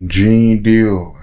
Gene Deal.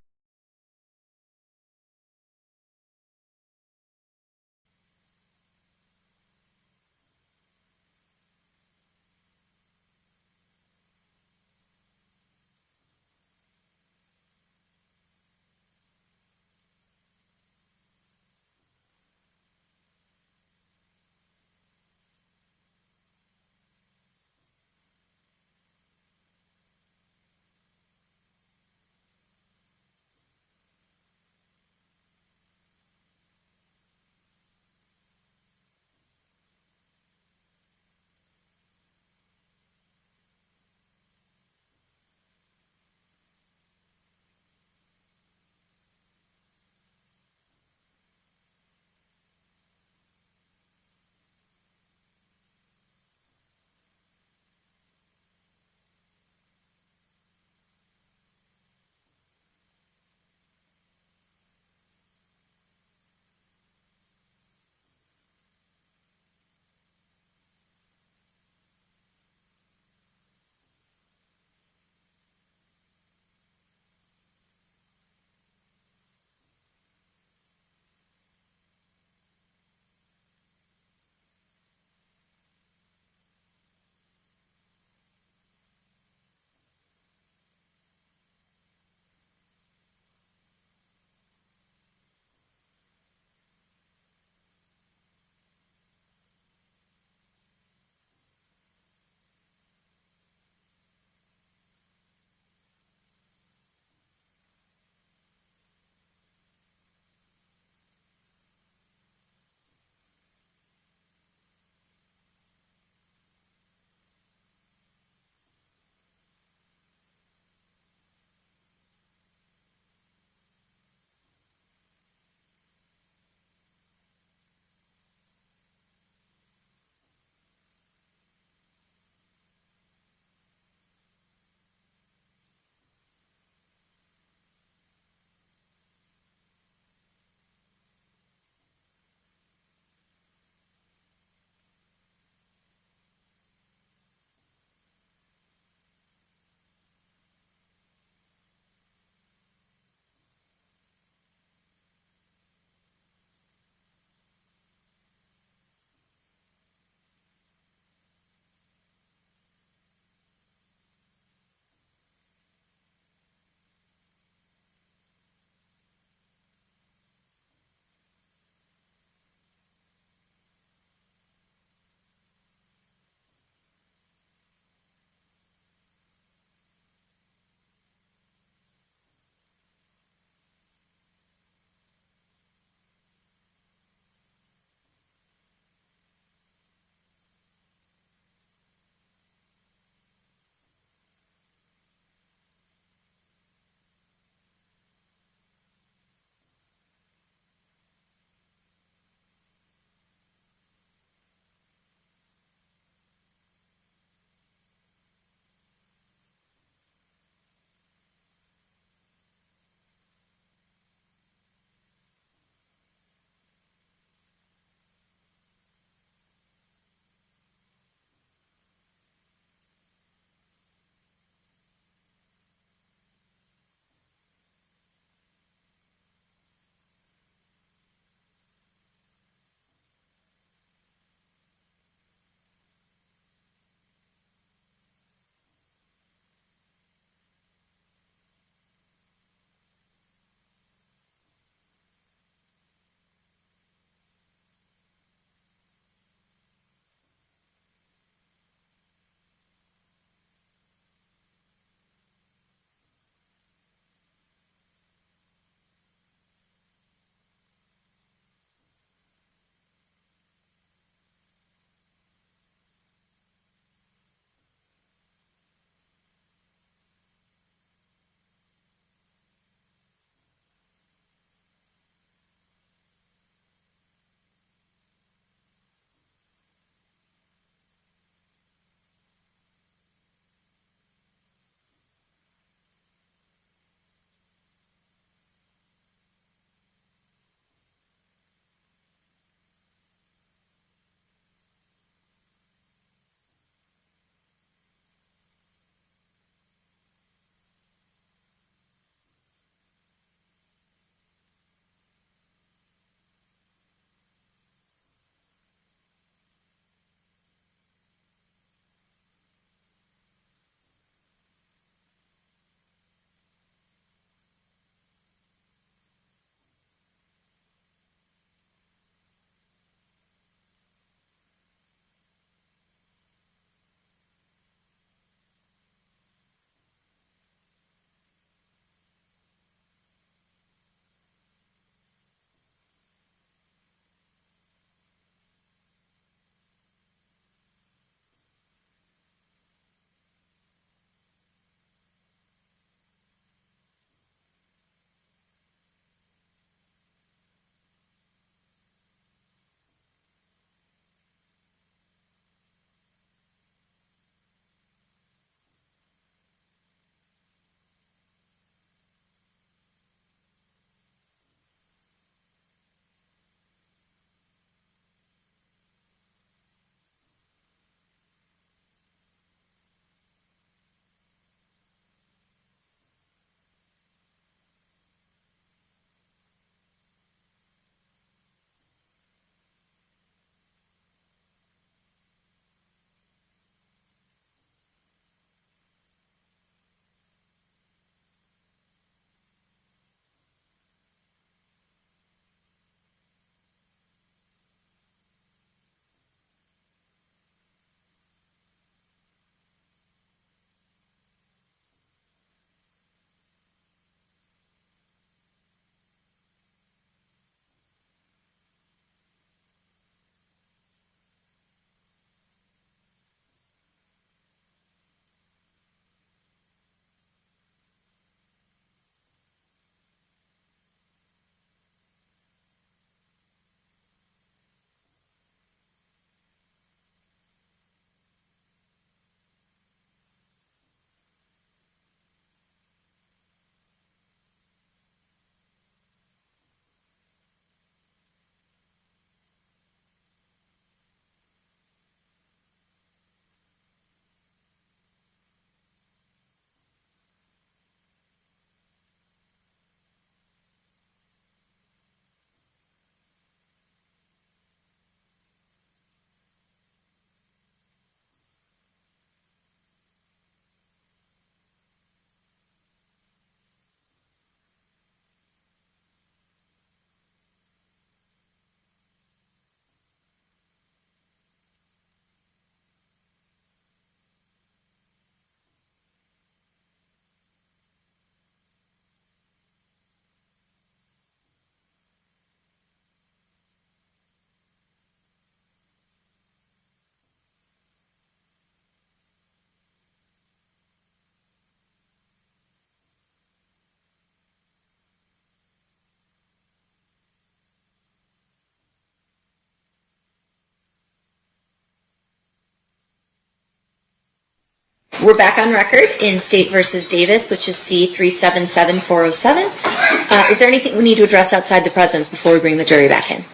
We're back on record in State versus Davis, which is C377407. Is there anything we need to address outside the presence before we bring the jury back in?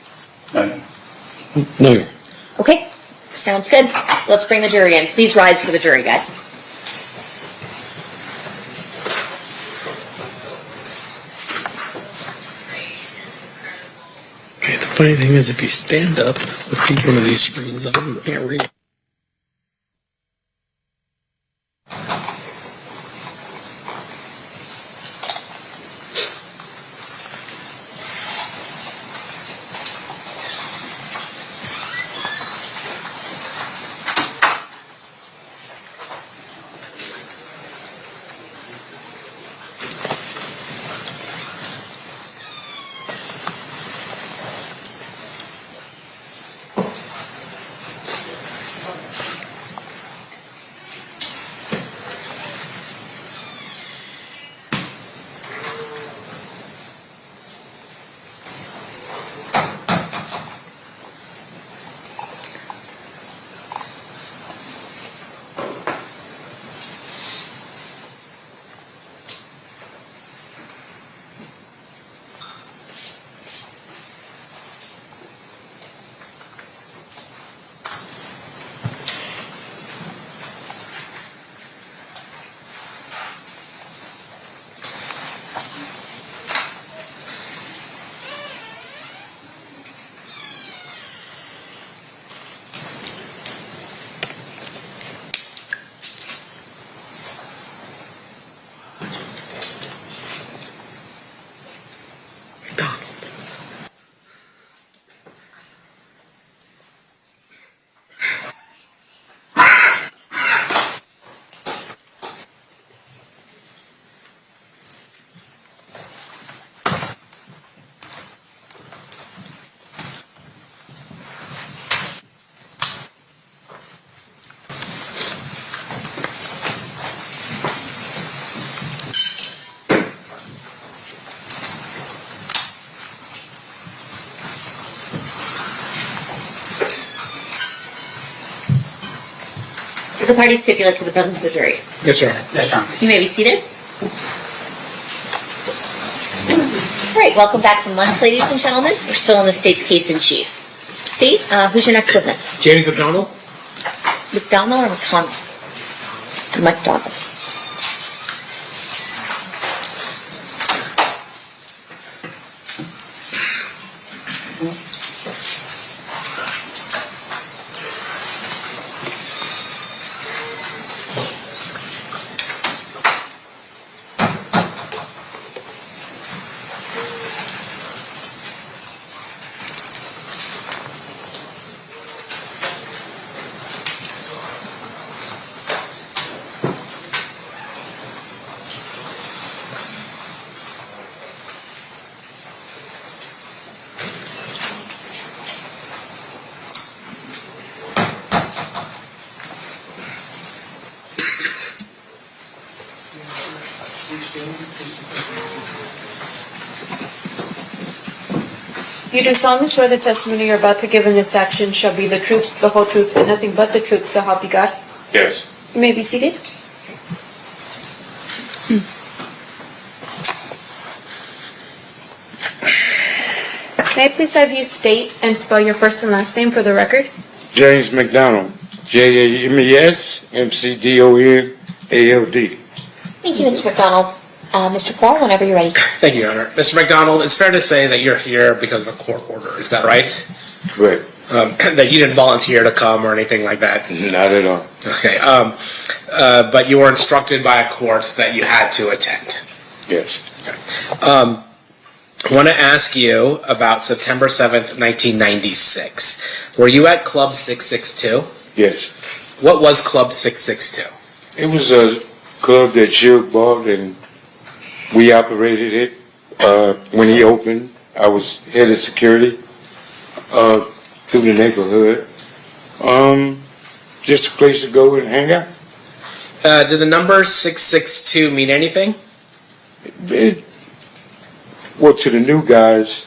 No. Okay, sounds good. Let's bring the jury in. Please rise for the jury, guys. Okay, the funny thing is, if you stand up with each one of these screens on, you can't read. The parties stipulate to the presence of the jury. Yes, sir. Yes, sir. You may be seated. All right, welcome back from lunch, ladies and gentlemen. We're still on the state's case in chief. State, who's your next witness? James McDonald? McDonald or McConnell? McDonald. You do solemnly swear the testimony you're about to give in this action shall be the truth, the whole truth, and nothing but the truth, so help you God? Yes. You may be seated. May I please have you state and spell your first and last name for the record? James McDonald, JAMES-MCDONALD. Thank you, Mr. McDonald. Mr. Paul, whenever you're ready. Thank you, Your Honor. Mr. McDonald, it's fair to say that you're here because of a court order. Is that right? Correct. That you didn't volunteer to come or anything like that? Not at all. Okay. But you were instructed by a court that you had to attend. Yes. Okay. I want to ask you about September 7th, 1996. Were you at Club 662? Yes. What was Club 662? It was a club that Suge bought, and we operated it. When he opened, I was head of security through the neighborhood. Just a place to go and hang out. Did the number 662 mean anything? Well, to the new guys,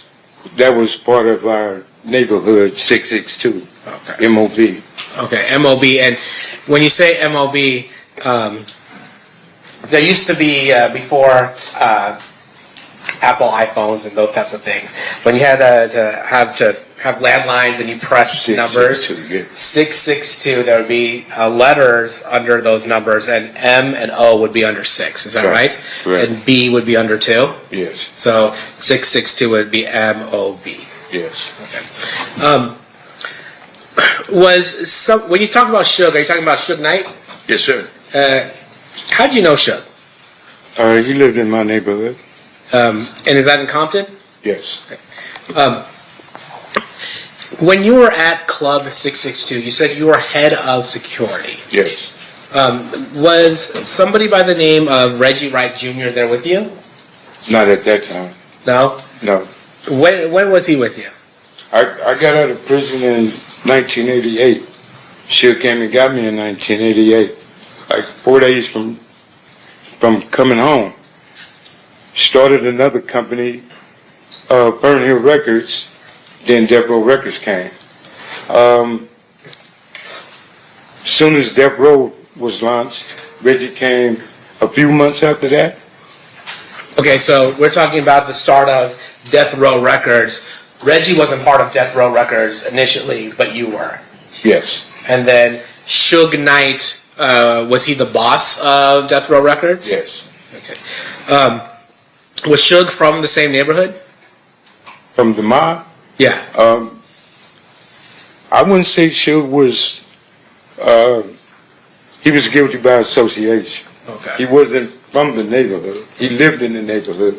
that was part of our neighborhood, 662, Okay. MOB. Okay, MOB. And when you say MOB, there used to be before Apple iPhones and those types of things, when you had to have landlines and you pressed numbers 662, there would be letters under those numbers, and M and O would be under 6. Is that right? Correct. And B would be under 2. Yes. So 662 would be MOB. Yes. Okay. When you talk about Suge, are you talking about Suge Knight? Yes, sir. How did you know Suge? He lived in my neighborhood. And is that in Compton? Yes. When you were at Club 662, you said you were head of security. Yes. Was somebody by the name of Reggie Wright Jr. there with you? Not at that time. No? No. When was he with you? I got out of prison in 1988. She came and got me in 1988. Like 4 days from coming home. Started another company, Burn Hill Records. Then Death Row Records came. Soon as Death Row was launched, Reggie came a few months after that. Okay, so we're talking about the start of Death Row Records. Reggie wasn't part of Death Row Records initially, but you were. Yes. And then Suge Knight, was he the boss of Death Row Records? Yes. Okay. Was Suge from the same neighborhood? From the mob? Yeah. I wouldn't say Suge was, he was guilty by association. Okay. He wasn't from the neighborhood. He lived in the neighborhood.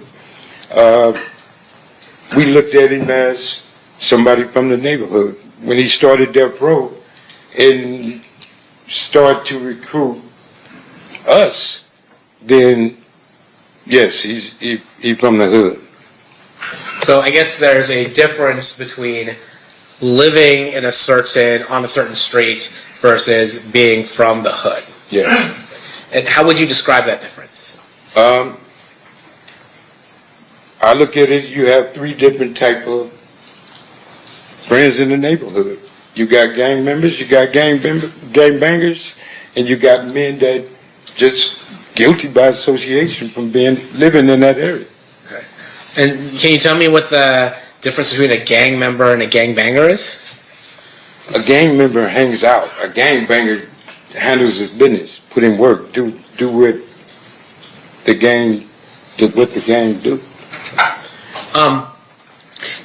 We looked at him as somebody from the neighborhood. When he started Death Row and started to recruit us, then yes, he's from the hood. So I guess there's a difference between living on a certain street versus being from the hood. Yeah. And how would you describe that difference? I look at it, you have 3 different type of friends in the neighborhood. You got gang members, you got gang bangers, and you got men that just guilty by association from living in that area. Okay. And can you tell me what the difference between a gang member and a gang banger is? A gang member hangs out. A gang banger handles his business, put in work, do what the gang do.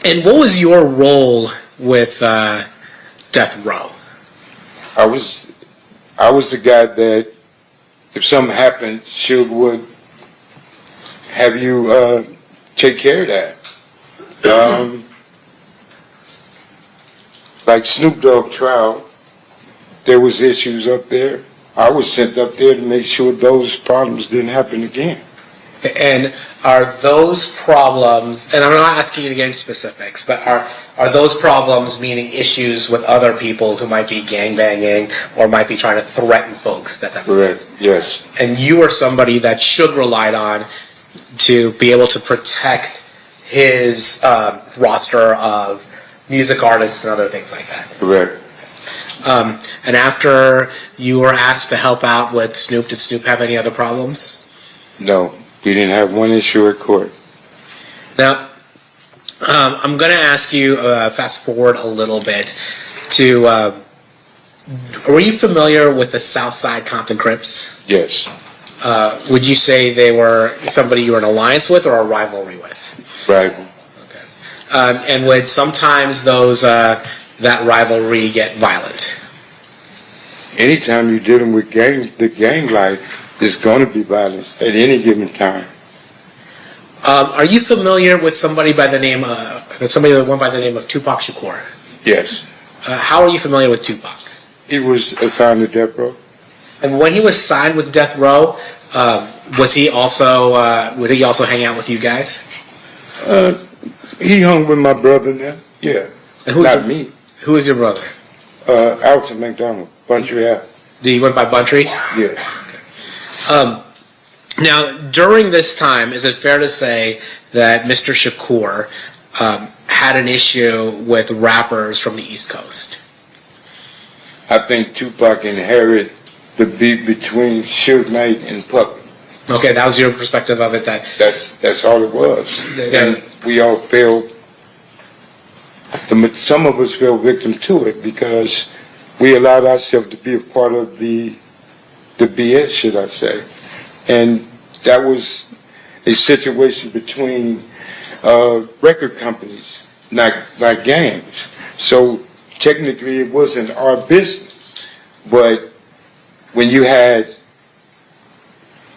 And what was your role with Death Row? I was the guy that if something happened, she would have you take care of that. Like Snoop Dogg trial, there was issues up there. I was sent up there to make sure those problems didn't happen again. And are those problems, and I'm not asking you to get into specifics, but are those problems meaning issues with other people who might be gangbanging or might be trying to threaten folks? That type of thing? Correct, yes. And you are somebody that Suge relied on to be able to protect his roster of music artists and other things like that. Correct. And after you were asked to help out with Snoop, did Snoop have any other problems? No, we didn't have one issue at court. Now, I'm going to ask you, fast forward a little bit, to, were you familiar with the Southside Compton Crips? Yes. Would you say they were somebody you were in alliance with or a rivalry with? Rival. Okay. And would sometimes that rivalry get violent? Anytime you're dealing with the gang life, there's going to be violence at any given time. Are you familiar with somebody by the name of Tupac Shakur? Yes. How are you familiar with Tupac? He was assigned to Death Row. And when he was signed with Death Row, would he also hang out with you guys? He hung with my brother now. Yeah. Not me. Who is your brother? Alton McDonald, Buntry. Did he went by Buntry? Yeah. Now, during this time, is it fair to say that Mr. Shakur had an issue with rappers from the East Coast? I think Tupac inherited the beef between Suge Knight and Puppy. Okay, that was your perspective of it. That's all it was. Yeah. And we all fell, some of us fell victim to it because we allowed ourselves to be a part of the BS, should I say. And that was a situation between record companies, not gangs. So technically it wasn't our business. But when you had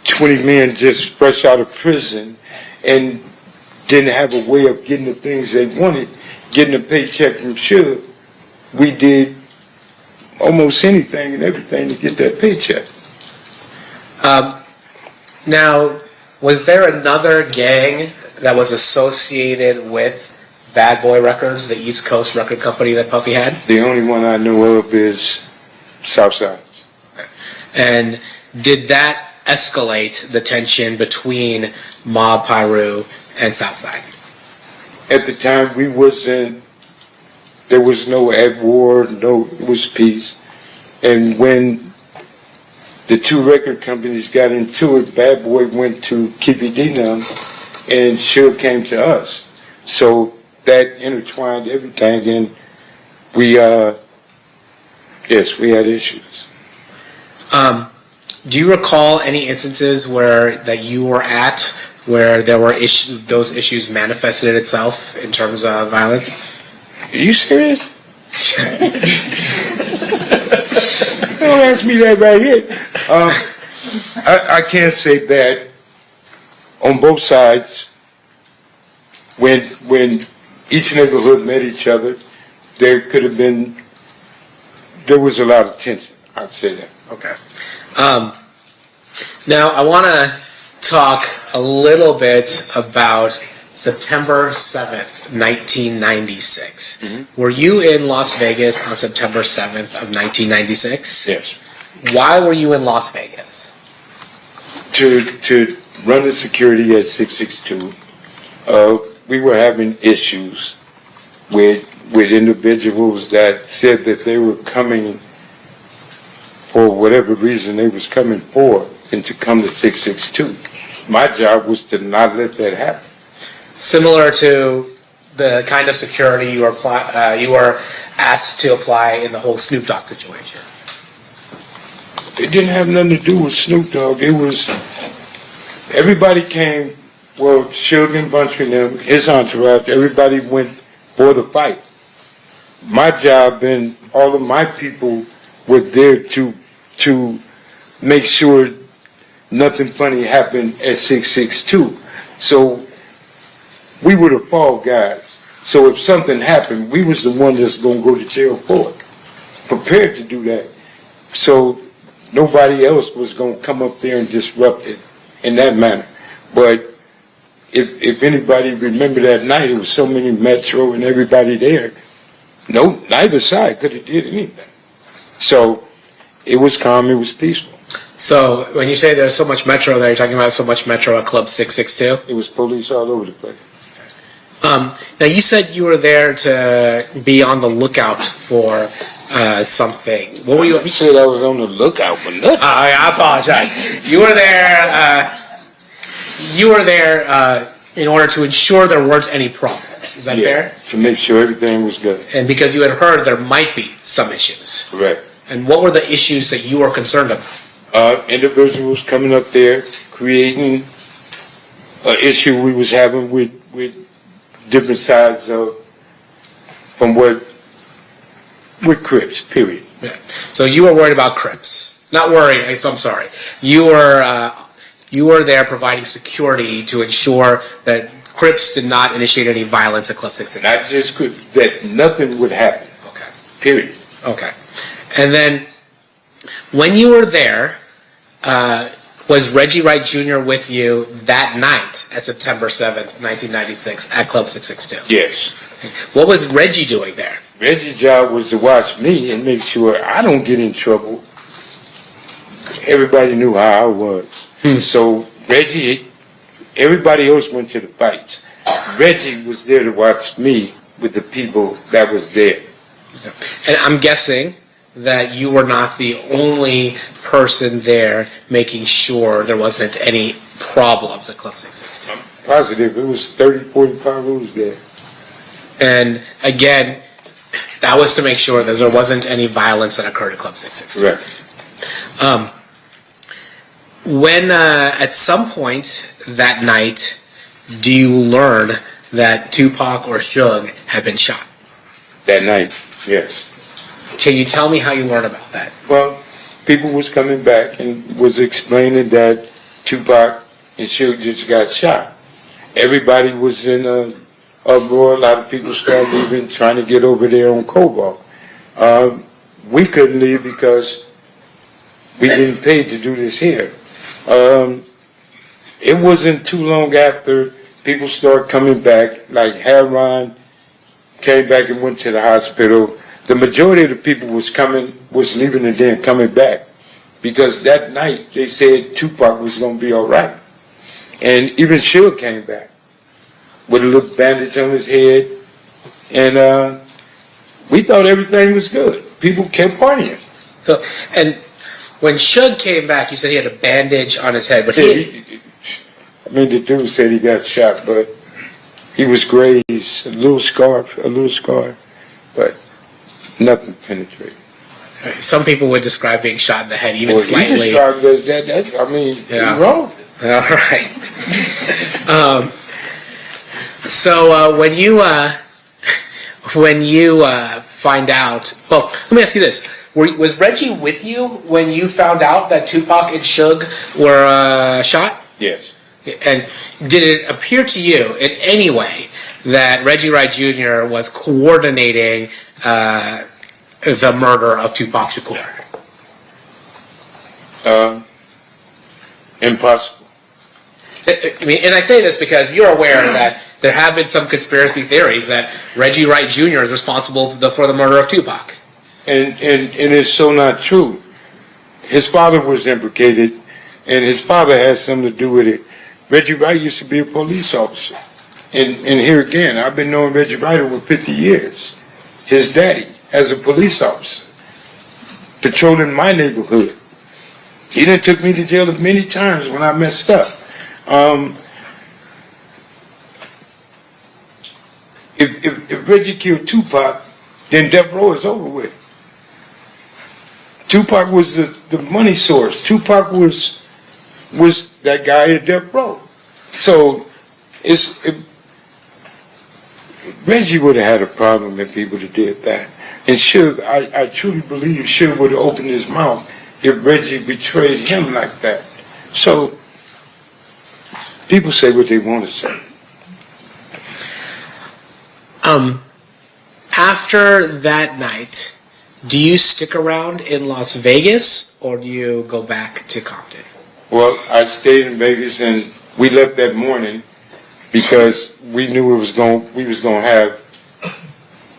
20 men just fresh out of prison and didn't have a way of getting the things they wanted, getting a paycheck from Suge, we did almost anything and everything to get that paycheck. Now, was there another gang that was associated with Bad Boy Records, the East Coast record company that Puffy had? The only one I know of is Southside. And did that escalate the tension between Mob Piru and Southside? At the time, there was no at war, it was peace. And when the two record companies got into it, Bad Boy went to Keepy Dinam and Suge came to us. So that intertwined everything, and we had issues. Do you recall any instances that you were at where there were those issues manifested itself in terms of violence? Are you serious? Don't ask me that right here. I can't say that on both sides. When each neighborhood met each other, there was a lot of tension. I'd say that. Okay. Now, I want to talk a little bit about September 7th, 1996. Mm-hmm. Were you in Las Vegas on September 7th of 1996? Yes. Why were you in Las Vegas? To run the security at 662. We were having issues with individuals that said that they were coming for whatever reason they was coming for, and to come to 662. My job was to not let that happen. Similar to the kind of security you were asked to apply in the whole Snoop Dogg situation. It didn't have nothing to do with Snoop Dogg. It was, everybody came, well, Suge and Bunch and them, his entourage, everybody went for the fight. My job and all of my people were there to make sure nothing funny happened at 662. So we were the fall guys. So if something happened, we was the one that's going to go to jail for it. Prepared to do that. So nobody else was going to come up there and disrupt it in that manner. But if anybody remember that night, it was so many Metro and everybody there. No, neither side could have did anything. So it was calm, it was peaceful. So when you say there's so much Metro there, you're talking about so much Metro at Club 662? It was police all over the place. Now you said you were there to be on the lookout for something. What were you? You said I was on the lookout for nothing. I apologize. You were there. You were there in order to ensure there weren't any problems. Is that fair? To make sure everything was good. And because you had heard there might be some issues. Correct. And what were the issues that you were concerned about? Individuals coming up there, creating an issue we was having with different sides of, from with Crips, period. Yeah. So you were worried about Crips. Not worried, I'm sorry. You were there providing security to ensure that Crips did not initiate any violence at Club 662. Not just Crips, that nothing would happen. Okay. Period. Okay. And then, when you were there, was Reggie Wright Jr. with you that night at September 7th, 1996 at Club 662? Yes. What was Reggie doing there? Reggie's job was to watch me and make sure I don't get in trouble. Everybody knew how I was. So Reggie, everybody else went to the fights. Reggie was there to watch me with the people that was there. And I'm guessing that you were not the only person there making sure there wasn't any problems at Club 662. Positive. It was 30, 45 rules there. And again, that was to make sure that there wasn't any violence that occurred at Club 662. Right. When at some point that night, do you learn that Tupac or Suge had been shot? That night, yes. Can you tell me how you learned about that? Well, people was coming back and was explaining that Tupac and Suge just got shot. Everybody was in a uproar. A lot of people started leaving, trying to get over there on Cobalt. We couldn't leave because we didn't pay to do this here. It wasn't too long after people started coming back, like Haron came back and went to the hospital. The majority of the people was leaving and then coming back because that night they said Tupac was going to be all right. And even Suge came back with a little bandage on his head. And we thought everything was good. People kept partying. So, and when Suge came back, you said he had a bandage on his head, but the dude said he got shot, but he was grazed, a little scar, but nothing penetrated. some people would describe being shot in the head even slightly. You described that, I mean, Yeah. you're wrong. All right. So when you find out, well, let me ask you this: was Reggie with you when you found out that Tupac and Suge were shot? Yes. And did it appear to you in any way that Reggie Wright Jr. was coordinating the murder of Tupac Shakur? Impossible. I mean, and I say this because you're aware that there have been some conspiracy theories that Reggie Wright Jr. is responsible for the murder of Tupac. And it's so not true. His father was implicated, and his father had something to do with it. Reggie Wright used to be a police officer. And here again, I've been knowing Reggie Wright over 50 years. His daddy, as a police officer, patrolling my neighborhood. He done took me to jail many times when I messed up. If Reggie killed Tupac, then death row is over with. Tupac was the money source. Tupac was that guy at death row. So Reggie would have had a problem if he would have did that. And Suge, I truly believe Suge would have opened his mouth if Reggie betrayed him like that. So people say what they want to say. After that night, do you stick around in Las Vegas or do you go back to Compton? Well, I stayed in Vegas and we left that morning because we knew we was going to have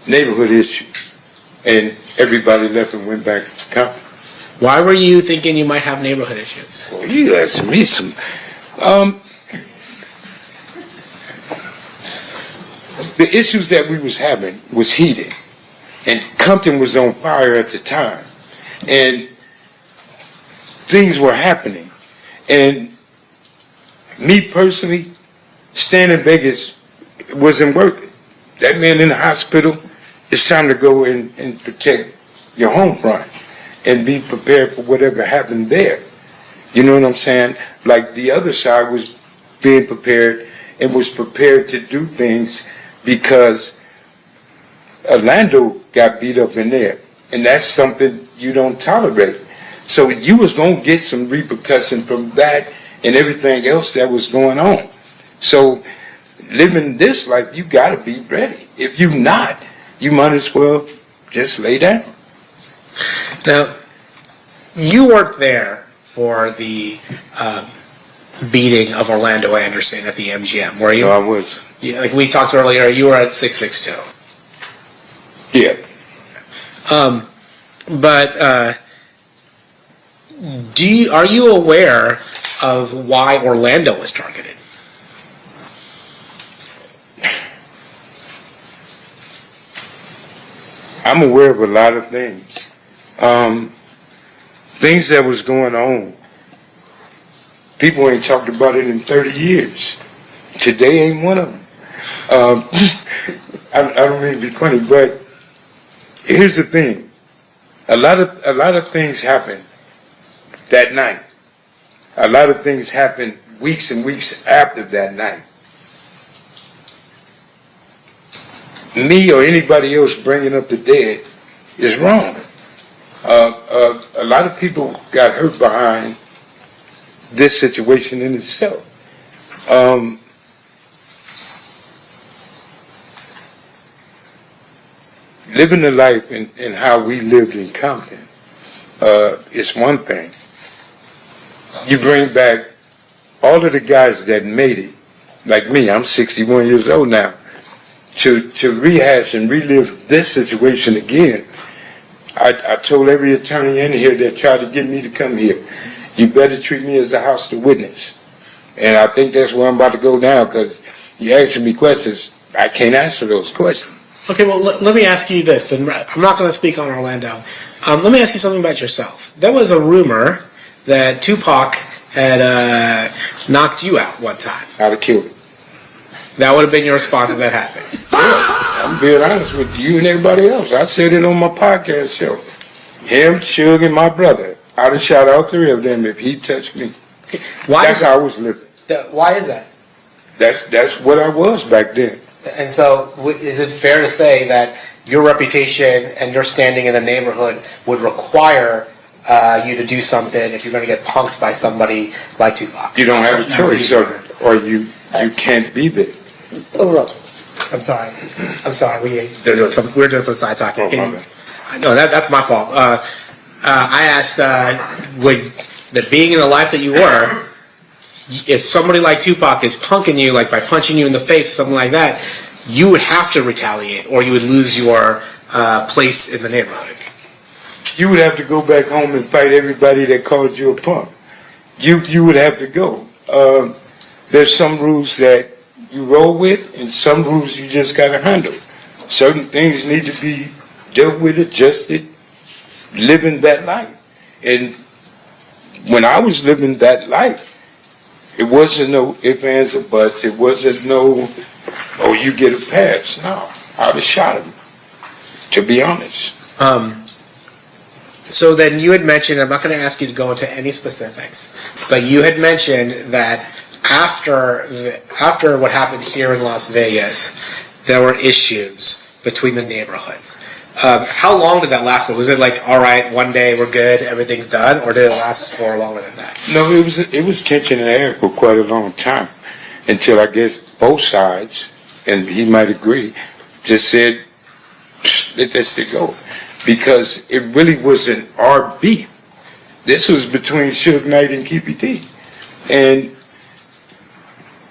neighborhood issues, and everybody left and went back to Compton. Why were you thinking you might have neighborhood issues? Well, you asked me some. The issues that we was having was heated, and Compton was on fire at the time, and things were happening. And me personally, staying in Vegas wasn't worth it. That man in the hospital, it's time to go and protect your home front and be prepared for whatever happened there. You know what I'm saying? Like the other side was being prepared and was prepared to do things because Orlando got beat up in there. And that's something you don't tolerate. So you was going to get some repercussion from that and everything else that was going on. So living this life, you got to be ready. If you not, you might as well just lay down. Now, you weren't there for the beating of Orlando Anderson at the MGM, were you? No, I was. Yeah, like we talked earlier, you were at 662. Yeah. But are you aware of why Orlando was targeted? I'm aware of a lot of things. Things that was going on, people ain't talked about it in 30 years. Today ain't one of them. I don't mean to be funny, but here's the thing. A lot of things happen that night. A lot of things happen weeks and weeks after that night. Me or anybody else bringing up the dead is wrong. A lot of people got hurt behind this situation in itself. Living the life and how we lived in Compton is one thing. You bring back all of the guys that made it, like me, I'm 61 years old now, to rehash and relive this situation again. I told every attorney in here that tried to get me to come here, you better treat me as a hostile witness. And I think that's where I'm about to go now, because you're asking me questions, I can't answer those questions. Okay, well, let me ask you this. Then I'm not going to speak on Orlando. Let me ask you something about yourself. There was a rumor that Tupac had knocked you out one time. I'd have killed him. That would have been your response if that happened. I'm being honest with you and everybody else. I said it on my podcast show. Him, Suge, and my brother. I'd have shot all three of them if he touched me. That's how I was living. Why is that? That's what I was back then. And so, is it fair to say that your reputation and your standing in the neighborhood would require you to do something if you're going to get punked by somebody like Tupac? You don't have a choice, or you can't be there. I'm sorry. We're doing some side talking. Oh, No, that's my fault. I asked, that being in the life that you were, if somebody like Tupac is punking you, like by punching you in the face or something like that, you would have to retaliate, or you would lose your place in the neighborhood. You would have to go back home and fight everybody that called you a punk. You would have to go. There's some rules that you roll with, and some rules you just got to handle. Certain things need to be dealt with, adjusted, living that life. And when I was living that life, it wasn't no ifs, ands, or buts. It wasn't no, oh, you get a pass. No, I'd have shot him, to be honest. So then you had mentioned, I'm not going to ask you to go into any specifics, but you had mentioned that after what happened here in Las Vegas, there were issues between the neighborhoods. How long did that last? Was it like, all right, one day we're good, everything's done, or did it last for longer than that? No, it was tension in the air for quite a long time, until I guess both sides, and he might agree, just said, let that shit go. Because it really wasn't our beef. This was between Suge Knight and QPD. And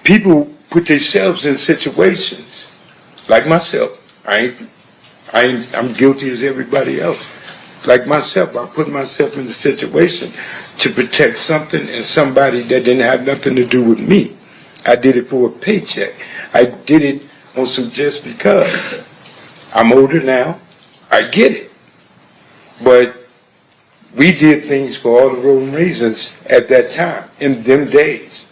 people put themselves in situations, like myself. I'm guilty as everybody else. Like myself, I put myself in a situation to protect something and somebody that didn't have nothing to do with me. I did it for a paycheck. I did it on some just because. I'm older now. I get it. But we did things for all the wrong reasons at that time, in them days.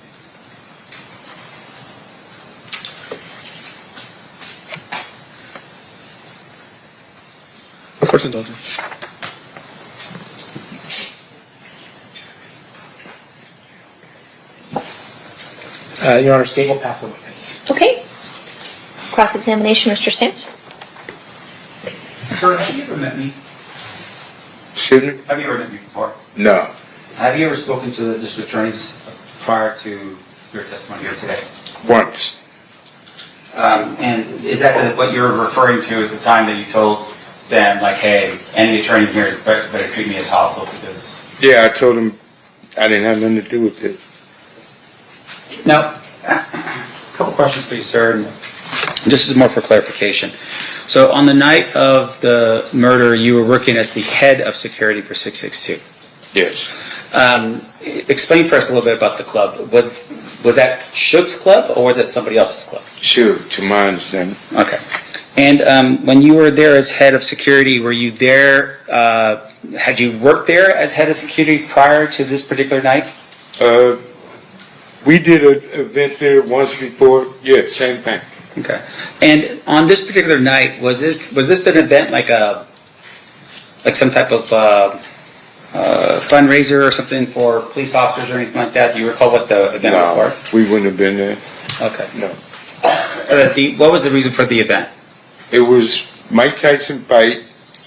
Of course it doesn't. Your Honor, state will pass the witness. Okay. Cross-examination, Mr. Sims. Sir, have you ever met me? Excuse me? Have you ever met me before? No. Have you ever spoken to the district attorneys prior to your testimony here today? Once. And is that what you're referring to as the time that you told them, like, hey, any attorney here is better treat me as hostile because... Yeah, I told him I didn't have nothing to do with it. Now, a couple questions for you, sir. And this is more for clarification. So on the night of the murder, you were working as the head of security for 662. Yes. Explain for us a little bit about the club. Was that Suge's club or was it somebody else's club? Sure, to my understanding. Okay. And when you were there as head of security, were you there had you worked there as head of security prior to this particular night? We did an event there once before. Yeah, same thing. Okay. And on this particular night, was this an event like some type of fundraiser or something for police officers or anything like that? Do you recall what the event was No, for? we wouldn't have been there. Okay. No. What was the reason for the event? It was Mike Tyson fight.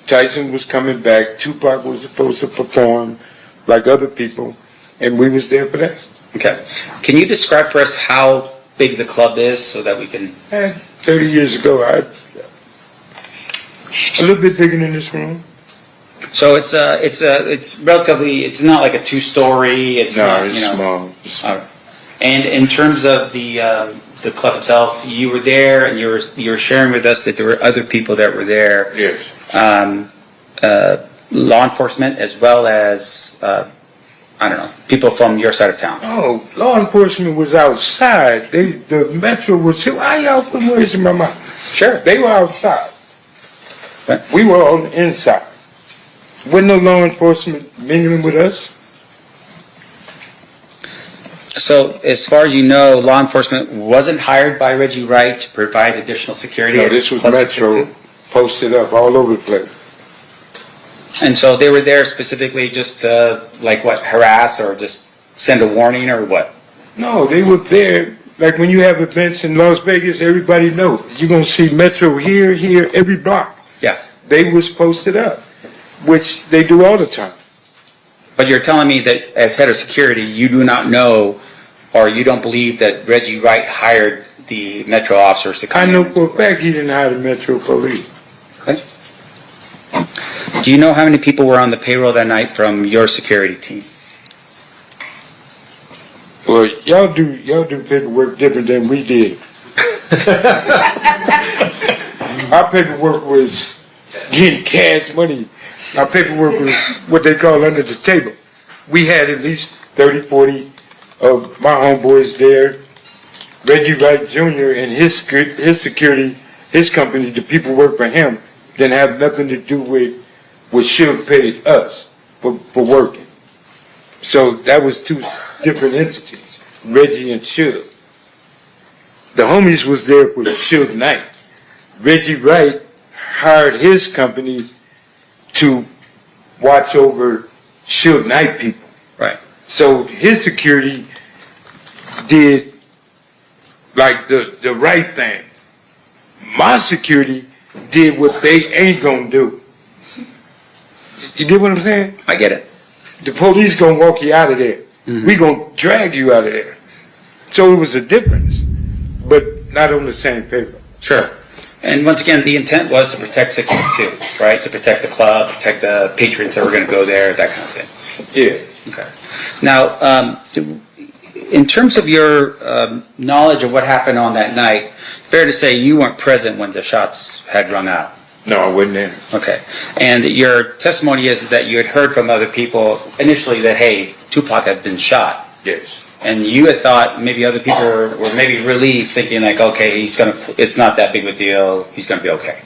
Tyson was coming back. Tupac was supposed to perform like other people, and we was there for that. Okay. Can you describe for us how big the club is so that we can... 30 years ago, a little bit bigger than this room. So it's relatively, it's not like a two-story, it's not, it's you know... small. All right. And in terms of the club itself, you were there and you were sharing with us that there were other people that were there. Yes. Law enforcement as well as, I don't know, people from your side of town. Oh, law enforcement was outside. The Metro was, why y'all put words in my mouth? Sure. They were outside. Right. We were on the inside. Wasn't no law enforcement mingling with us. So as far as you know, law enforcement wasn't hired by Reggie Wright to provide additional security? No, this was Club Metro security? posted up all over the place. And so they were there specifically just to, like what, harass or just send a warning or what? No, they were there. Like when you have events in Las Vegas, everybody knows. You're going to see Metro here, every block. Yeah. They was posted up, which they do all the time. But you're telling me that as head of security, you do not know or you don't believe that Reggie Wright hired the Metro officers to come I know in? for a fact he didn't hire the Metro Police. Okay. Do you know how many people were on the payroll that night from your security team? Well, y'all do paperwork different than we did. Our paperwork was getting cash money. Our paperwork was what they call under the table. We had at least 30, 40 of my homeboys there. Reggie Wright Jr. and his security, his company, the people work for him, didn't have nothing to do with what Suge paid us for working. So that was two different entities, Reggie and Suge. The homies was there for Suge Knight. Reggie Wright hired his company to watch over Suge Knight people. Right. So his security did like the right thing. My security did what they ain't gonna do. You get what I'm saying? I get it. The police gonna walk you out of there. Mhm. We gonna drag you out of there. So it was a difference, but not on the same paper. Sure. And once again, the intent was to protect 662, right? To protect the club, protect the patrons that were going to go there, that kind of thing. Yeah. Okay. Now, in terms of your knowledge of what happened on that night, fair to say you weren't present when the shots had rung out. No, I wasn't there. Okay. And your testimony is that you had heard from other people initially that, hey, Tupac had been shot. Yes. And you had thought maybe other people were maybe relieved, thinking like, okay, it's not that big of a deal, he's gonna be okay.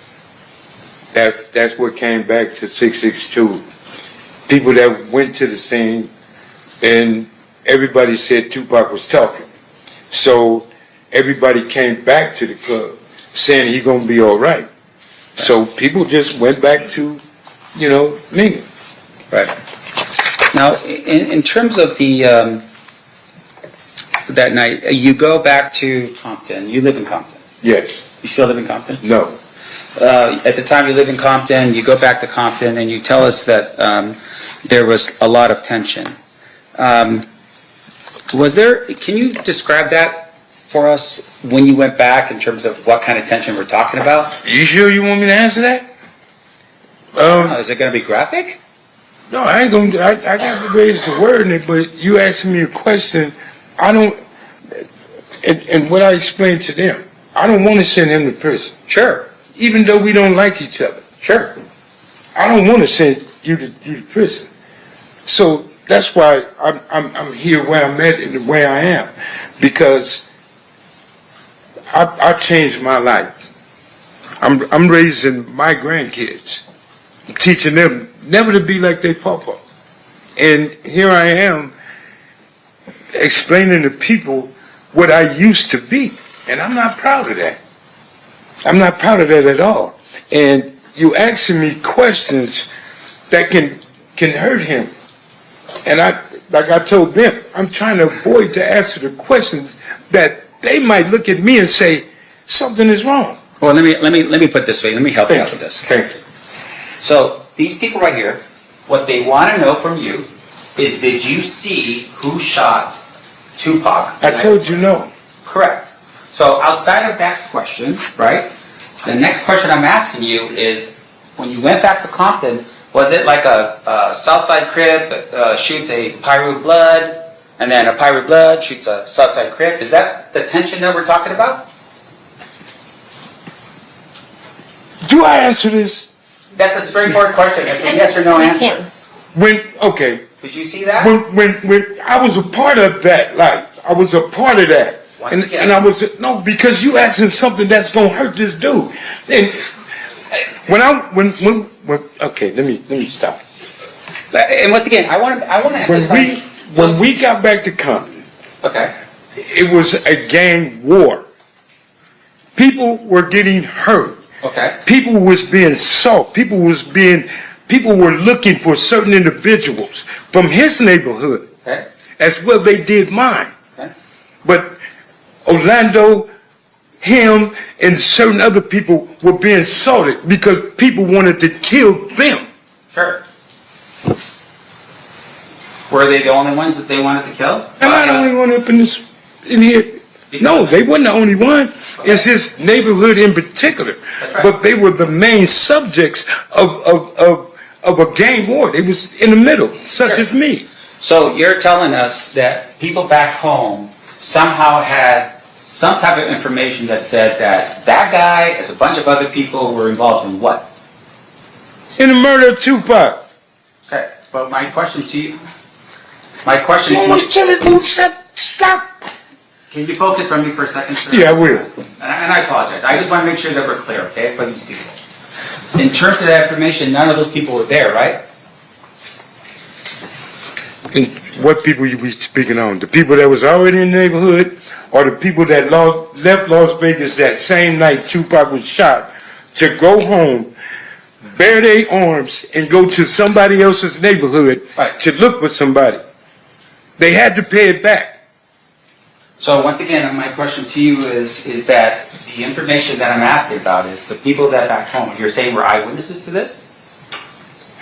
That's what came back to 662. People that went to the scene, and everybody said Tupac was talking. So everybody came back to the club saying he gonna be all right. So people just went back to, Nina. Right. Now, in terms of the that night, you go back to Compton. You live in Compton. Yes. You still live in Compton? No. At the time you live in Compton, you go back to Compton, and you tell us that there was a lot of tension. Can you describe that for us when you went back in terms of what kind of tension we're talking about? You sure you want me to answer that? Is it going to be graphic? No, I ain't gonna. I got to raise the word in it, but you asking me a question. I don't. And what I explained to them, I don't want to send him to prison. Sure. Even though we don't like each other. Sure. I don't want to send you to prison. So that's why I'm here where I'm at and the way I am, because I changed my life. I'm raising my grandkids, I'm teaching them never to be like their papa. And here I am explaining to people what I used to be. And I'm not proud of that. I'm not proud of that at all. And you asking me questions that can hurt him. And like I told them, I'm trying to avoid to answer the questions that they might look at me and say, something is wrong. Well, let me put it this way. Let me help you out with this. Thank you. So these people right here, what they want to know from you is, did you see who shot Tupac? I told you no. Correct. So outside of that question, right, the next question I'm asking you is, when you went back to Compton, was it like a Southside Crip that shoots a Pyru Blood, and then a Pyru Blood shoots a Southside Crip? Is that the tension that we're talking about? Do I answer this? That's a straightforward question. It's a yes or no answer. Okay. Did you see that? When I was a part of that life, I was a part of that. And I was, no, because you asking something that's going to hurt this dude. And okay, let me stop. And once again, I want to emphasize. When we got back to Compton, Okay. it was a gang war. People were getting hurt. Okay. People was being sought. People were looking for certain individuals from his neighborhood, Okay. as well they did mine. Okay. But Orlando, him, and certain other people were being assaulted because people wanted to kill them. Sure. Were they the only ones that they wanted to kill? Am I the only one up in here? No, they weren't the only one. Okay. It's his neighborhood in particular. That's right. But they were the main subjects of a gang war. They was in the middle, such Sure. as me. So you're telling us that people back home somehow had some type of information that said that that guy, as a bunch of other people, were involved in what? In the murder of Tupac. Okay. But my question to you, Stop. can you focus on me for a second, sir? Yeah, I will. And I apologize. I just want to make sure that we're clear, okay, for these people. In terms of that information, none of those people were there, right? And what people you be speaking on? The people that was already in the neighborhood, or the people that left Las Vegas that same night Tupac was shot to go home, bear their arms, and go to somebody else's neighborhood Right. to look for somebody? They had to pay it back. So once again, my question to you is that the information that I'm asking about is the people that back home, you're saying were eyewitnesses to this?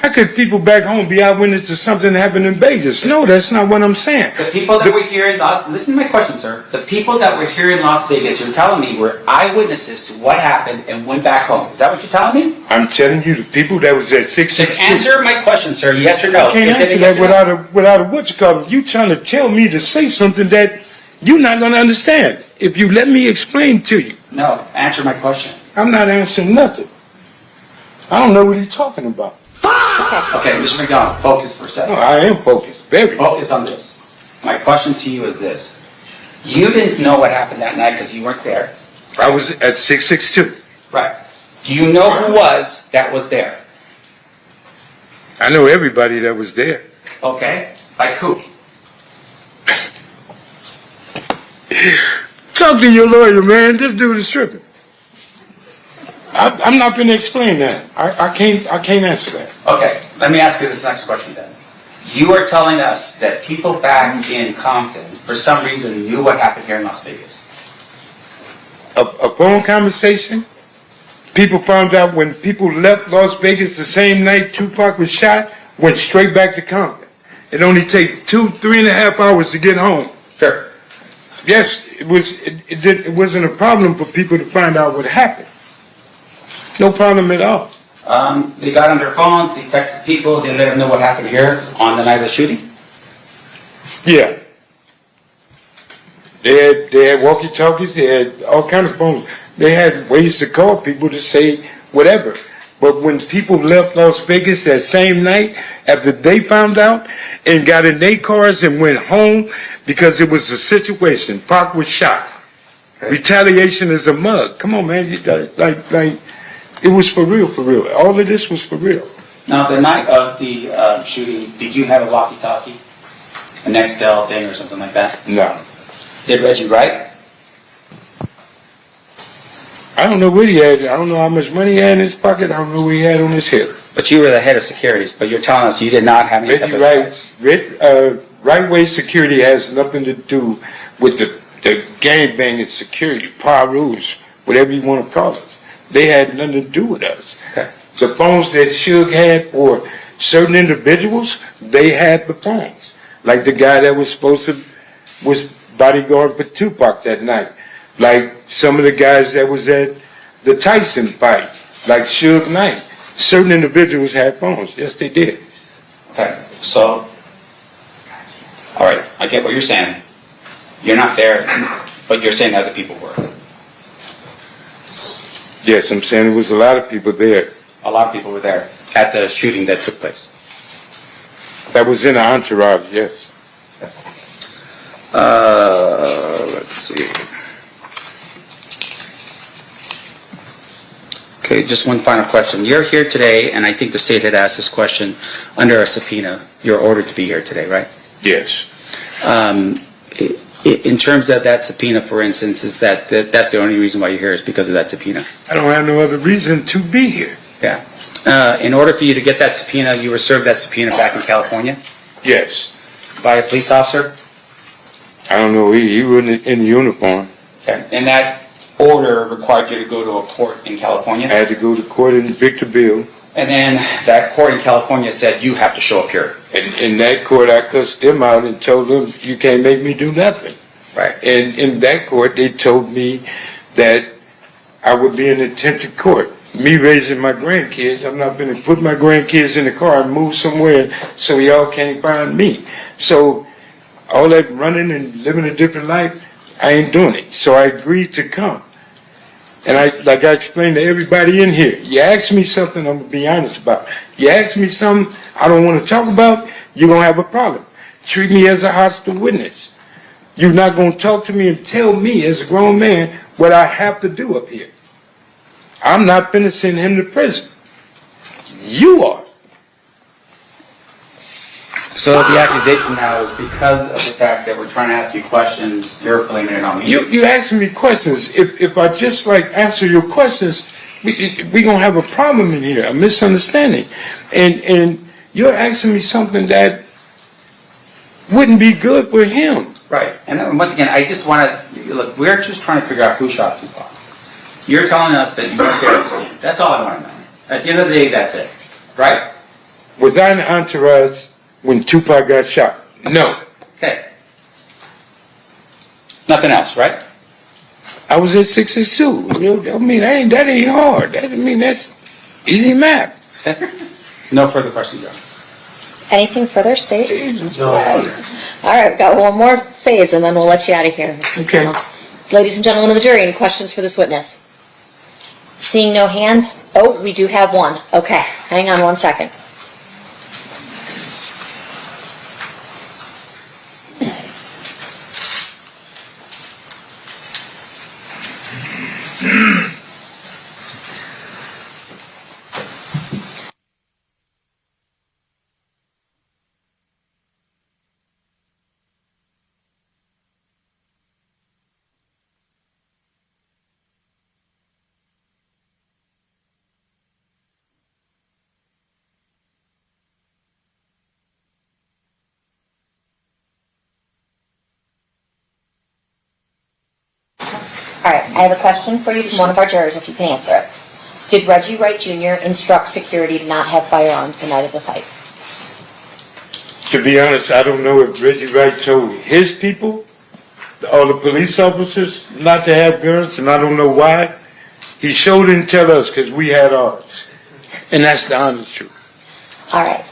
How could people back home be eyewitness to something that happened in Vegas? No, that's not what I'm saying. The people that were here in listen to my question, sir. The people that were here in Las Vegas, you're telling me, were eyewitnesses to what happened and went back home. Is that what you're telling me? I'm telling you, the people that was at 662. Just answer my question, sir. Yes or no? I can't Is it a answer yes that or no? without a what you call it. You trying to tell me to say something that you're not going to understand. If you let me explain to you. No, answer my question. I'm not answering nothing. I don't know what you're talking about. Okay, Mr. McDonald, focus for a No, second. I am focused. Very. Focus on this. My question to you is this. You didn't know what happened that night because you weren't there. I was at 662. Right. Do you know who was that was there? I know everybody that was there. Okay. Like who? Talk to your lawyer, man. This dude is tripping. I'm not going to explain that. I can't answer that. Okay, let me ask you this next question then. You are telling us that people back in Compton, for some reason, knew what happened here in Las Vegas. A phone conversation. People found out when people left Las Vegas the same night Tupac was shot, went straight back to Compton. It only takes 3.5 hours to get home. Sure. Yes, it wasn't a problem for people to find out what happened. No problem at all. They got on their phones, they texted people, they let them know what happened here on the night of the shooting? Yeah. They had walkie-talkies, they had all kinds of phones. They had ways to call people to say whatever. But when people left Las Vegas that same night, after they found out and got in their cars and went home because it was a situation, Pac was shot. Okay. Retaliation is a mug. Come on, man. Like, it was for real, for real. All of this was for real. Now, the night of the shooting, did you have a walkie-talkie? A Nextel thing or something like that? No. Did Reggie Wright? I don't know what he had. I don't know how much money he had in his pocket. I don't know what he had on his hip. But you were the head of securities, but you're telling us you did not have any type Reggie of Right way security has nothing to do with the gang banging security, power rules, whatever you want to call it. They had nothing to do with us. Okay. The phones that Suge had for certain individuals, they had the phones. Like the guy that was bodyguard for Tupac that night. Like some of the guys that was at the Tyson fight, like Suge Knight. Certain individuals had phones. Yes, they did. Okay, so, all right, I get what you're saying. You're not there, but you're saying other people were. Yes, I'm saying there was a lot of people there. A lot of people were there at the shooting that took place. That was in the entourage, yes. Let's see. Okay, just one final question. You're here today, and I think the state had asked this question under a subpoena. You're ordered to be here today, right? Yes. In terms of that subpoena, for instance, is that's the only reason why you're here is because of that subpoena? I don't have no other reason to be here. Yeah. In order for you to get that subpoena, you were served that subpoena back in California Yes. by a police officer? I don't know, he wasn't in uniform. Okay. And that order required you to go to a court in California? I had to go to court in Victorville. And then that court in California said you have to show up here. And in that court, I cussed them out and told them, you can't make me do nothing. Right. And in that court, they told me that I would be in attempted court. Me raising my grandkids, I'm not going to put my grandkids in the car and move somewhere so y'all can't find me. So all that running and living a different life, I ain't doing it. So I agreed to come. And like I explained to everybody in here, you ask me something, I'm going to be honest about. You ask me something I don't want to talk about, you're going to have a problem. Treat me as a hostile witness. You're not going to talk to me and tell me as a grown man what I have to do up here. I'm not going to send him to prison. You are. So the accusation now is because of the fact that we're trying to ask you questions, you're blaming it on me. You asking me questions. If I just answer your questions, we going to have a problem in here, a misunderstanding. And you're asking me something that wouldn't be good for him. Right. And once again, I just want to, look, we're just trying to figure out who shot Tupac. You're telling us that you weren't there at the scene. That's all I want to know. At the end of the day, that's it. Right? Was I in the entourage when Tupac got shot? No. Okay. Nothing else, right? I was at 662. I mean, that ain't hard. That's easy math. No further questions, John. Anything further, State? Jesus. All right, we've got one more phase, and then we'll let you out of here. Okay. Ladies and gentlemen of the jury, any questions for this witness? Seeing no hands? Oh, we do have one. Okay, hang on one second. All right, I have a question for you from one of our jurors, if you can answer it. Did Reggie Wright Jr. instruct security to not have firearms the night of the fight? To be honest, I don't know if Reggie Wright told his people, all the police officers, not to have guns, and I don't know why. He sure didn't tell us because we had ours. And that's the honest truth. All right.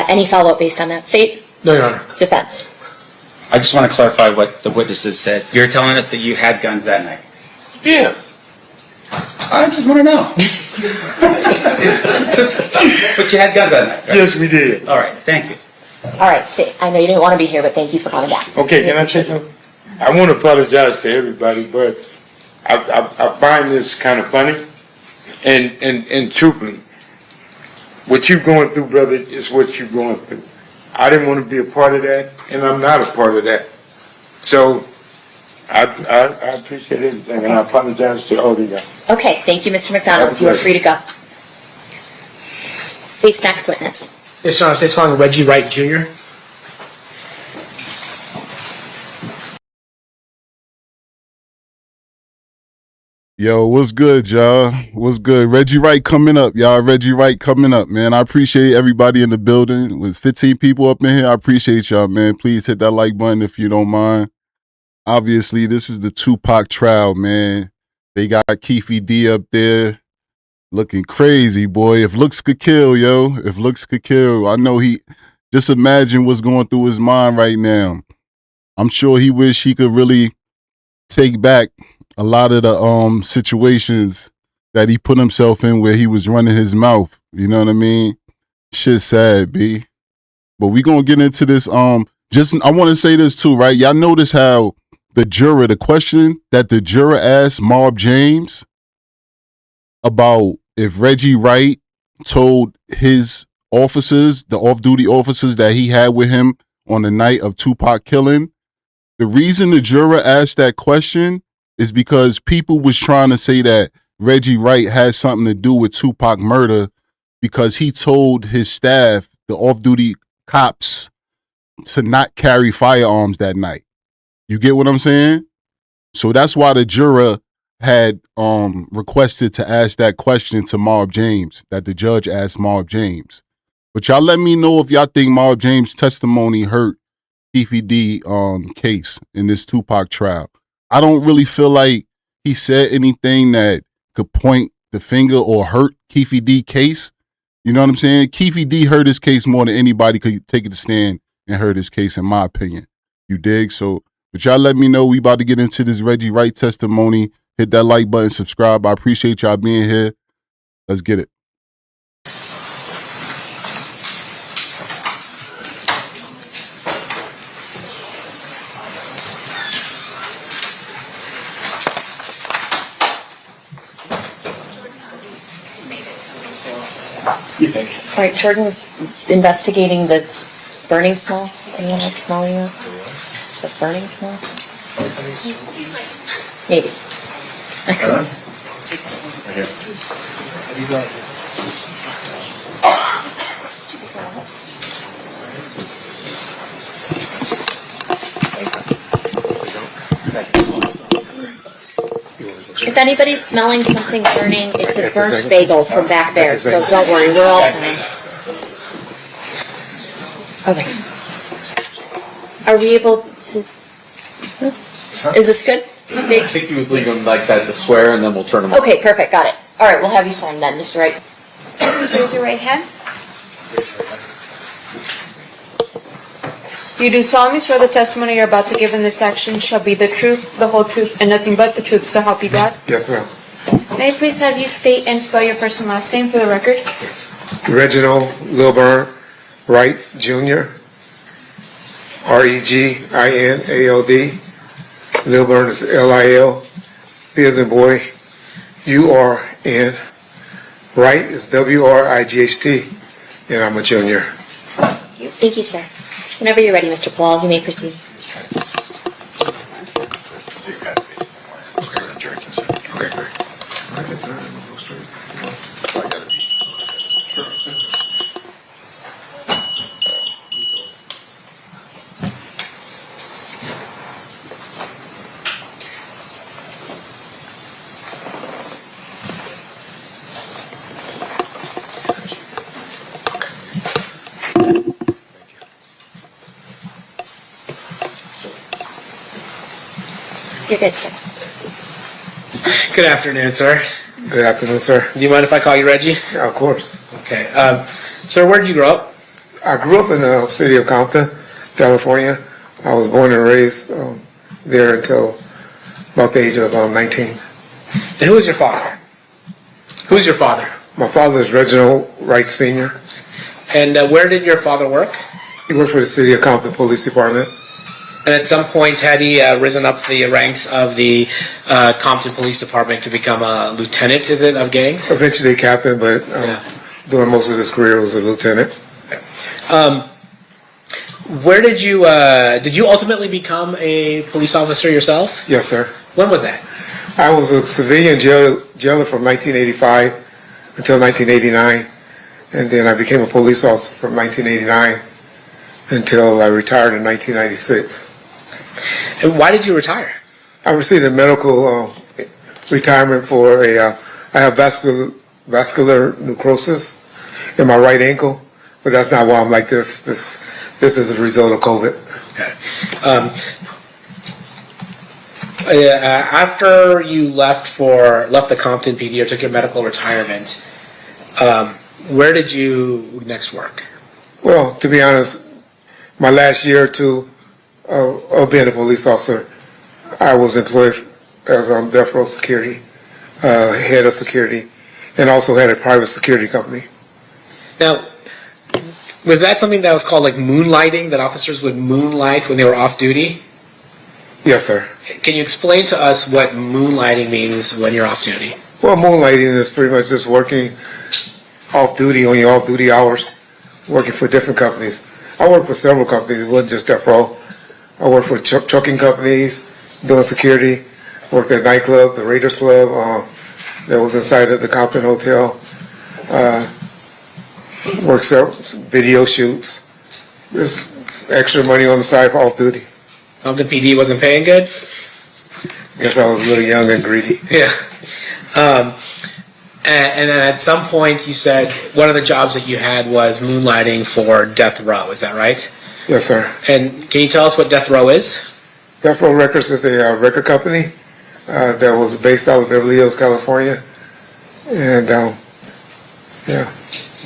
Any follow-up based on that, State? No, Your Honor. Defense? I just want to clarify what the witnesses said. You're telling us that you had guns that night. Yeah. I just want to know. But you had guns that night, right? Yes, we did. All right, thank you. All right, State. I know you didn't want to be here, but thank you for coming back. Okay, can I say something? I want to apologize to everybody, but I find this kind of funny. And truthfully, what you're going through, brother, is what you're going through. I didn't want to be a part of that, and I'm not a part of that. So I appreciate everything, and I apologize to all of you. Okay, thank you, Mr. McDonald. You are free to go. State's next witness. Yes, Your Honor, state's calling Reggie Wright Jr. Yo, what's good, y'all? What's good? Reggie Wright coming up, y'all. Reggie Wright coming up, man. I appreciate everybody in the building. It was 15 people up in here. I appreciate y'all, man. Please hit that like button if you don't mind. Obviously, this is the Tupac trial, man. They got Keefe D up there looking crazy, boy. If looks could kill, yo. If looks could kill. I know just imagine what's going through his mind right now. I'm sure he wish he could really take back a lot of the situations that he put himself in where he was running his mouth. You know what I mean? Shit's sad, B. But we gonna get into this. I want to say this too, right? Y'all notice how the question that the juror asked Marv James about if Reggie Wright told his officers, the off-duty officers that he had with him on the night of Tupac killing. The reason the juror asked that question is because people was trying to say that Reggie Wright had something to do with Tupac murder because he told his staff, the off-duty cops, to not carry firearms that night. You get what I'm saying? So that's why the juror had requested to ask that question to Marv James, that the judge asked Marv James. But y'all let me know if y'all think Marv James' testimony hurt Keefe D case in this Tupac trial. I don't really feel like he said anything that could point the finger or hurt Keefe D case. You know what I'm saying? Keefe D hurt his case more than anybody could take it to stand and hurt his case, in my opinion. You dig? So, but y'all let me know. We about to get into this Reggie Wright testimony. Hit that like button, subscribe. I appreciate y'all being here. Let's get it. All right, Jordan's investigating the burning smell. Anyone like smelling that? The burning smell? Maybe. If anybody's smelling something burning, it's a burnt bagel from back there, so don't worry, we're all fine. Okay. Are we able to... Is this good? I think you would leave them like that to swear, and then we'll turn them over. Okay, perfect, got it. All right, we'll have you sworn then, Mr. Wright. Raise your right hand. You do solemnly swear the testimony you're about to give in this section shall be the truth, the whole truth, and nothing but the truth, so help you God? Yes, ma'am. May I please have you state and spell your first and last name for the record? Reginald Lilburn Wright Jr. Reginald. Lilburn is Lil. B as in boy. URN. Wright is WRIGHT. And I'm a junior. Thank you, sir. Whenever you're ready, Mr. Paul, you may proceed. Okay, great. You're good, sir. Good afternoon, sir. Good afternoon, sir. Do you mind if I call you Reggie? Yeah, of course. Okay. Sir, where did you grow up? I grew up in the city of Compton, California. I was born and raised there until about the age of 19. And who is your father? Who's your father? My father is Reginald Wright Sr. And where did your father work? He worked for the city of Compton Police Department. And at some point, had he risen up the ranks of the Compton Police Department to become a lieutenant, is it, of gangs? Eventually captain, but Doing most of his career was a lieutenant. Where did you ultimately become a police officer yourself? Yes, sir. When was that? I was a civilian jailer from 1985 until 1989, and then I became a police officer from 1989 until I retired in 1996. And why did you retire? I received a medical retirement for I have vascular necrosis in my right ankle, but that's not why I'm like this. This is a result of COVID. After you left the Compton PD or took your medical retirement, where did you next work? Well, to be honest, my last year or two of being a police officer, I was employed as death row security, head of security, and also had a private security company. Now, was that something that was called like moonlighting, that officers would moonlight when they were off duty? Yes, sir. Can you explain to us what moonlighting means when you're off duty? Well, moonlighting is pretty much just working off duty on your off duty hours, working for different companies. I worked for several companies. It wasn't just death row. I worked for trucking companies, doing security. Worked at nightclub, the Raiders Club, that was inside of the Compton Hotel. Worked several video shoots. Just extra money on the side for off duty. Compton PD wasn't paying good? Guess I was a little young and greedy. Yeah. And then at some point you said one of the jobs that you had was moonlighting for Death Row. Is that right? Yes, sir. And can you tell us what Death Row is? Death Row Records is a record company that was based out of Beverly Hills, California. And, yeah.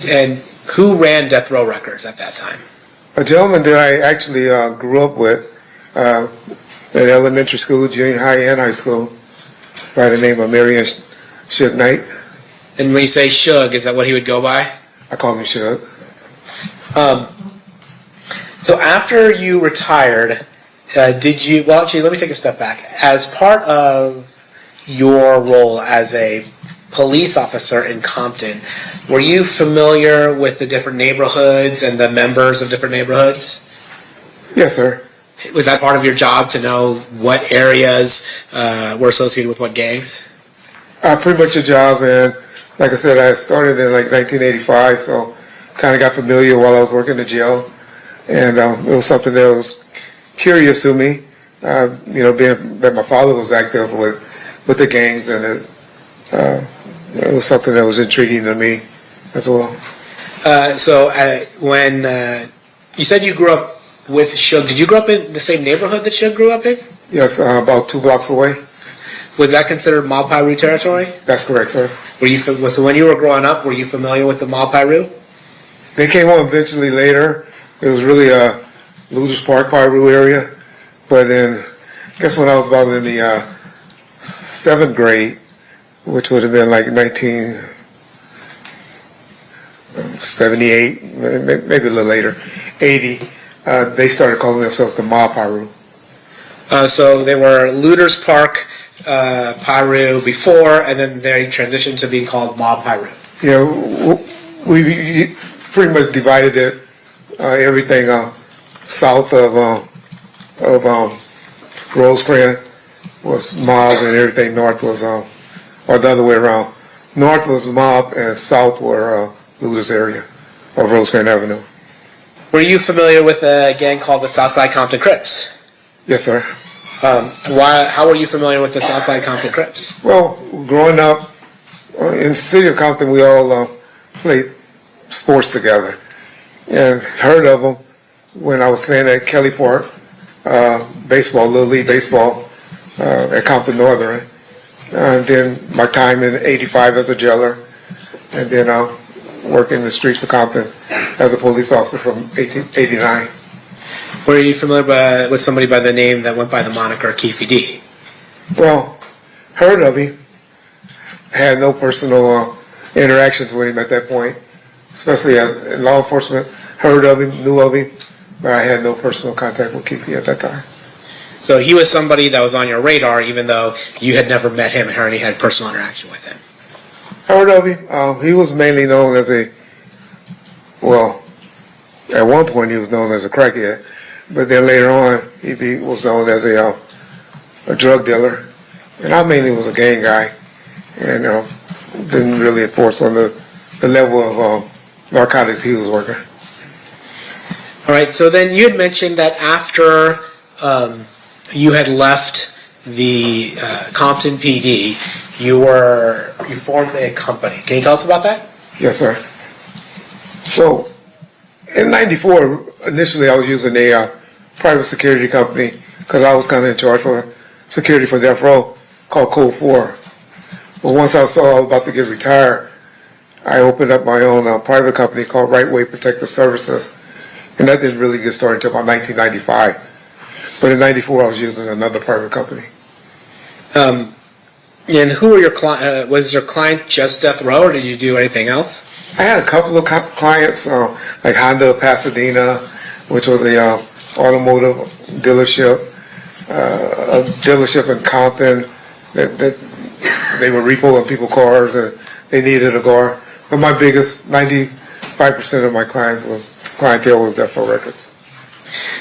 And who ran Death Row Records at that time? A gentleman that I actually grew up with at elementary school, junior high, and high school by the name of Marion Suge Knight. And when you say Suge, is that what he would go by? I call him Suge. So after you retired, did you, well actually let me take a step back. As part of your role as a police officer in Compton, were you familiar with the different neighborhoods and the members of different neighborhoods? Yes, sir. Was that part of your job to know what areas were associated with what gangs? Pretty much a job, and like I said, I started in like 1985, so kind of got familiar while I was working the jail, and it was something that was curious to me, being that my father was active with the gangs, and it was something that was intriguing to me as well. So when you said you grew up with Suge, did you grow up in the same neighborhood that Suge grew up in? Yes, about 2 blocks away. Was that considered Mob Piru territory? That's correct, sir. So when you were growing up, were you familiar with the Mob Piru? They came on eventually later. It was really a Luther's Park, Piru area. But then, I guess when I was about in the 7th grade, which would have been like 1978, maybe a little later, 80, they started calling themselves the Mob Piru. So they were Luther's Park Piru before, and then they transitioned to being called Mob Piru. Yeah, we pretty much divided it, everything south of Rosecrans was mob, and everything north was, or the other way around. North was mob, and south were Luther's area of Rosecrans Avenue. Were you familiar with a gang called the Southside Compton Crips? Yes, sir. How were you familiar with the Southside Compton Crips? Well, growing up in the city of Compton, we all played sports together, and heard of them when I was playing at Kelly Park, baseball, Little League baseball, at Compton Northern. And then my time in '85 as a jailer, and then working the streets of Compton as a police officer from '89. Were you familiar with somebody by the name that went by the moniker Keefy D? Well, heard of him. Had no personal interactions with him at that point, especially in law enforcement. Heard of him, knew of him, but I had no personal contact with Keefy at that time. So he was somebody that was on your radar, even though you had never met him and already had personal interaction with him. Heard of him. He was mainly known as a well, at one point he was known as a crackhead, but then later on was known as a drug dealer, and I mainly was a gang guy, and didn't really enforce on the level of narcotics he was working. All right. So then you had mentioned that after you had left the Compton PD, you formed a company. Can you tell us about that? Yes, sir. So, in '94, initially I was using a private security company because I was kind of in charge for security for Death Row called Code 4. But once I saw I was about to get retired, I opened up my own private company called Wright Protective Services. And that didn't really get started until about 1995. But in '94, I was using another private company. And who were your clients? Was your client just Death Row, or did you do anything else? I had a couple of clients, like Honda of Pasadena, which was a automotive dealership, a dealership in Compton that they were repoing people's cars and they needed a car. But my biggest, 95% of my clientele was Death Row Records.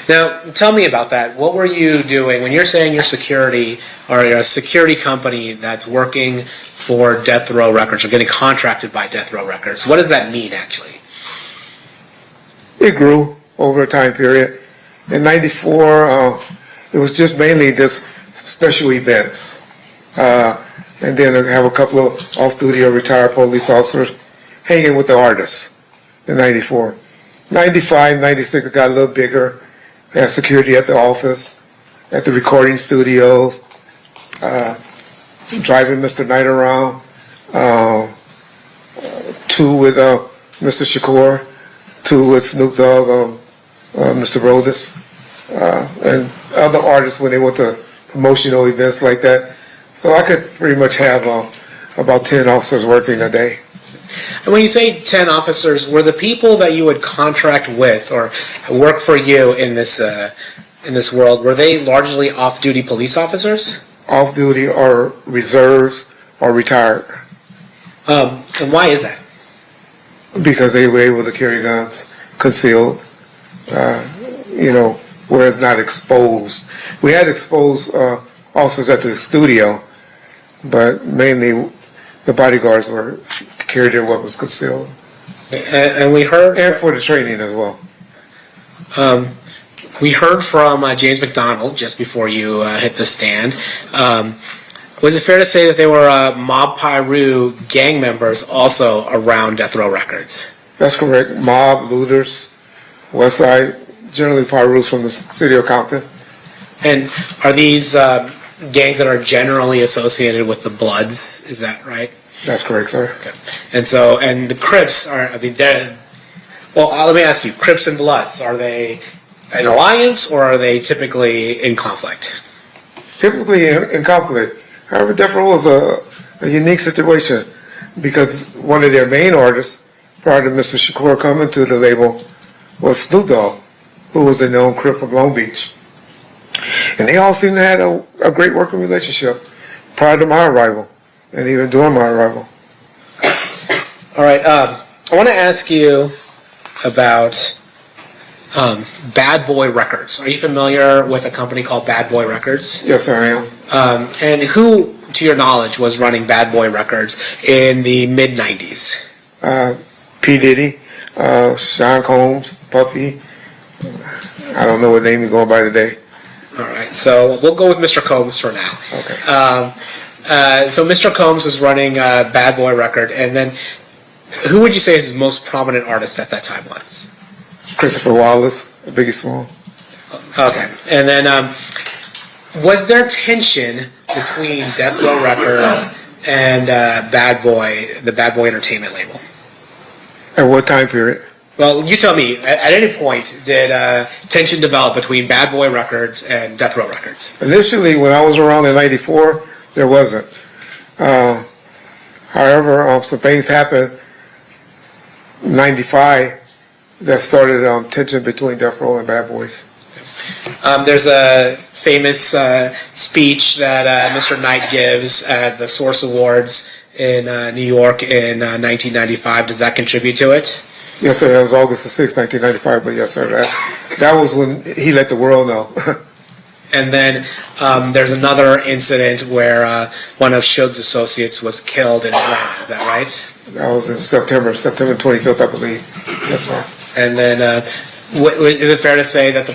Now, tell me about that. What were you doing when you're saying you're security, or you're a security company that's working for Death Row Records or getting contracted by Death Row Records? What does that mean, actually? It grew over a time period. In '94, it was just mainly just special events. And then I have a couple of off-duty or retired police officers hanging with the artists in '94. '95, '96, it got a little bigger. We had security at the office, at the recording studios, driving Mr. Knight around, two with Mr. Shakur, two with Snoop Dogg, Mr. Brodus, and other artists when they went to promotional events like that. So I could pretty much have about 10 officers working a day. And when you say 10 officers, were the people that you would contract with or work for you in this world, were they largely off-duty police officers? Off-duty or reserves or retired. And why is that? Because they were able to carry guns concealed, where it's not exposed. We had exposed officers at the studio, but mainly the bodyguards carried their weapons concealed. And we heard... And for the training as well. We heard from James McDonald just before you hit the stand. Was it fair to say that there were Mob Piru gang members also around Death Row Records? That's correct. Mob, looters, Westside, generally Pirus from the city of Compton. And are these gangs that are generally associated with the Bloods? Is that right? That's correct, sir. Okay. And the Crips let me ask you, Crips and Bloods, are they an alliance or are they typically in conflict? Typically in conflict. However, Death Row was a unique situation because one of their main artists, prior to Mr. Shakur coming to the label, was Snoop Dogg, who was a known Crip from Long Beach. And they all seemed to have a great working relationship prior to my arrival and even during my arrival. All right. I want to ask you about Bad Boy Records. Are you familiar with a company called Bad Boy Records? Yes, sir, I am. And who, to your knowledge, was running Bad Boy Records in the mid-'90s? P. Diddy, Sean Combs, Puffy. I don't know what name he's going by today. All right, so we'll go with Mr. Combs for now. Okay. So Mr. Combs was running Bad Boy Record, and then who would you say his most prominent artist at that time was? Christopher Wallace, Biggie Small. Okay, and then was there tension between Death Row Records and Bad Boy, the Bad Boy Entertainment label? At what time period? Well, you tell me. At any point, did tension develop between Bad Boy Records and Death Row Records? Initially, when I was around in '94, there wasn't. However, some things happened in '95 that started tension between Death Row and Bad Boys. There's a famous speech that Mr. Knight gives at the Source Awards in New York in 1995. Does that contribute to it? Yes, sir. That was August the 6th, 1995. But yes, sir. That was when he let the world know. And then there's another incident where one of Suge's associates was killed in Atlanta. Is that right? That was in September 25th, I believe. Yes, sir. And then is it fair to say that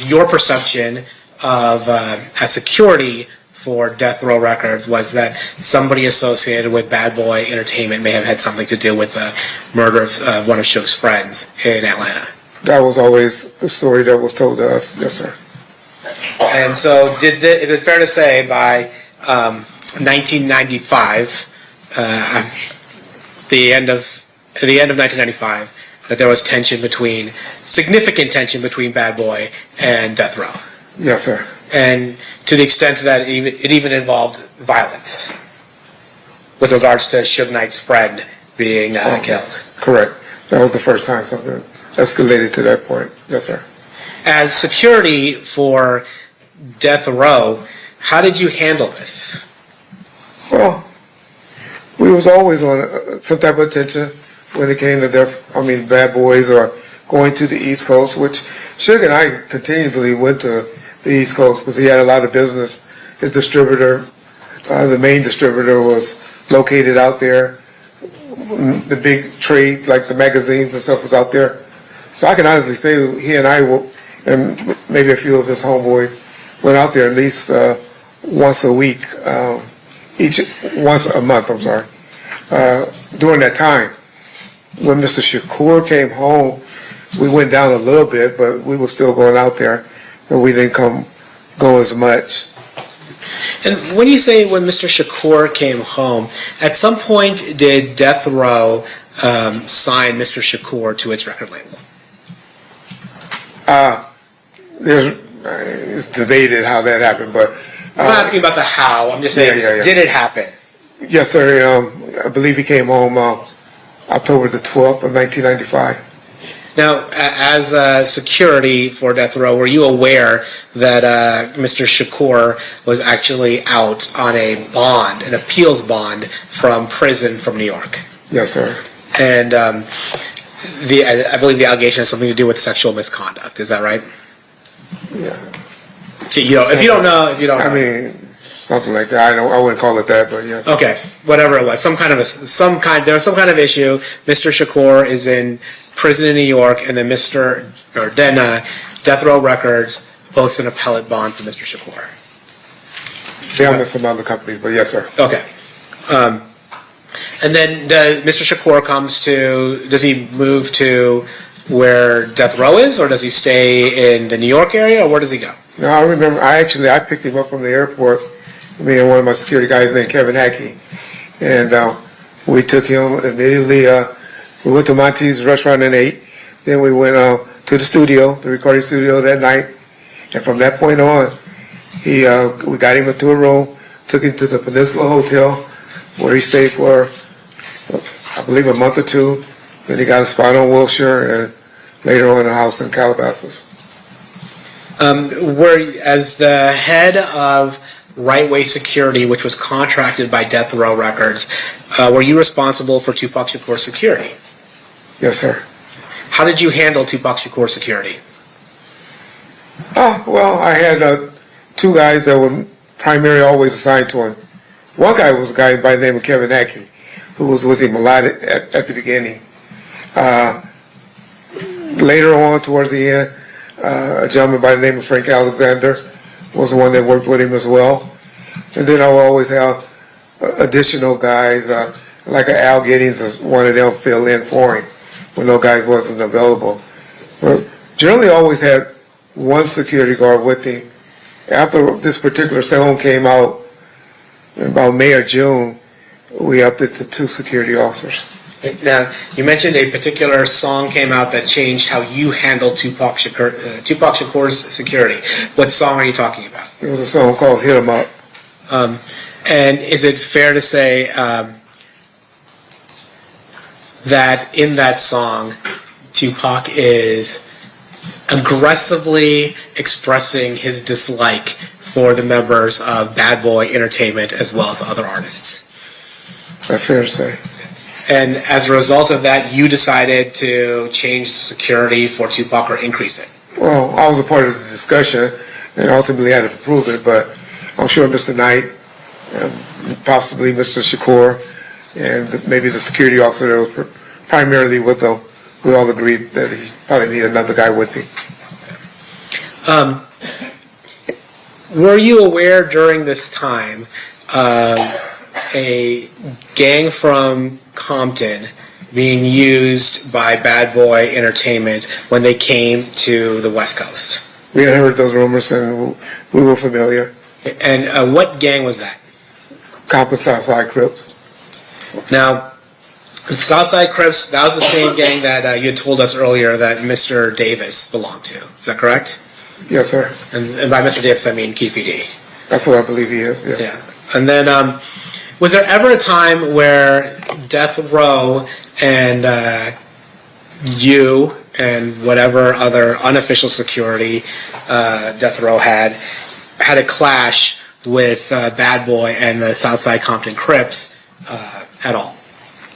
your perception of as security for Death Row Records was that somebody associated with Bad Boy Entertainment may have had something to do with the murder of one of Suge's friends in Atlanta? That was always the story that was told to us. Yes, sir. And so is it fair to say by 1995, the end of 1995, that there was significant tension between Bad Boy and Death Row? Yes, sir. And to the extent that it even involved violence with regards to Suge Knight's friend being killed. Correct. That was the first time something escalated to that point. Yes, sir. As security for Death Row, how did you handle this? Well, we was always on some type of attention when it came to Bad Boys or going to the East Coast, which Suge and I continuously went to the East Coast because he had a lot of business. His distributor, the main distributor, was located out there. The big trade, like the magazines and stuff, was out there. So I can honestly say he and I, and maybe a few of his homeboys, went out there at least once a week, once a month, I'm sorry, during that time. When Mr. Shakur came home, we went down a little bit, but we were still going out there, and we didn't go as much. And when you say when Mr. Shakur came home, at some point did Death Row sign Mr. Shakur to its record label? It's debated how that happened, but I'm not asking about the how. I'm just saying, did it happen? Yes, sir. I believe he came home October the 12th of 1995. Now, as security for Death Row, were you aware that Mr. Shakur was actually out on a bond, an appeals bond from prison from New York? Yes, sir. And I believe the allegation has something to do with sexual misconduct. Is that right? Yeah. If you don't know. I mean, something like that. I wouldn't call it that, but yes. Okay, whatever it was, there was some kind of issue. Mr. Shakur is in prison in New York, and then Death Row Records posts an appellate bond for Mr. Shakur. They have some other companies, but yes, sir. Okay. And then Mr. Shakur does he move to where Death Row is, or does he stay in the New York area, or where does he go? No, I remember, I picked him up from the airport, me and one of my security guys named Kevin Hackey, and we took him immediately, we went to Monty's restaurant and ate, then we went to the studio, the recording studio that night, and from that point on, we got him into a room, took him to the Peninsula Hotel, where he stayed for, I believe, a month or two. Then he got a spot on Wilshire, and later on a house in Calabasas. As the head of Right Way Security, which was contracted by Death Row Records, were you responsible for Tupac Shakur's security? Yes, sir. How did you handle Tupac Shakur's security? Well, I had two guys that were primarily always assigned to him. One guy was a guy by the name of Kevin Hackey, who was with him a lot at the beginning. Later on, towards the end, a gentleman by the name of Frank Alexander was the one that worked with him as well. And then I will always have additional guys, like Al Giddings, as one of them fill in for him when those guys wasn't available. But generally always had one security guard with him. After this particular song came out, in about May or June, we upped it to 2 security officers. Now, you mentioned a particular song came out that changed how you handled Tupac Shakur's security. What song are you talking about? It was a song called Hit 'Em Up. And is it fair to say that in that song, Tupac is aggressively expressing his dislike for the members of Bad Boy Entertainment as well as other artists? That's fair to say. And as a result of that, you decided to change security for Tupac or increase it. Well, I was a part of the discussion and ultimately had to approve it, but I'm sure Mr. Knight, possibly Mr. Shakur, and maybe the security officer that was primarily with him, we all agreed that he probably needed another guy with him. Were you aware during this time a gang from Compton being used by Bad Boy Entertainment when they came to the West Coast? We had heard those rumors and we were familiar. And what gang was that? Compton Southside Crips. Now, the Southside Crips, that was the same gang that you had told us earlier that Mr. Davis belonged to. Is that correct? Yes, sir. And by Mr. Davis, I mean Keefe D. That's what I believe he is, yes. Yeah. And then, was there ever a time where Death Row and you and whatever other unofficial security Death Row had a clash with Bad Boy and the Southside Compton Crips at all?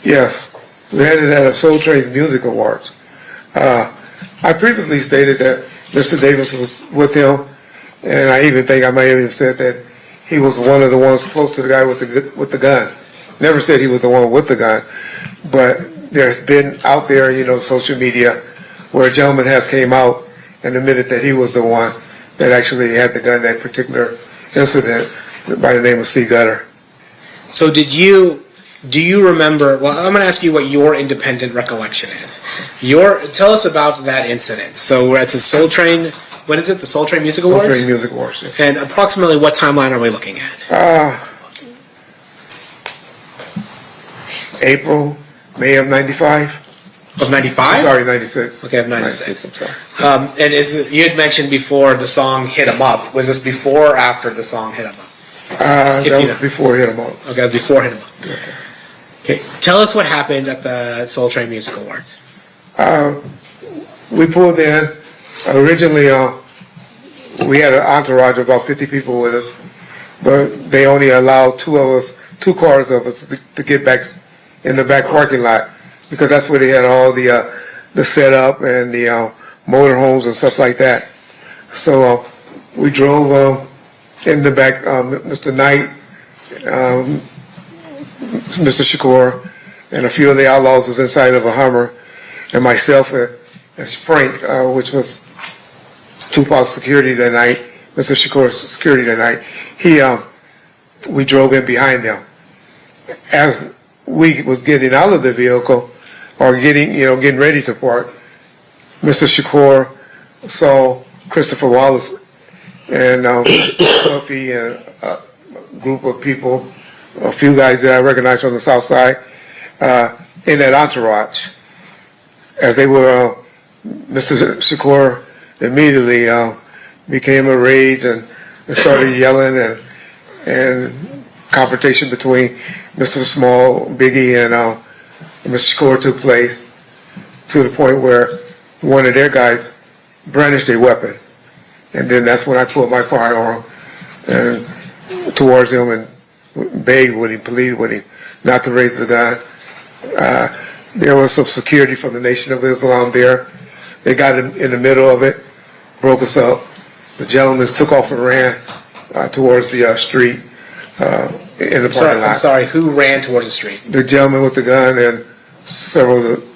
Yes. We had it at a Soul Train Music Awards. I previously stated that Mr. Davis was with him, and I even think I might have even said that he was one of the ones close to the guy with the gun. Never said he was the one with the gun, but there's been out there, social media, where a gentleman has came out and admitted that he was the one that actually had the gun, that particular incident, by the name of C. Gutter. So do you remember, well, I'm going to ask you what your independent recollection is. Tell us about that incident. So we're at the Soul Train, what is it, the Soul Train Music Awards? Soul Train Music Awards, yes. And approximately what timeline are we looking at? April, May of 95. Of 95? Sorry, 96. Okay, of 96. I'm sorry. And you had mentioned before the song Hit 'Em Up. Was this before or after the song Hit 'Em Up? That was before Hit 'Em Up. Okay, that was before Hit 'Em Up. Okay. Okay, tell us what happened at the Soul Train Music Awards. We pulled in. Originally, we had an entourage of about 50 people with us, but they only allowed two cars of us to get back in the back parking lot, because that's where they had all the setup and the motorhomes and stuff like that. So we drove in the back. Mr. Knight, Mr. Shakur, and a few of the outlaws was inside of a Hummer, and myself as Frank, which was Tupac's security that night, Mr. Shakur's security that night. We drove in behind them. As we was getting out of the vehicle, or getting ready to park, Mr. Shakur saw Christopher Wallace and Puffy and a group of people, a few guys that I recognized from the South Side, in that entourage. As they were, Mr. Shakur immediately became enraged and started yelling, and confrontation between Mr. Small, Biggie, and Mr. Shakur took place, to the point where one of their guys brandished a weapon. And then that's when I pulled my firearm and towards him and begged with him, pleaded with him not to raise the gun. There was some security from the Nation of Islam there. They got in the middle of it, broke us up. The gentlemen took off and ran towards the street in the parking lot. I'm sorry, who ran towards the street? The gentleman with the gun and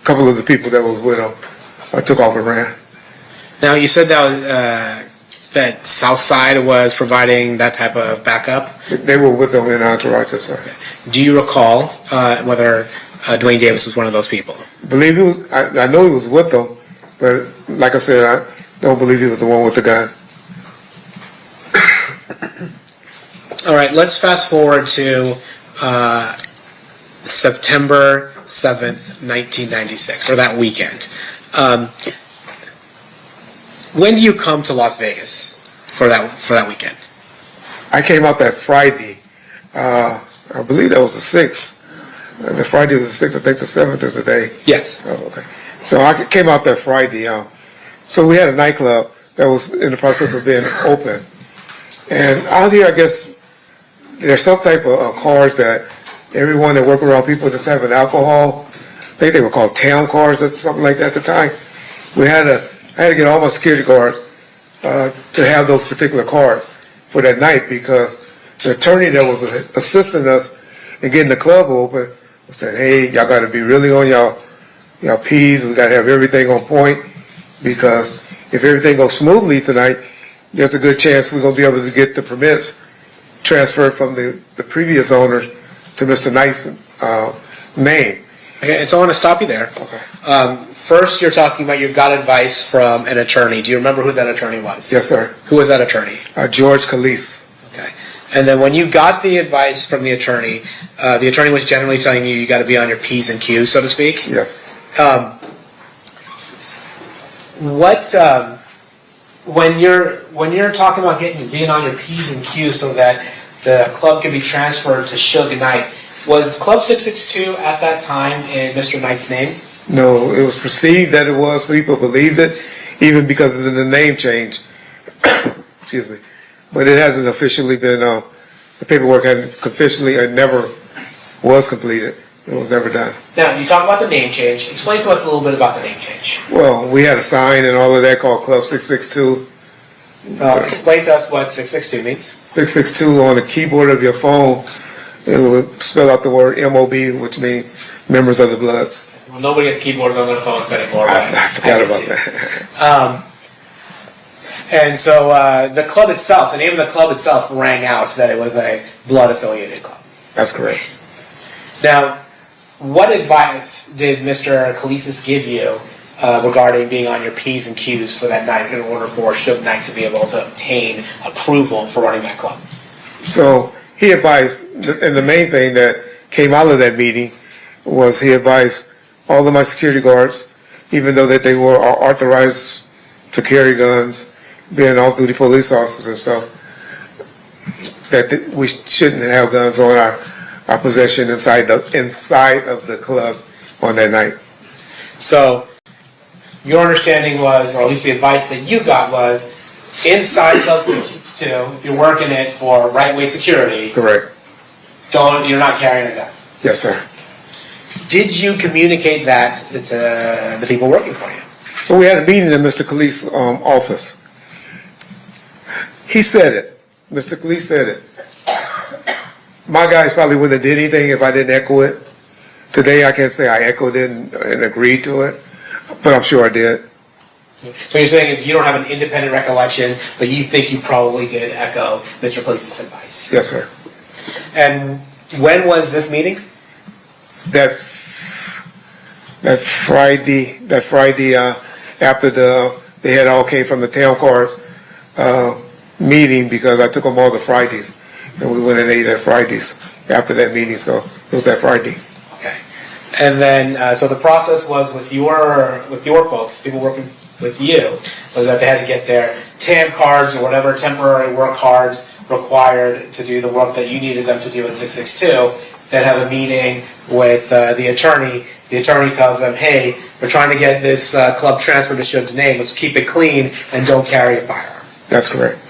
couple of the people that was with him took off and ran. Now, you said that Southside was providing that type of backup. They were with them in entourage, sir. Do you recall whether Dwayne Davis was one of those people? I believe he was. I know he was with them, but like I said, I don't believe he was the one with the gun. All right, let's fast forward to September 7th, 1996, or that weekend. When do you come to Las Vegas for that weekend? I came out that Friday. I believe that was the 6th. The Friday was the 6th. I think the 7th is the day. Yes. Oh, okay. So I came out that Friday. So we had a nightclub that was in the process of being open. And out here, I guess, there's some type of cars that everyone that worked around people just having alcohol. I think they were called town cars or something like that at the time. I had to get all my security guards to have those particular cars for that night, because the attorney that was assisting us in getting the club open said, hey, y'all got to be really on y'all P's. We got to have everything on point, because if everything goes smoothly tonight, there's a good chance we're going to be able to get the permits transferred from the previous owners to Mr. Knight's name. Okay, and so I want to stop you there. Okay. First, you're talking about you got advice from an attorney. Do you remember who that attorney was? Yes, sir. Who was that attorney? George Calise. Okay. And then when you got the advice from the attorney was generally telling you got to be on your P's and Q's, so to speak? Yes. When you're talking about being on your P's and Q's so that the club can be transferred to Suge Knight, was Club 662 at that time in Mr. Knight's name? No, it was perceived that it was. People believed it, even because of the name change. Excuse me. But it hasn't officially been, the paperwork hasn't officially, it never was completed. It was never done. Now, you talk about the name change. Explain to us a little bit about the name change. Well, we had a sign and all of that called Club 662. Explain to us what 662 means. 662 on the keyboard of your phone, it would spell out the word MOB, which means members of the Bloods. Well, nobody has keyboards on their phones anymore. I forgot about that. And so the club itself, the name of the club itself rang out that it was a blood-affiliated club. That's correct. Now, what advice did Mr. Kalisis give you regarding being on your P's and Q's for that night in order for Suge Knight to be able to obtain approval for running that club? So he advised, and the main thing that came out of that meeting was he advised all of my security guards, even though that they were authorized to carry guns, being off-duty police officers and stuff, that we shouldn't have guns on our possession inside of the club on that night. So your understanding was, or at least the advice that you got was, inside Club 662, if you're working it for right-way security, Correct. you're not carrying a gun. Yes, sir. Did you communicate that to the people working for you? So we had a meeting in Mr. Khalif's office. He said it. Mr. Khalif said it. My guys probably wouldn't have did anything if I didn't echo it. Today I can't say I echoed it and agreed to it, but I'm sure I did. What you're saying is you don't have an independent recollection, but you think you probably did echo Mr. Khalif's advice. Yes, sir. And when was this meeting? That Friday after they had all came from the town cars meeting, because I took them all to Fridays, and we went and ate at Fridays after that meeting. So it was that Friday. Okay. And then so the process was with your folks, people working with you, was that they had to get their TAM cards or whatever temporary work cards required to do the work that you needed them to do in 662. Then have a meeting with the attorney. The attorney tells them, hey, we're trying to get this club transferred to Suge's name. Let's keep it clean and don't carry a firearm. That's correct.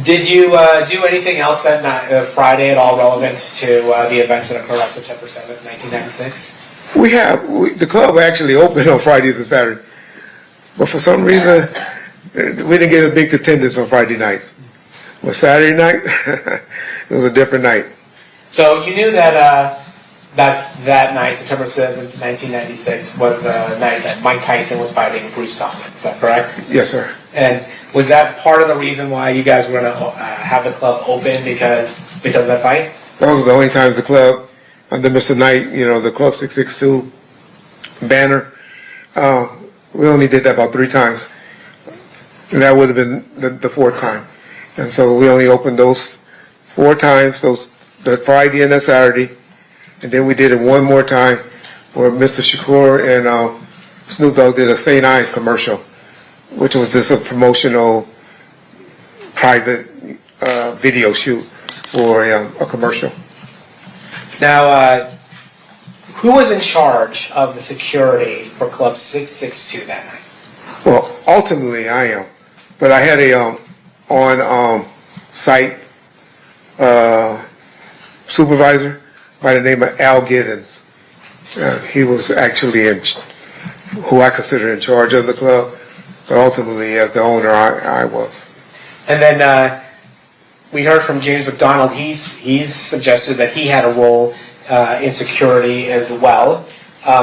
Did you do anything else that night, Friday at all relevant to the events that occurred on September 7th, 1996? The club actually opened on Fridays and Saturdays, but for some reason we didn't get a big attendance on Friday nights. But Saturday night, it was a different night. So you knew that that night, September 7th, 1996, was the night that Mike Tyson was fighting Bruce Thompson. Is that correct? Yes, sir. And was that part of the reason why you guys were going to have the club open because of that fight? That was the only time the club, under Mr. Knight, the Club 662 banner, we only did that about 3 times. And that would have been the 4th time. And so we only opened those 4 times, the Friday and the Saturday. And then we did it one more time where Mr. Shakur and Snoop Dogg did a St. Ives commercial, which was just a promotional private video shoot for a commercial. Now, who was in charge of the security for Club 662 that night? Well, ultimately I am, but I had a on-site supervisor by the name of Al Giddens. He was actually who I consider in charge of the club, but ultimately as the owner, I was. And then we heard from James McDonald. He's suggested that he had a role in security as well,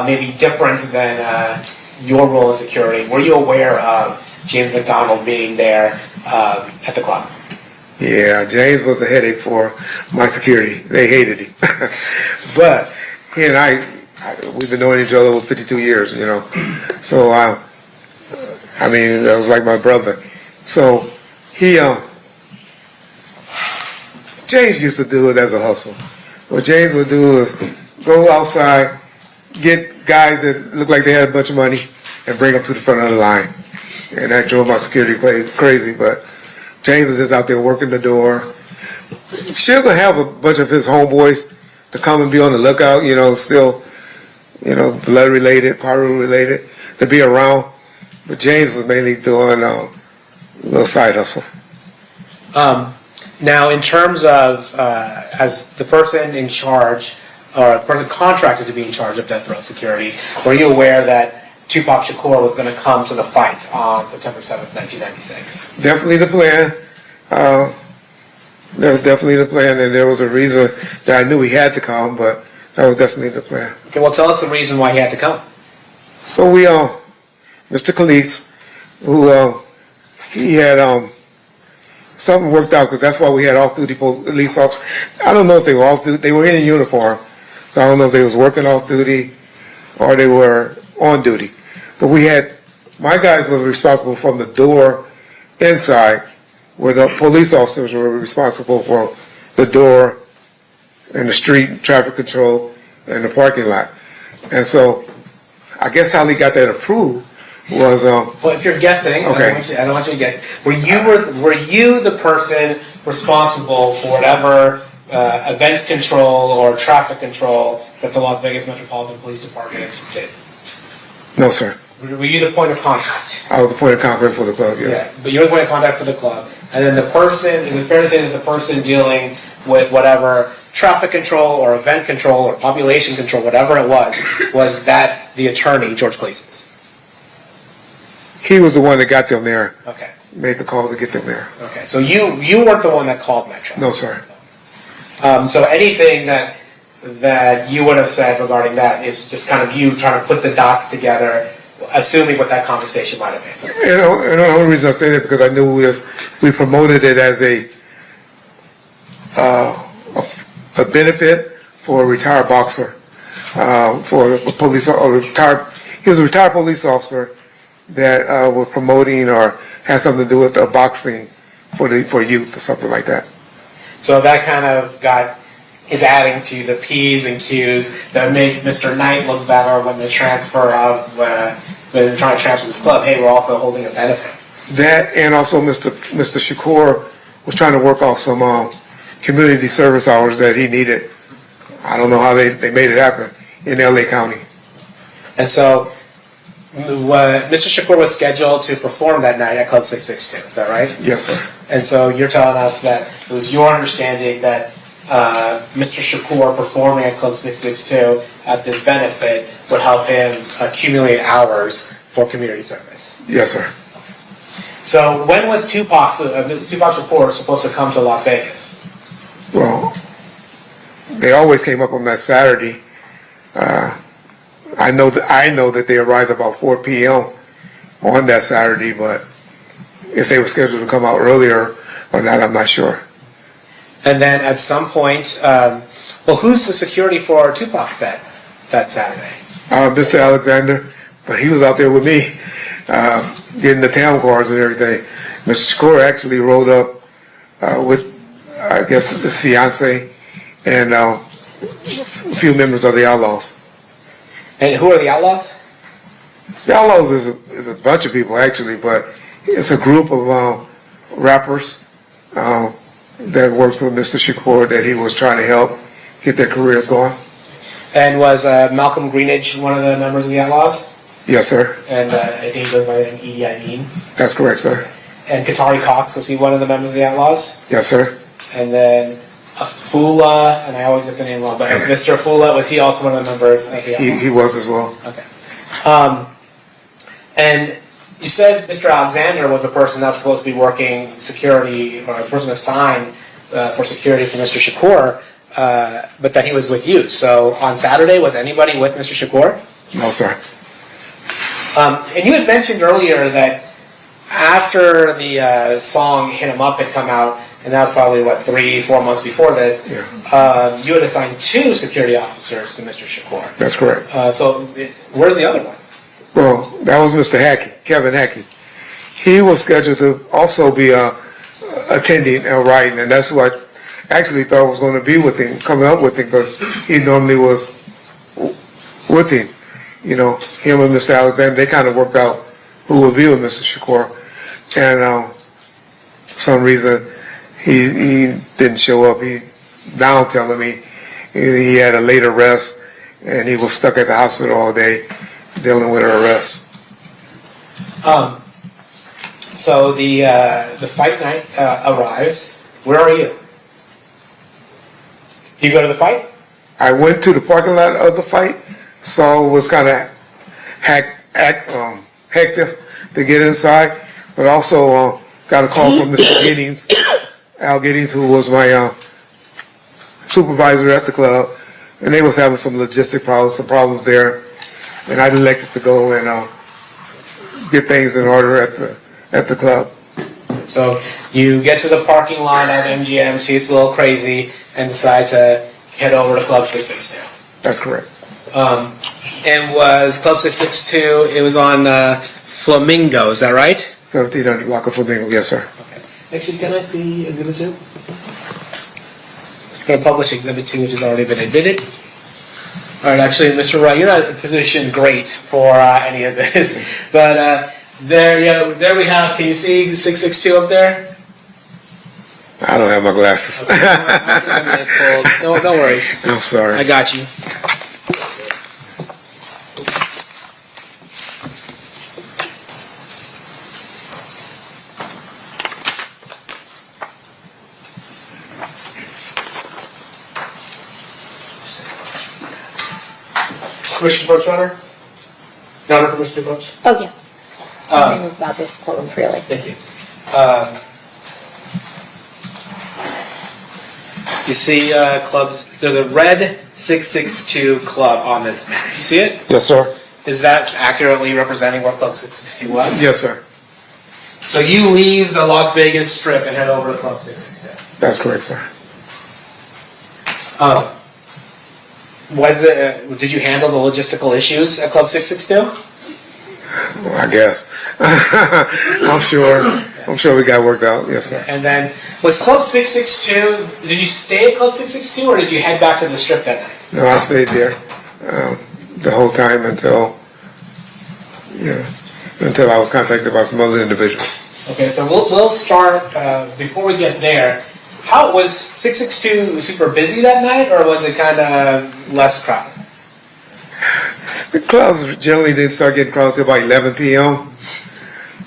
maybe different than your role in security. Were you aware of James McDonald being there at the club? Yeah, James was a headache for my security. They hated him. But he and I, we've been knowing each other for 52 years, you know. So, I mean, that was like my brother. So, James used to do it as a hustle. What James would do is go outside, get guys that looked like they had a bunch of money, and bring them to the front of the line. And that drove my security crazy, but James was just out there working the door. Still gonna have a bunch of his homeboys to come and be on the lookout, you know, still, you know, blood related, Paru related, to be around. But James was mainly doing a little side hustle. Now, in terms of as the person in charge, or the person contracted to be in charge of death row security, were you aware that Tupac Shakur was going to come to the fight on September 7th, 1996? Definitely the plan. That was definitely the plan, and there was a reason that I knew he had to come, but that was definitely the plan. Okay, well, tell us the reason why he had to come. So we, Mr. Khalees, who, he had, something worked out, because that's why we had off-duty police officers. I don't know if they were off-duty, they were in uniform, so I don't know if they was working off-duty or they were on duty. But we had, my guys were responsible from the door inside, where the police officers were responsible for the door and the street traffic control and the parking lot. And so I guess how they got that approved was Well, if you're guessing, Okay. I don't want you to guess. Were you the person responsible for whatever event control or traffic control that the Las Vegas Metropolitan Police Department did? no, sir. Were you the point of contact? I was the point of contact for the club, yes. Yeah, but you're the point of contact for the club. And then the person, is it fair to say that the person dealing with whatever traffic control or event control or population control, whatever it was that the attorney, George Cleese? He was the one that got them there, Okay. made the call to get them there. Okay. So you weren't the one that called Metro. No, sir. So anything that you would have said regarding that is just kind of you trying to put the dots together, assuming what that conversation might have been. You know, and the only reason I say that because I knew we promoted it as a benefit for a retired boxer, for a police or retired. He was a retired police officer that was promoting or had something to do with boxing for youth or something like that. So that kind of is adding to the P's and Q's that make Mr. Knight look better when the transfer of when they're trying to transfer this club. Hey, we're also holding a benefit. That and also Mr. Shakur was trying to work off some community service hours that he needed. I don't know how they made it happen in LA County. And so Mr. Shakur was scheduled to perform that night at Club 662. Is that right? Yes, sir. And so you're telling us that it was your understanding that Mr. Shakur performing at Club 662 at this benefit would help him accumulate hours for community service. Yes, sir. So when was Tupac Shakur supposed to come to Las Vegas? Well, they always came up on that Saturday. I know that they arrived about 4 p.m. on that Saturday, but if they were scheduled to come out earlier or not, I'm not sure. And then at some point, who's the security for Tupac that Saturday? Mr. Alexander, but he was out there with me, getting the town cars and everything. Mr. Shakur actually rode up with, I guess, his fiance and a few members of the Outlaws. And who are the Outlaws? The Outlaws is a bunch of people actually, but it's a group of rappers that works with Mr. Shakur that he was trying to help get their careers going. And was Malcolm Greenidge one of the members of the Outlaws? Yes, sir. And I think he goes by the name Edie Amin. That's correct, sir. And Katari Cox, was he one of the members of the Outlaws? Yes, sir. And then Afula, and I always get the name wrong, but Mr. Afula, was he also one of the members of the He was as well. Okay. And you said Mr. Alexander was the person that's supposed to be working security, or a person assigned for security for Mr. Shakur, but that he was with you. So on Saturday, was anybody with Mr. Shakur? No, sir. And you had mentioned earlier that after the song "Hit 'Em Up" had come out, and that was probably, 3-4 months before this, you had assigned 2 security officers to Mr. Shakur. That's correct. So where's the other one? Well, that was Mr. Hackey, Kevin Hackey. He was scheduled to also be attending Wright, and that's who I actually thought was going to be with him, coming up with him, because he normally was with him. You know, him and Mr. Alexander, they kind of worked out who would be with Mr. Shakur. And for some reason, he didn't show up. He now telling me he had a late arrest, and he was stuck at the hospital all day dealing with her arrest. So the fight night arrives. Where are you? Do you go to the fight? I went to the parking lot of the fight, saw it was kind of hectic to get inside, but also got a call from Mr. Giddings, Al Giddings, who was my supervisor at the club, and they was having some logistic problems, some problems there, and I elected to go and get things in order at the club. So you get to the parking lot at MGM, see it's a little crazy, and decide to head over to Club 662. That's correct. And was Club 662, it was on Flamingo, is that right? 1700 block of Flamingo, yes, sir. Okay. Actually, can I see Exhibit 2? I'm going to publish Exhibit 2, which has already been admitted. All right, actually, Mr. Wright, you're not positioned great for any of this, but there we have. Can you see 662 up there? I don't have my glasses. No, don't worry. I'm sorry. I got you. Commissioner Brooks, Your Honor? Your Honor, Commissioner Brooks? Oh, yeah. I'll move about the courtroom freely. Thank you. You see clubs, there's a red 662 club on this map. You see it? Yes, sir. Is that accurately representing what Club 662 was? Yes, sir. So you leave the Las Vegas Strip and head over to Club 662. That's correct, sir. Did you handle the logistical issues at Club 662? Well, I guess. I'm sure we got worked out. Yes, sir. And then, was Club 662, did you stay at Club 662 or did you head back to the Strip that night? No, I stayed there the whole time until I was contacted by some other individuals. Okay, so we'll start, before we get there, how was 662 super busy that night or was it kind of less crowded? The clubs generally didn't start getting crowded until about 11 p.m.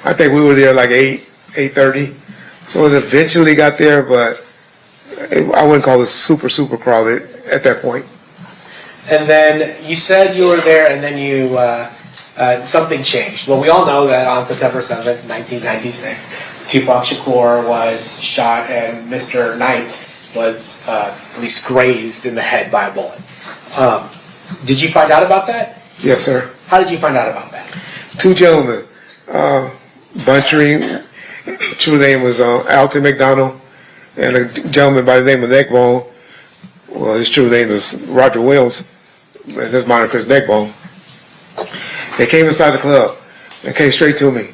I think we were there like 8:30. So it eventually got there, but I wouldn't call it super crowded at that point. And then you said you were there and then you, something changed. Well, we all know that on September 7th, 1996, Tupac Shakur was shot and Mr. Knight was at least grazed in the head by a bullet. Did you find out about that? Yes, sir. How did you find out about that? 2 gentlemen, Buntry, true name was Alton McDonald, and a gentleman by the name of Neckbone. Well, his true name is Roger Williams, and his moniker is Neckbone. They came inside the club and came straight to me.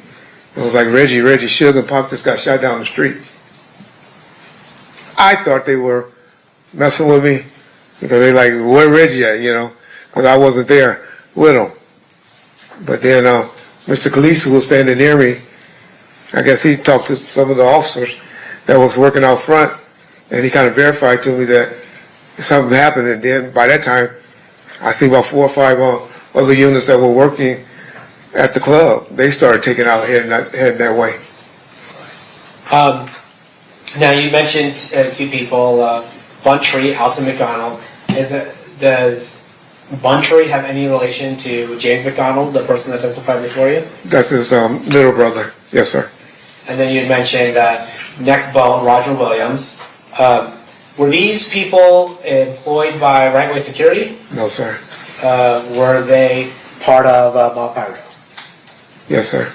It was like, Reggie, Suge and Pop just got shot down the street. I thought they were messing with me because they like, where Reggie at, because I wasn't there with him. But then Mr. Khaleesi, who was standing near me, I guess he talked to some of the officers that was working out front, and he kind of verified to me that something happened. And then by that time, I see about 4 or 5 other units that were working at the club. They started taking out heading that way. Now you mentioned 2 people, Buntree out to McDonald. Does Buntree have any relation to James McDonald, the person that testified before you? That's his little brother. Yes, sir. And then you had mentioned Neckbone, Roger Williams. Were these people employed by Right Way Security? No, sir. Were they part of Mob Pyro? Yes, sir.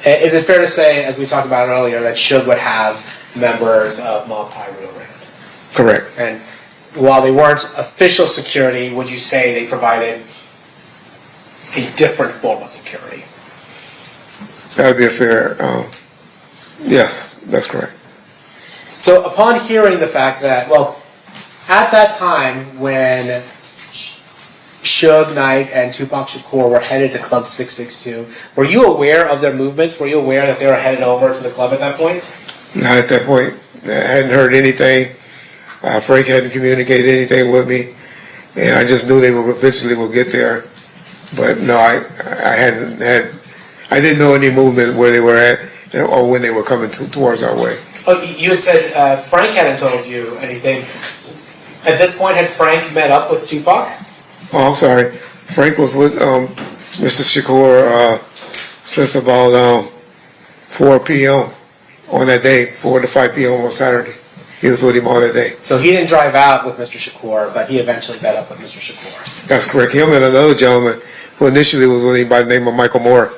Is it fair to say, as we talked about earlier, that Suge would have members of Mob Pyro around? Correct. And while they weren't official security, would you say they provided a different form of security? That would be a fair. Yes, that's correct. So upon hearing the fact that, well, at that time when Suge Knight and Tupac Shakur were headed to Club 662, were you aware of their movements? Were you aware that they were headed over to the club at that point? Not at that point. I hadn't heard anything. Frank hadn't communicated anything with me, and I just knew they would eventually will get there. But no, I didn't know any movement where they were at or when they were coming towards our way. Oh, you had said Frank hadn't told you anything. At this point, had Frank met up with Tupac? Oh, I'm sorry. Frank was with Mr. Shakur since about 4 p.m. on that day, 4 to 5 p.m. on Saturday. He was with him all that day. So he didn't drive out with Mr. Shakur, but he eventually met up with Mr. Shakur. That's correct. Him and another gentleman who initially was with him by the name of Michael Moore.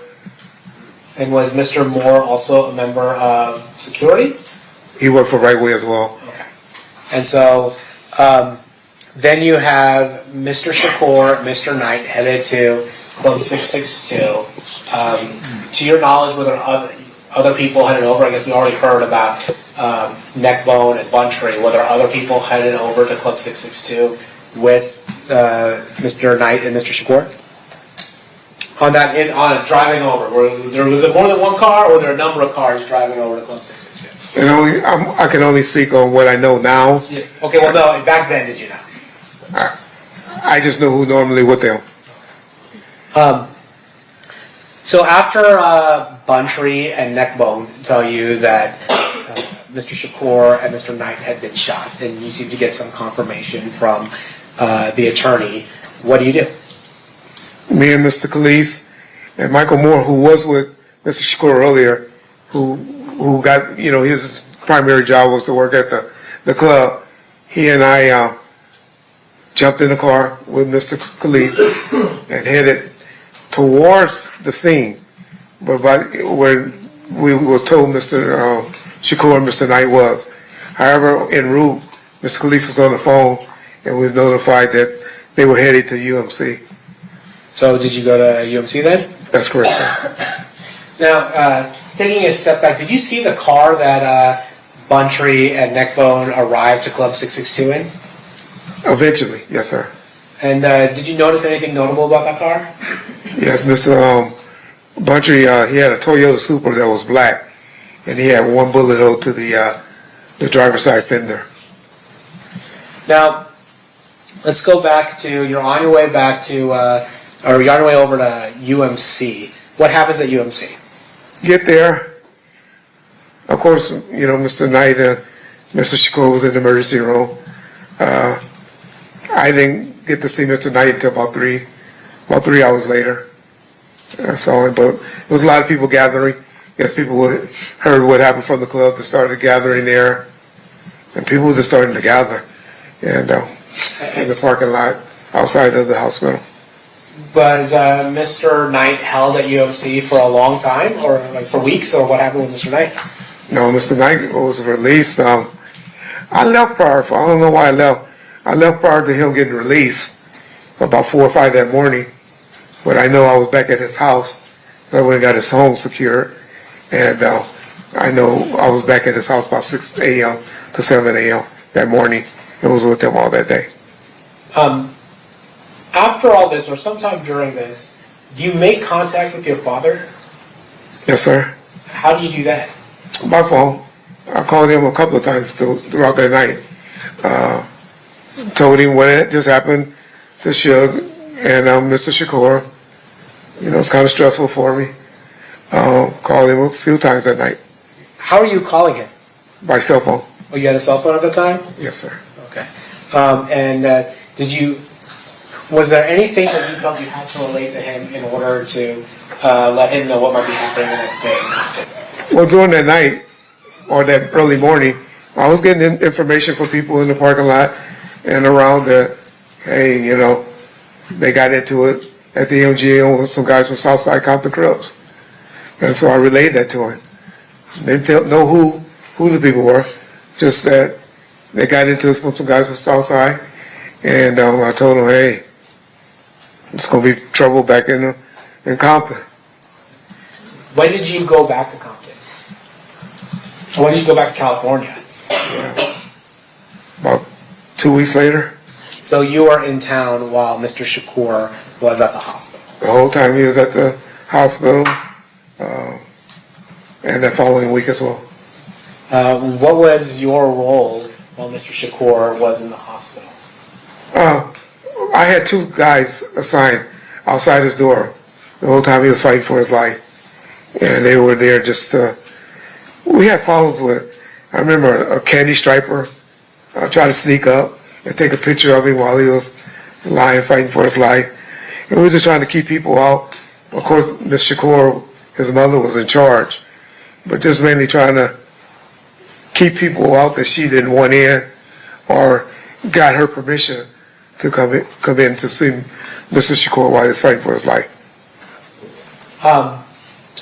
And was Mr. Moore also a member of security? He worked for Right Way as well. Okay. And so then you have Mr. Shakur, Mr. Knight headed to Club 662. To your knowledge, were there other people headed over? I guess we already heard about Neckbone and Buntree. Were there other people headed over to Club 662 with Mr. Knight and Mr. Shakur? On driving over, was it more than one car, or were there a number of cars driving over to Club 662? And I can only speak on what I know now. Yeah. Okay, well, no, back then, did you know? I just know who normally with them. So after Buntree and Neckbone tell you that Mr. Shakur and Mr. Knight had been shot, and you seem to get some confirmation from the attorney, what do you do? Me and Mr. Khalees and Michael Moore, who was with Mr. Shakur earlier, who got, his primary job was to work at the club. He and I jumped in the car with Mr. Khalees and headed towards the scene, but where we were told Mr. Shakur and Mr. Knight was. However, en route, Mr. Khalees was on the phone, and we were notified that they were headed to UMC. So did you go to UMC then? That's correct. Now, taking a step back, did you see the car that Buntree and Neckbone arrived to Club 662 in? Eventually, yes, sir. And did you notice anything notable about that car? Yes, Mr. Buntree, he had a Toyota Supra that was black, and he had one bullet hole to the driver's side fender. Now, let's go back to, you're on your way back to, or you're on your way over to UMC. What happens at UMC? Get there. Of course, Mr. Knight and Mr. Shakur was in the emergency room. I didn't get to see Mr. Knight until about 3 hours later. I saw him, but there was a lot of people gathering. Yes, people heard what happened from the club. They started gathering there, and people were just starting to gather, and in the parking lot outside of the hospital. Was Mr. Knight held at UMC for a long time, or like for weeks, or what happened with Mr. Knight? No, Mr. Knight was released. I left prior. I don't know why I left. I left prior to him getting released about 4 or 5 that morning. But I know I was back at his house. I went and got his home secured. And I know I was back at his house about 6 a.m. to 7 a.m. that morning. And was with him all that day. After all this, or sometime during this, do you make contact with your father? Yes, sir. How do you do that? By phone. I called him a couple of times throughout that night. Told him what had just happened to Suge and Mr. Shakur. It's kind of stressful for me. Called him a few times that night. How are you calling him? By cell phone. Oh, you had a cell phone at the time? Yes, sir. Was there anything that you felt you had to relate to him in order to let him know what might be happening the next day in Compton? Well, during that night or that early morning, I was getting information from people in the parking lot and around that, hey, you know, they got into it at the MGM with some guys from Southside Compton Clubs. And so I relayed that to him. They didn't know who the people were, just that they got into it from some guys from Southside. And I told them, hey, it's going to be trouble back in Compton. When did you go back to Compton? When did you go back to California? Yeah. About 2 weeks later. So you were in town while Mr. Shakur was at the hospital? The whole time he was at the hospital, and the following week as well. What was your role while Mr. Shakur was in the hospital? I had 2 guys assigned outside his door the whole time he was fighting for his life. And they were there just, we had problems with, I remember a candy striper tried to sneak up and take a picture of him while he was lying, fighting for his life. And we were just trying to keep people out. Of course, Ms. Shakur, his mother, was in charge, but just mainly trying to keep people out that she didn't want in or got her permission to come in to see Mr. Shakur while he was fighting for his life.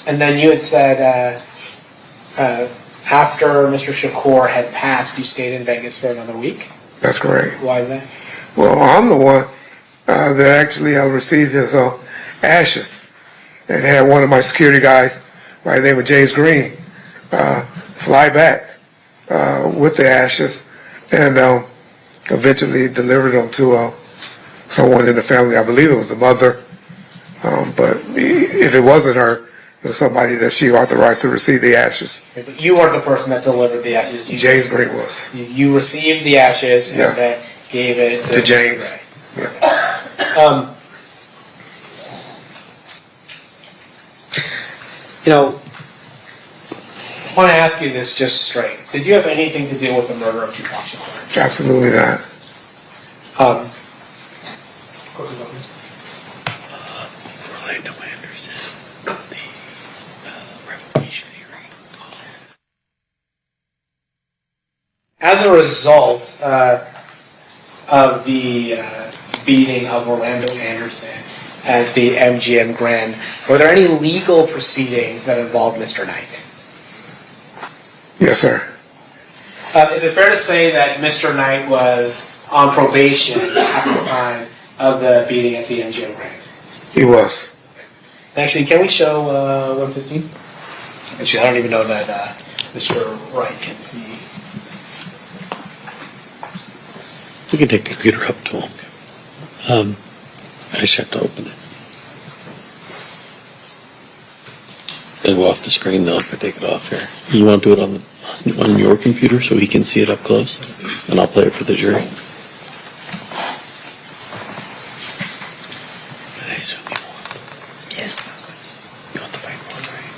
And then you had said after Mr. Shakur had passed, you stayed in Vegas for another week? That's correct. Why is that? Well, I'm the one that actually received his ashes and had one of my security guys by the name of James Green fly back with the ashes and eventually delivered them to someone in the family. I believe it was the mother, but if it wasn't her, it was somebody that she authorized to receive the ashes. Okay, but you weren't the person that delivered the ashes. James Green was. You received the ashes and Yes. then gave it To James. Ray. Yeah. You know, I want to ask you this just straight. Did you have anything to do with the murder of Tupac Shakur? Absolutely not. Orlando Anderson, the revocation hearing. As a result of the beating of Orlando Anderson at the MGM Grand, were there any legal proceedings that involved Mr. Knight? Yes, sir. Is it fair to say that Mr. Knight was on probation at the time of the beating at the MGM Grand? He was. Actually, can we show 115? Actually, I don't even know that Mr. Wright can see. We can take the computer up to him. I just have to open it. It'll go off the screen though if I take it off here. You want to do it on your computer so he can see it up close? And I'll play it for the jury. I assume you want. Yeah. You want the white one, right?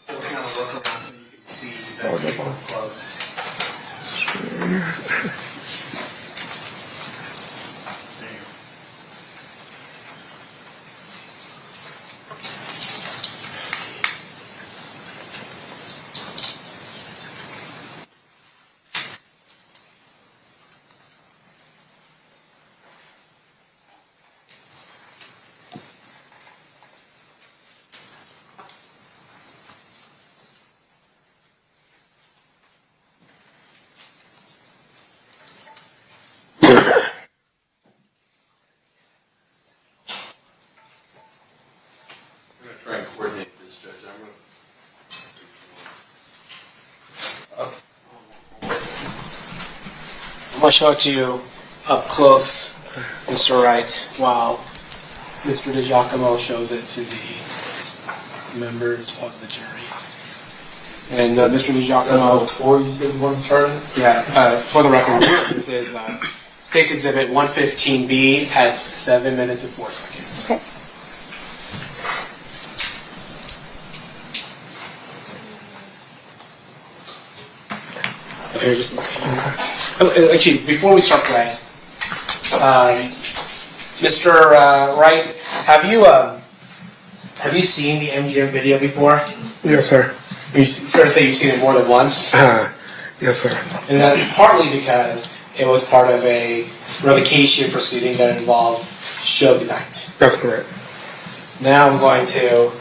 So you can see that's close. Try and coordinate this, Judge. I'm going to show it to you up close, Mr. Wright, while Mr. DiGiacomo shows it to the members of the jury. And Mr. DiGiacomo, Before you said you want to start it? yeah, for the record, this is State's Exhibit 115B at 7 minutes and 4 seconds. Okay. So here, just actually, before we start playing, Mr. Wright, have you seen the MGM video before? Yes, sir. It's fair to say you've seen it more than once, Yes, sir. and that partly because it was part of a revocation proceeding that involved Suge Knight. That's correct. Now I'm going to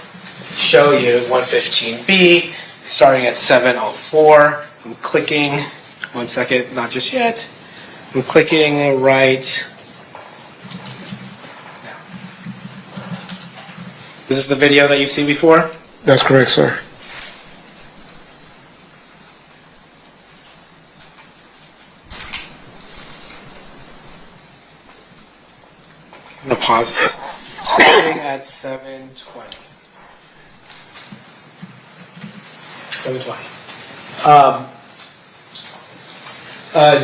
show you 115B, starting at 7:04. I'm clicking. 1 second, not just yet. I'm clicking right now. This is the video that you've seen before? That's correct, sir. I'm going to pause. Starting at 7:20. 7:20.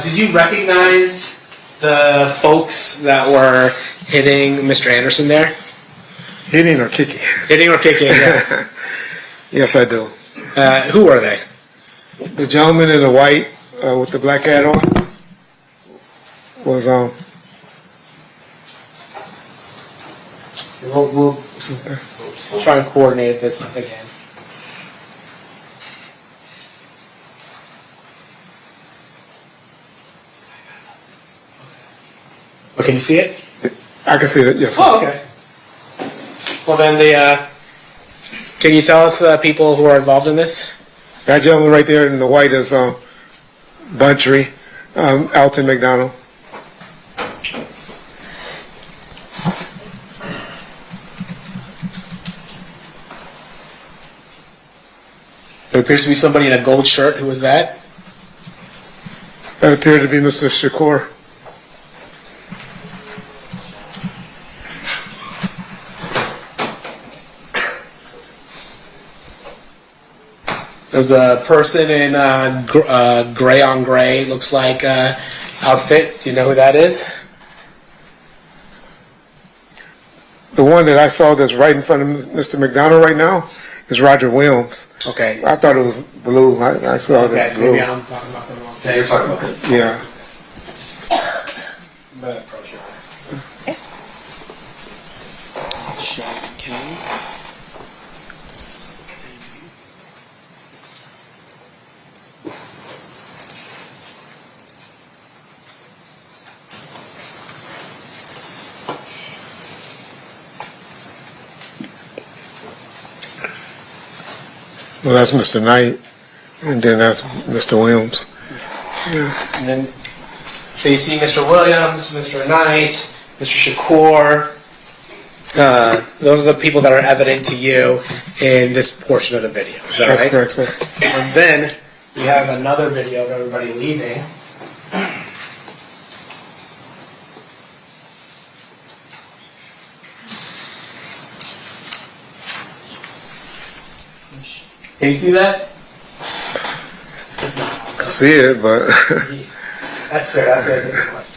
Did you recognize the folks that were hitting Mr. Anderson there? Hitting or kicking? Hitting or kicking, yeah. Yes, I do. Who were they? The gentleman in the white with the black hat on was We'll try and coordinate this again. Oh, can you see it? I can see it. Yes, sir. Oh, okay. Well, then can you tell us the people who are involved in this? That gentleman right there in the white is Buntry, Alton McDonald. There appears to be somebody in a gold shirt. Who was that? That appeared to be Mr. Shakur. There's a person in gray on gray, looks like outfit. Do you know who that is? The one that I saw that's right in front of Mr. McDonald right now is Roger Williams. Okay. I thought it was blue. I saw Okay, that blue. maybe I'm talking about the wrong thing. Yeah, you're talking about this. Yeah. But approach it. Show again. Well, that's Mr. Knight, and then that's Mr. Williams. And then, so you see Mr. Williams, Mr. Knight, Mr. Shakur. Those are the people that are evident to you in this portion of the video. Is that That's right? correct, sir. And then we have another video of everybody leaving. Can you see that? I can see it, but That's fair. That's a good question.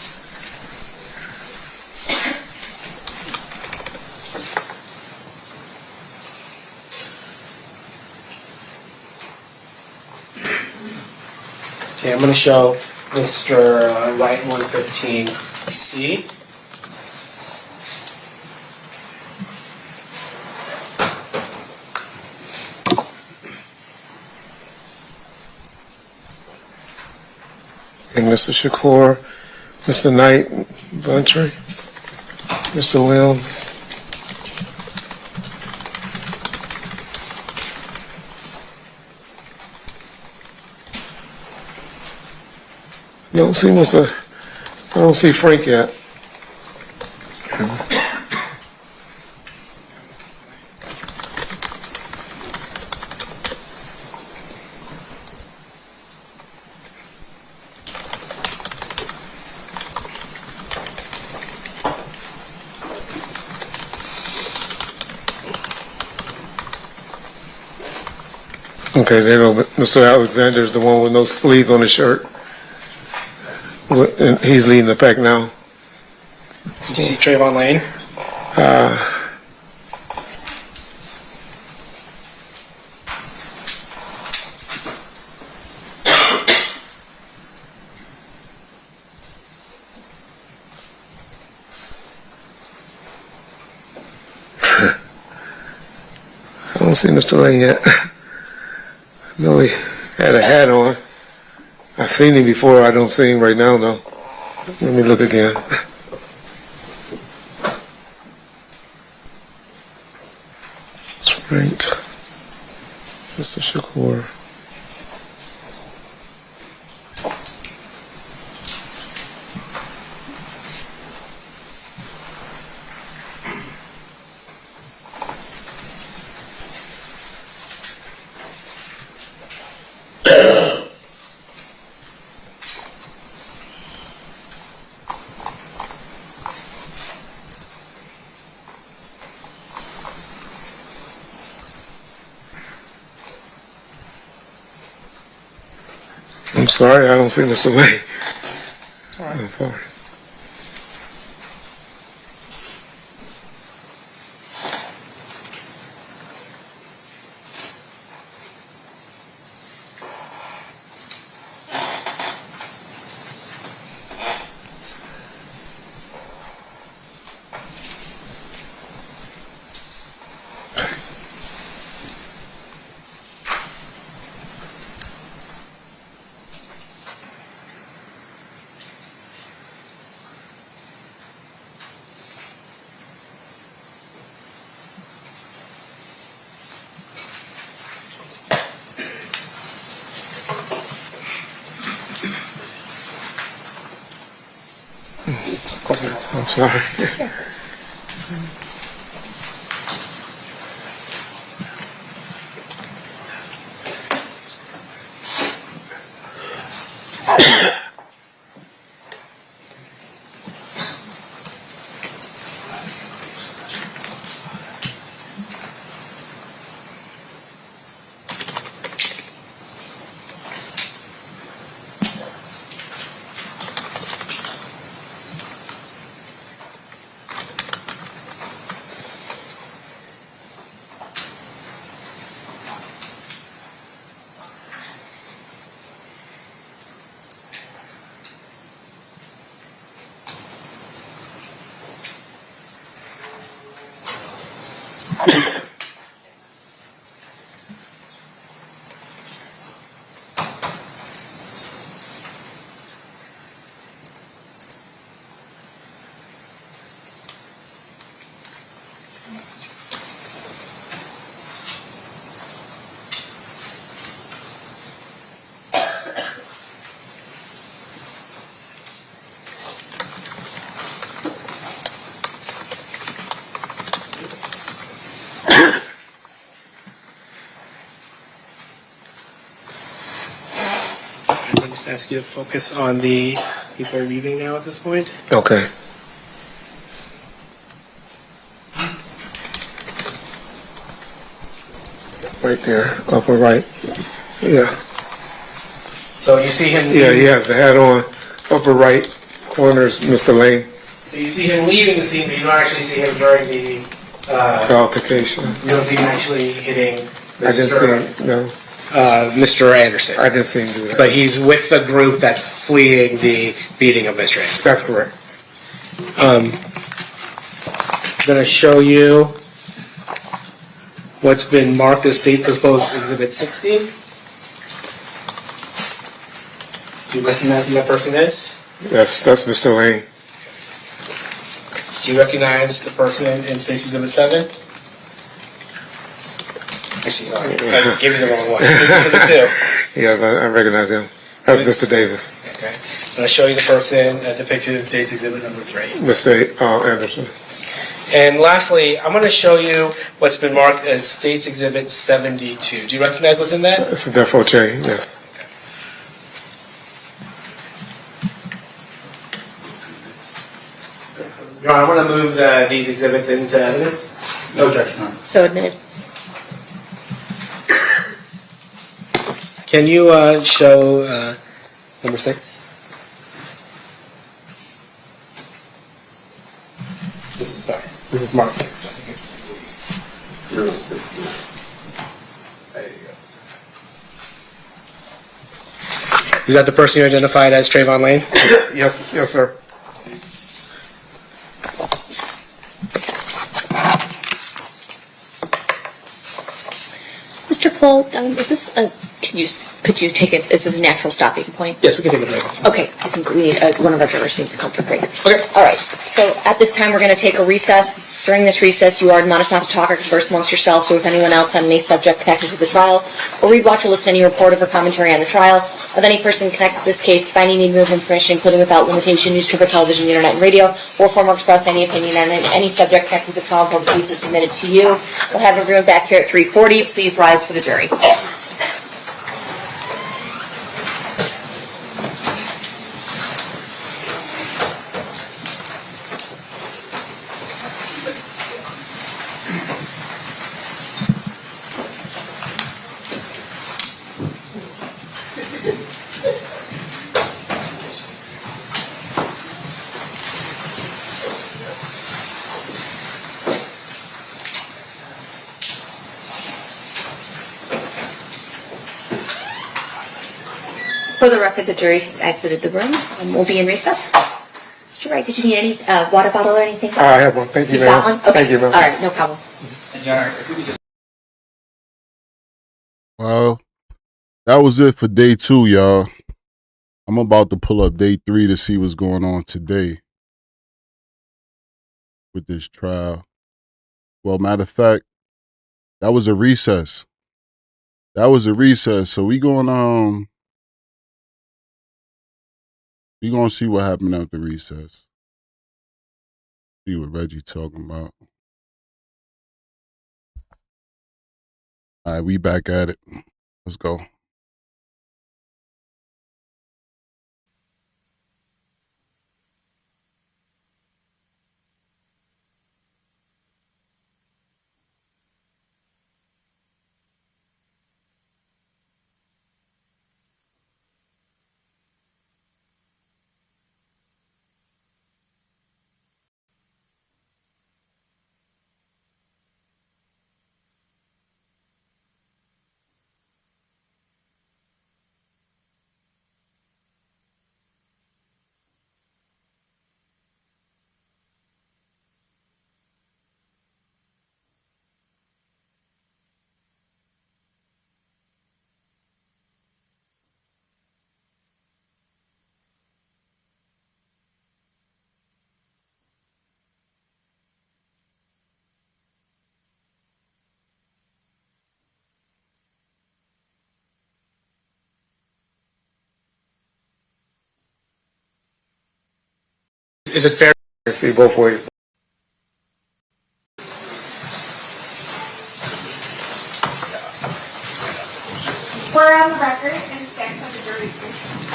Okay, I'm going to show Mr. Wright 115C. And Mr. Shakur, Mr. Knight, Buntry, Mr. Williams. I don't see Frank yet. Okay, there you go. Mr. Alexander is the one with no sleeve on his shirt. And he's leading the pack now. Did you see Trayvon Lane? I don't see Mr. Lane yet. I know he had a hat on. I've seen him before. I don't see him right now, though. Let me look again. It's Frank. Mr. Shakur. I'm sorry, I don't see Mr. Lane. I'm sorry. I'm sorry. Let me just ask you to focus on the people leaving now at this point. Okay. Right there, upper right. Yeah. So you see him. Yeah, he has the hat on. Upper right corner is Mr. Lane. So you see him leaving the scene, but you don't actually see him during the. Altercation. You don't see him actually hitting I didn't Mr. see him, no. Mr. Anderson. I didn't see him do that. But he's with the group that's fleeing the beating of Mr. Anderson. That's correct. I'm going to show you what's been marked as State Proposed Exhibit 60. Do you recognize who that person is? That's Mr. Lane. Do you recognize the person in State's Exhibit 7? Actually, no, I gave you the wrong one. State's Exhibit 2. Yes, I recognize him. That's Mr. Davis. Okay. I'm going to show you the person depicted in State's Exhibit number 3. Mr. Anderson. And lastly, I'm going to show you what's been marked as State's Exhibit 72. Do you recognize what's in that? It's a Defo J, yes. Your Honor, I'm going to move these exhibits into evidence. No objection, Your Honor. So admitted. Can you show number 6? This is Mark 6. I think it's 060. There you go. Is that the person you identified as Trayvon Lane? Yes, sir. Mr. Pohl, is this a, could you take it, is this a natural stopping point? Yes, we can take a break. Okay, I think we need, one of our jurors needs a comfort break. Okay. All right, so at this time, we're going to take a recess. During this recess, you are admonished not to talk or converse amongst yourselves or with anyone else on any subject connected to the trial, or read, watch, or listen to any report or commentary on the trial of any person connected to this case, finding need of information, including without limitation, newspaper, television, internet, and radio, or form or express any opinion on any subject connected to the trial until the case is submitted to you. We'll have everyone back here at 3:40. Please rise for the jury. For the record, the jury has exited the room and will be in recess. Mr. Wright, did you need any water bottle or anything? I have one. Thank you, You ma'am. got one? Okay. Thank you, ma'am. All right, no problem. And Your Honor, if we could just Well, that was it for day 2, y'all. I'm about to pull up day 3 to see what's going on today with this trial. Well, matter of fact, that was a recess. So we gonna see what happened after recess. See what Reggie talking about. All right, we back at it. Let's go. Is it fair? I see both ways. We're on the record and stand for the jury, please.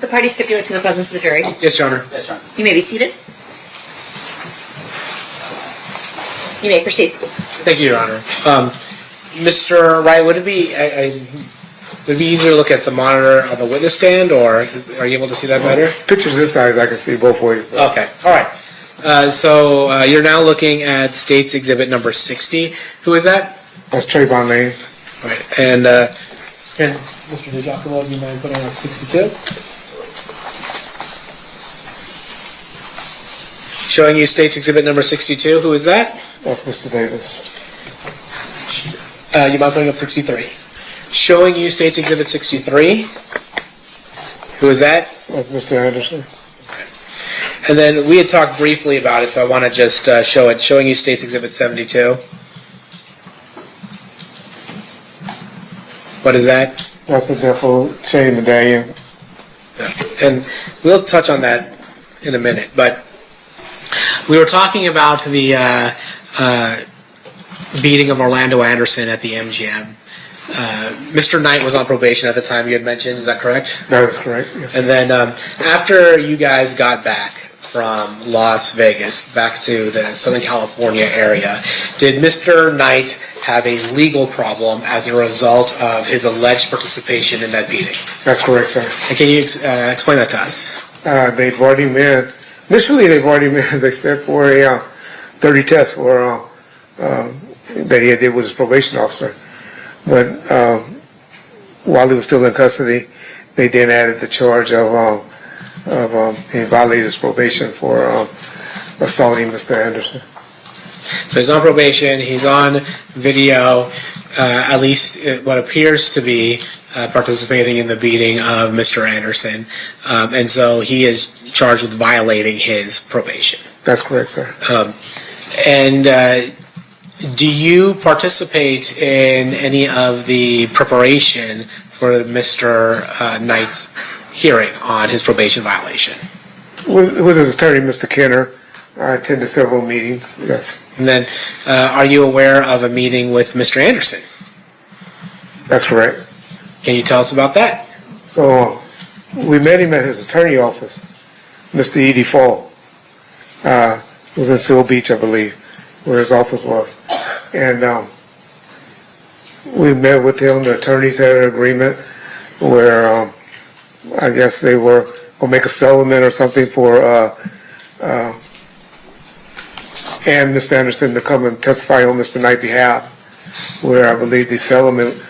The party stipulate to the presence of the jury. Yes, Your Honor. Yes, Your Honor. You may be seated. You may proceed. Thank you, Your Honor. Mr. Wright, would it be easier to look at the monitor on the witness stand, or are you able to see that better? Pictures this size, I can see both ways. Okay, all right. So you're now looking at State's Exhibit number 60. Who is that? That's Trayvon Lane. All right, and can Mr. DiGiacomo, do you mind putting up 62? Showing you State's Exhibit number 62. Who is that? That's Mr. Davis. You mind putting up 63? Showing you State's Exhibit 63. Who is that? That's Mr. Anderson. And then we had talked briefly about it, so I want to just show it. Showing you State's Exhibit 72. What is that? That's the death row chain medallion. And we'll touch on that in a minute. But we were talking about the beating of Orlando Anderson at the MGM. Mr. Knight was on probation at the time you had mentioned. Is that correct? That is correct, yes. And then after you guys got back from Las Vegas back to the Southern California area, did Mr. Knight have a legal problem as a result of his alleged participation in that beating? That's correct, sir. And can you explain that to us? They brought him in. Initially, they brought him in. They said for a 30 test for that he did with his probation officer. But while he was still in custody, they then added the charge of he violated his probation for assaulting Mr. Anderson. So he's on probation. He's on video, at least what appears to be participating in the beating of Mr. Anderson. And so he is charged with violating his probation. That's correct, sir. Do you participate in any of the preparation for Mr. Knight's hearing on his probation violation? With his attorney, Mr. Kenner, I attended several meetings, yes. And then, are you aware of a meeting with Mr. Anderson? That's correct. Can you tell us about that? So we met him at his attorney office, Mr. E.D. Fall. It was in Seal Beach, I believe, where his office was. And we met with him. The attorneys had an agreement where I guess they were going to make a settlement or something for and Mr. Anderson to come and testify on Mr. Knight's behalf, where I believe the settlement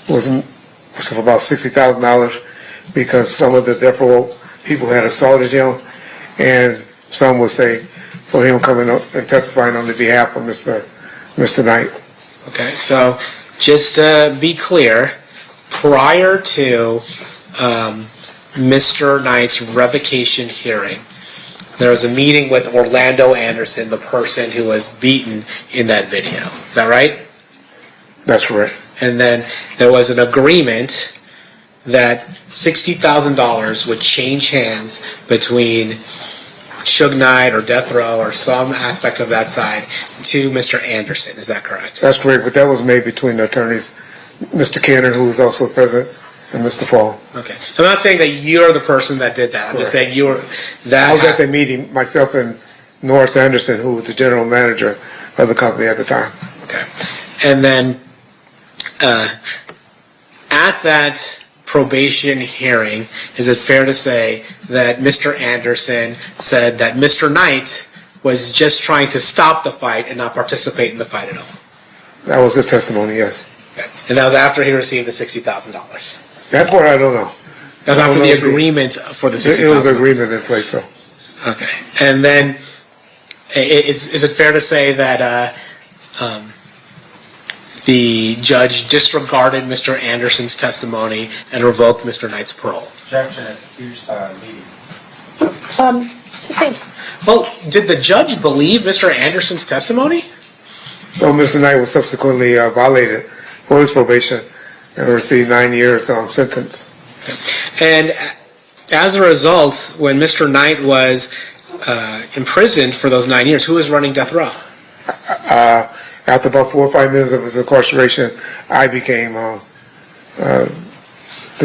was of about $60,000 because some of the death row people had assaulted him, and some would say for him coming up and testifying on the behalf of Mr. Knight. Okay, so just to be clear, prior to Mr. Knight's revocation hearing, there was a meeting with Orlando Anderson, the person who was beaten in that video. Is that right? That's correct. And then there was an agreement that $60,000 would change hands between Suge Knight or Death Row or some aspect of that side to Mr. Anderson. Is that correct? That's correct, but that was made between the attorneys, Mr. Kenner, who was also present, and Mr. Fall. Okay. I'm not saying that you're the person that did that. I'm just saying you were that. I was at the meeting, myself and Norris Anderson, who was the general manager of the company at the time. Okay. And then at that probation hearing, is it fair to say that Mr. Anderson said that Mr. Knight was just trying to stop the fight and not participate in the fight at all? That was his testimony, yes. Okay. And that was after he received the $60,000? That part I don't know. That was after the agreement for the $60,000? It was an agreement in place, though. Okay. And then, is it fair to say that the judge disregarded Mr. Anderson's testimony and revoked Mr. Knight's parole? Objection at the meeting. Sustained. Well, did the judge believe Mr. Anderson's testimony? So Mr. Knight was subsequently violated for his probation and received 9 years sentence. And as a result, when Mr. Knight was imprisoned for those 9 years, who was running Death Row? After about 4 or 5 minutes of his incarceration, I became the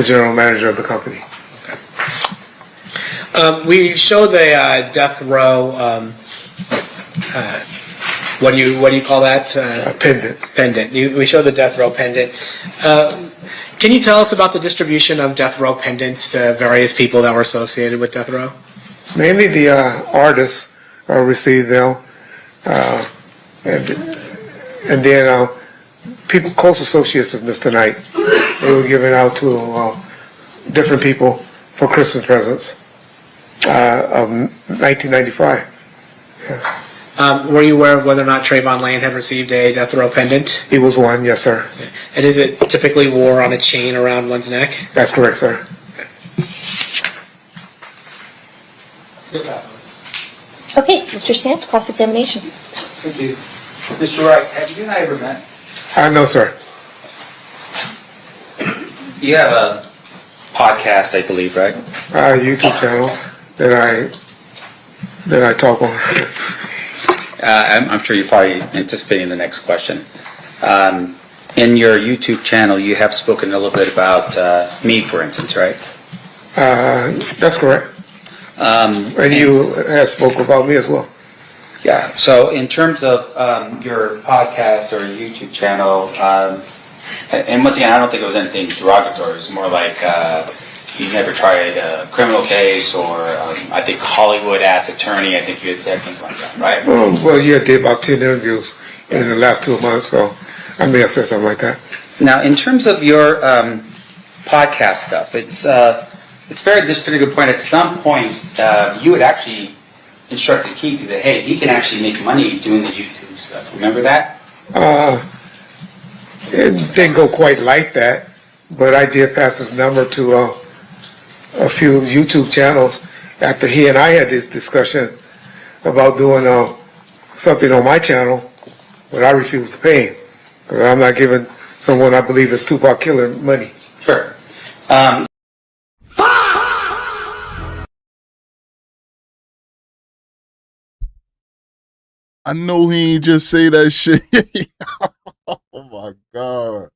general manager of the company. We showed the Death Row What do you call that? A pendant. Pendant. We show the death row pendant. Can you tell us about the distribution of death row pendants to various people that were associated with death row? Mainly the artists received them, and then people, close associates of Mr. Knight, they were given out to different people for Christmas presents of 1995. Yes. Were you aware of whether or not Trayvon Lane had received a death row pendant? He was one, yes, sir. And is it typically wore on a chain around one's neck? That's correct, sir. Okay, Mr. Sant, cross-examination. Thank you. Mr. Wright, have you and I ever met? No, sir. You have a podcast, I believe, right? YouTube channel that I talk on. I'm sure you're probably anticipating the next question. In your YouTube channel, you have spoken a little bit about me, for instance, right? That's correct. And you have spoke about me as well. Yeah. So in terms of your podcast or YouTube channel, and once again, I don't think it was anything derogatory. It was more like you never tried a criminal case, or I think Hollywood-ass attorney. I think you had said something like that, right? Well, you did about 10 interviews in the last 2 months, so I may have said something like that. Now, in terms of your podcast stuff, it's very, this particular point, at some point, you had actually instructed Keith that, hey, he can actually make money doing the YouTube stuff. Remember that? It didn't go quite like that, but I did pass his number to a few YouTube channels after he and I had this discussion about doing something on my channel, but I refused to pay him because I'm not giving someone I believe is Tupac killer money. Sure. I know he ain't just say that shit. Oh my God.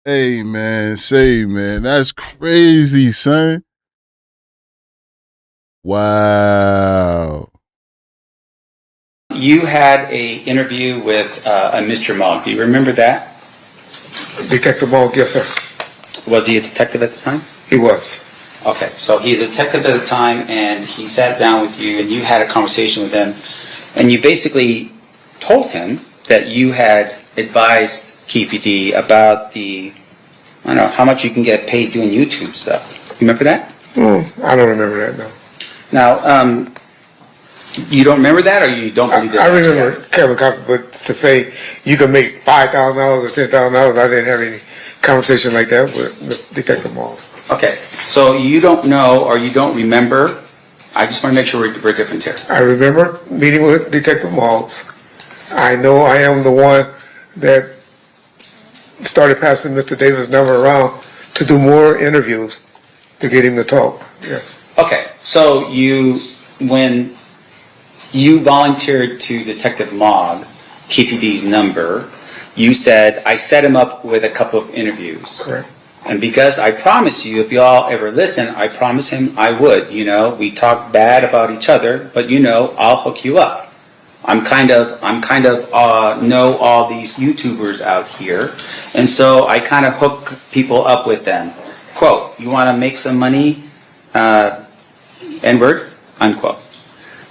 Hey man, that's crazy, son. Wow. You had a interview with a Mr. Mogg. Do you remember that? Detective Mogg, yes, sir. Was he a detective at the time? He was. Okay, so he's a detective at the time, and he sat down with you, and you had a conversation with him, and you basically told him that you had advised KPD about the, I don't know, how much you can get paid doing YouTube stuff. You remember that? I don't remember that, no. Now, you don't remember that, or you don't believe that? I remember Kevin Coffey, but to say you can make $5,000 or $10,000, I didn't have any conversation like that with Detective Mogg. Okay, so you don't know or you don't remember. I just want to make sure we're different here. I remember meeting with Detective Mogg. I know I am the one that started passing Mr. Davis' number around to do more interviews to get him to talk. Yes. Okay, so when you volunteered to Detective Mogg, KPD's number, you said, I set him up with a couple of interviews. Correct. And because I promised you, if y'all ever listen, I promised him I would, we talk bad about each other, but I'll hook you up. I'm kind of know all these YouTubers out here, and so I kind of hook people up with them. Quote, you want to make some money, N-word, unquote.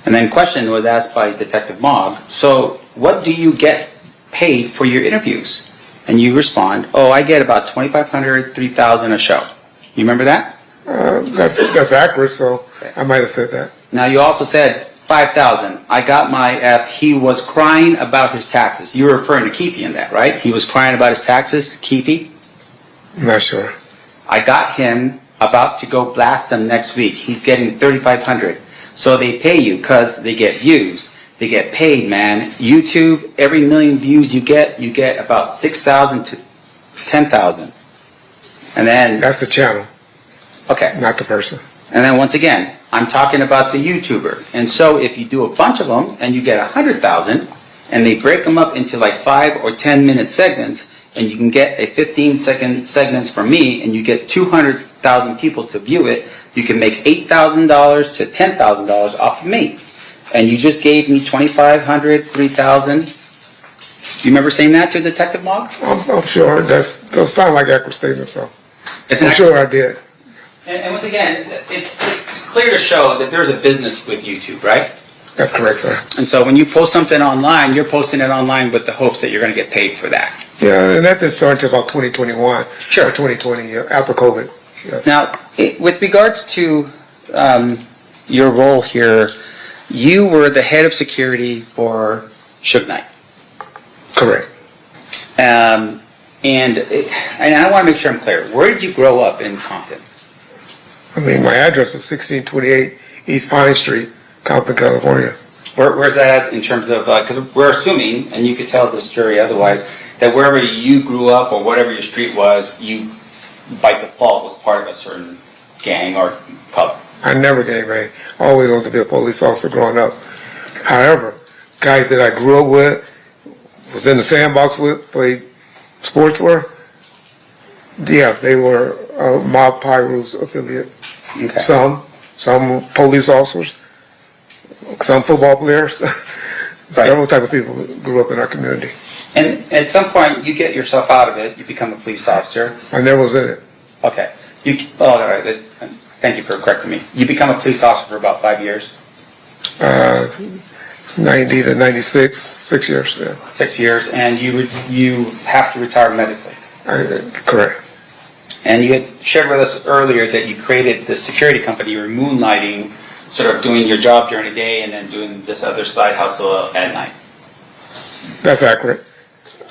And then question was asked by Detective Mogg, so what do you get paid for your interviews? And you respond, I get about $2,500, $3,000 a show. You remember that? That's accurate, so okay. I might have said that. Now you also said $5,000. I got my F. He was crying about his taxes. You were referring to Keefe in that, right? He was crying about his taxes, Keefe? I'm not sure. I got him about to go blast them next week. He's getting $3,500. So they pay you because they get views. They get paid, man. YouTube, every million views you get about 6,000 to 10,000. And then... That's the channel. Okay. Not the person. And then once again, I'm talking about the YouTuber. And so if you do a bunch of them and you get 100,000 and they break them up into like 5 or 10 minute segments and you can get a 15-second segments from me and you get 200,000 people to view it, you can make $8,000 to $10,000 off of me. and you just gave me 2,500, 3,000. You remember saying that to Detective Mogg? I'm sure those sound like accurate statements, so It's I'm sure I did. And once again, it's clear to show that there's a business with YouTube, right? That's correct, sir. And so when you post something online, you're posting it online with the hopes that you're going to get paid for that. Yeah, and that didn't start until about 2021 Sure. or 2020, after COVID. Yes. Now, with regards to your role here, you were the head of security for Suge Knight. Correct. And I want to make sure I'm clear. Where did you grow up in Compton? I mean, my address is 1628 East Pine Street, Compton, California. Where's that at in terms of, because we're assuming, and you could tell this jury otherwise, that wherever you grew up or whatever your street was, you, by default, was part of a certain gang or pub. I never gangbanged. I always wanted to be a police officer growing up. However, guys that I grew up with, was in the sandbox with, played sports for, yeah, they were Mob Pyro's affiliate. Okay. Some police officers, some football players, several type of people grew up in our community. And at some point, you get yourself out of it. You become a police officer. I never was in it. Okay. All right. Thank you for correcting me. You become a police officer for about 5 years? 90 to 96, 6 years, yeah. 6 years, and you have to retire medically. Correct. And you had shared with us earlier that you created the security company. You were moonlighting, sort of doing your job during the day and then doing this other side hustle at night. That's accurate.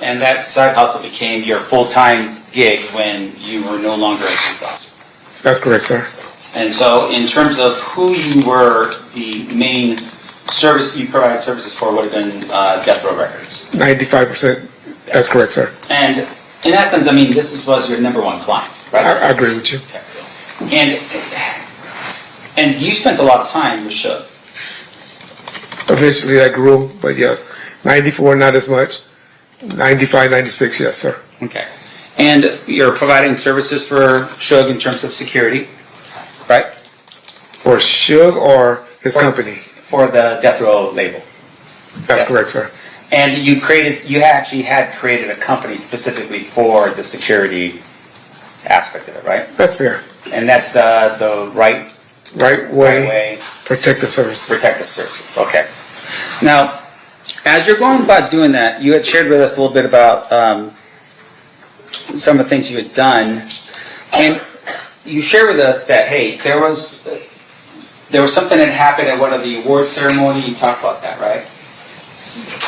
And that side hustle became your full-time gig when you were no longer a police officer. That's correct, sir. And so in terms of who you were, the main service you provided services for would have been Death Row Records. 95%. That's correct, sir. And in essence, I mean, this was your number one client, right? I agree with you. Okay. And you spent a lot of time with Suge. Eventually I grew, but yes, 94, not as much. 95, 96, yes, sir. Okay. And you're providing services for Suge in terms of security, right? For Suge or his company? For the Death Row label. That's correct, sir. And you actually had created a company specifically for the security aspect of it, right? That's fair. And that's the Wright Way Protective Services. Protective Services, okay. Now, as you're going about doing that, you had shared with us a little bit about some of the things you had done, and you shared with us that, hey, there was something that happened at one of the award ceremony. You talked about that, right?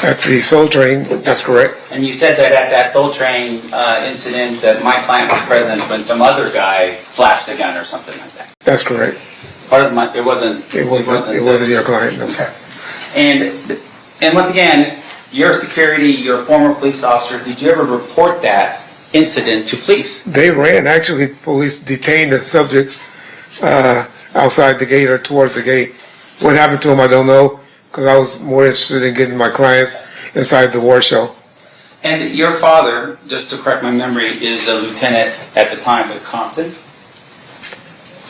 At the Soul Train, that's correct. And you said that at that Soul Train incident that my client was present when some other guy flashed a gun or something like that. That's correct. It wasn't your client, no, sir. And once again, your security, you're a former police officer. Did you ever report that incident to police? They ran. Actually, police detained the subjects outside the gate or towards the gate. What happened to them, I don't know, because I was more interested in getting my clients inside the war show. And your father, just to correct my memory, is a lieutenant at the time with Compton?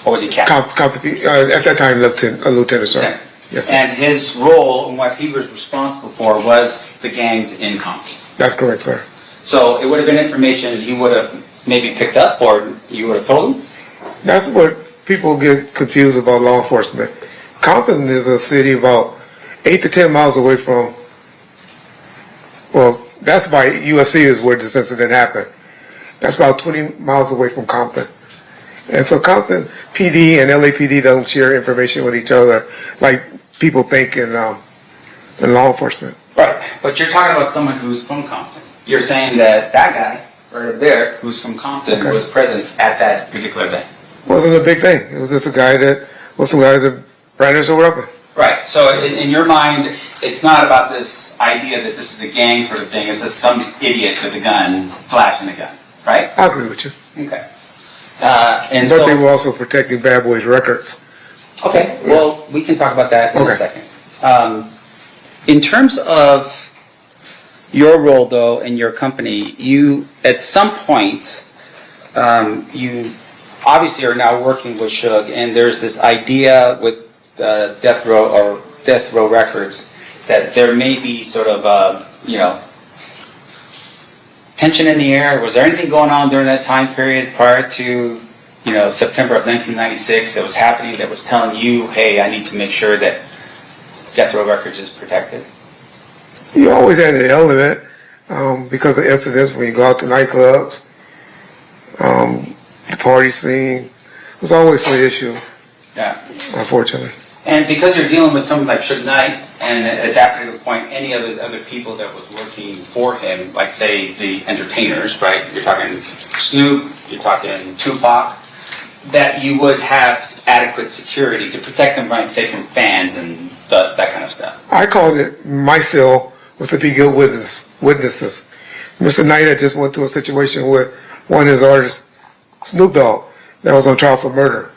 Or was he captain? At that time, a lieutenant, sir. Okay. Yes, sir. And his role and what he was responsible for was the gangs in Compton. That's correct, sir. So it would have been information he would have maybe picked up or you would have told him? That's what people get confused about law enforcement. Compton is a city about 8 to 10 miles away from, well, that's by USC is where this incident happened. That's about 20 miles away from Compton. And so Compton PD and LAPD don't share information with each other like people think in law enforcement. Right, but you're talking about someone who's from Compton. You're saying that guy right over there who's from Compton was present at that particular event. Wasn't a big thing. It was just a guy that brandished a weapon. Right, so in your mind, it's not about this idea that this is a gang sort of thing. It's just some idiot with a gun flashing a gun, right? I agree with you. Okay. But they were also protecting Bad Boys Records. Okay, well, we can talk about that in a second. In terms of your role, though, in your company, you, at some point, you obviously are now working with Suge, and there's this idea with Death Row, or death row records, that there may be sort of, tension in the air? Was there anything going on during that time period prior to, September of 1996 that was happening that was telling you, hey, I need to make sure that death row records is protected? You always had an element because of incidents when you go out to nightclubs, the party scene. There's always an issue, Yeah. unfortunately. And because you're dealing with someone like Suge Knight, and at that particular point, any of his other people that was working for him, like say the entertainers, right? You're talking Snoop, you're talking Tupac, that you would have adequate security to protect them, right, say from fans and that kind of stuff. I called it, my cell was to be good witnesses. Mr. Knight had just went through a situation with one of his artists, Snoop Dogg, that was on trial for murder.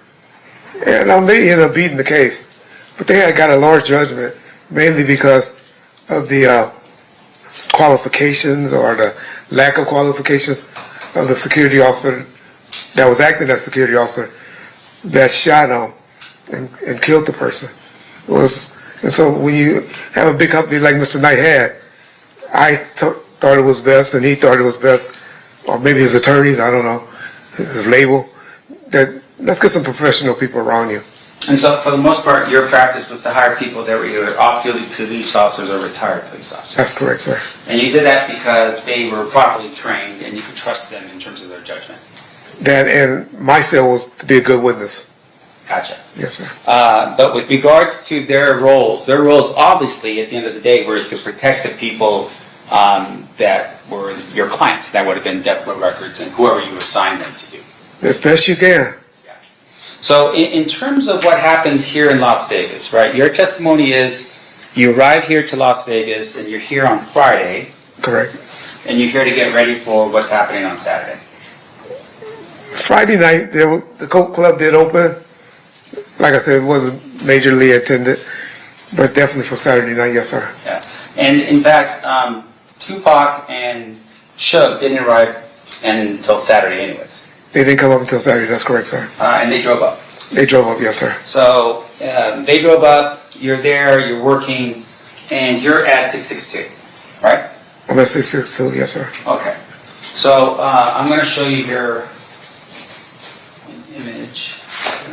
And they ended up beating the case. But they had got a large judgment, mainly because of the qualifications or the lack of qualifications of the security officer that was acting as security officer that shot him and killed the person. And so when you have a big company like Mr. Knight had, I thought it was best, and he thought it was best, or maybe his attorneys, I don't know, his label, that let's get some professional people around you. And so, for the most part, your practice was to hire people that were either off-duty police officers or retired police officers. That's correct, sir. And you did that because they were properly trained and you could trust them in terms of their judgment. That and my cell was to be a good witness. Gotcha. Yes, sir. But with regards to their roles obviously, at the end of the day, were to protect the people that were your clients. That would have been death row records and whoever you assigned them to do. As best you can. So in terms of what happens here in Las Vegas, right, your testimony is you arrive here to Las Vegas and you're here on Friday. Correct. And you're here to get ready for what's happening on Saturday. Friday night, the Coke Club did open. Like I said, it wasn't majorly attended, but definitely for Saturday night, yes, sir. Yeah. And in fact, Tupac and Suge didn't arrive until Saturday anyways. They didn't come up until Saturday, that's correct, sir. And they drove up. They drove up, yes, sir. So they drove up, you're there, you're working, and you're at 662, right? I'm at 662, yes, sir. Okay. So I'm going to show you here an image.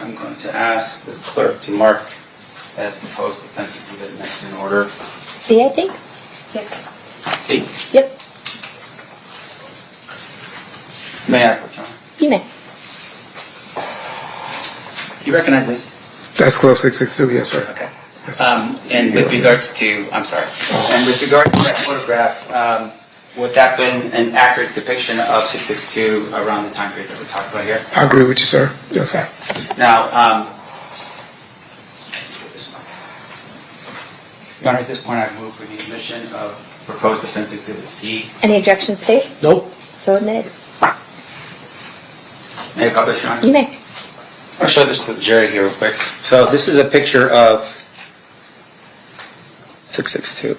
I'm going to ask the clerk to mark as proposed defense exhibit next in order. C, I think? Yes. C? Yep, May I, Coach John? you may. You recognize this? That's Club 662, yes, sir. Okay. And with regards to, I'm sorry, and with regards to that photograph, would that been an accurate depiction of 662 around the time period that we talked about here? I agree with you, sir. Yes, sir. Now, Your Honor, at this point, I move for the admission of proposed defense exhibit C. Any objections, State? Nope. So admitted. May I publish, Your Honor? You may. I'll show this to the jury here real quick. So this is a picture of 662.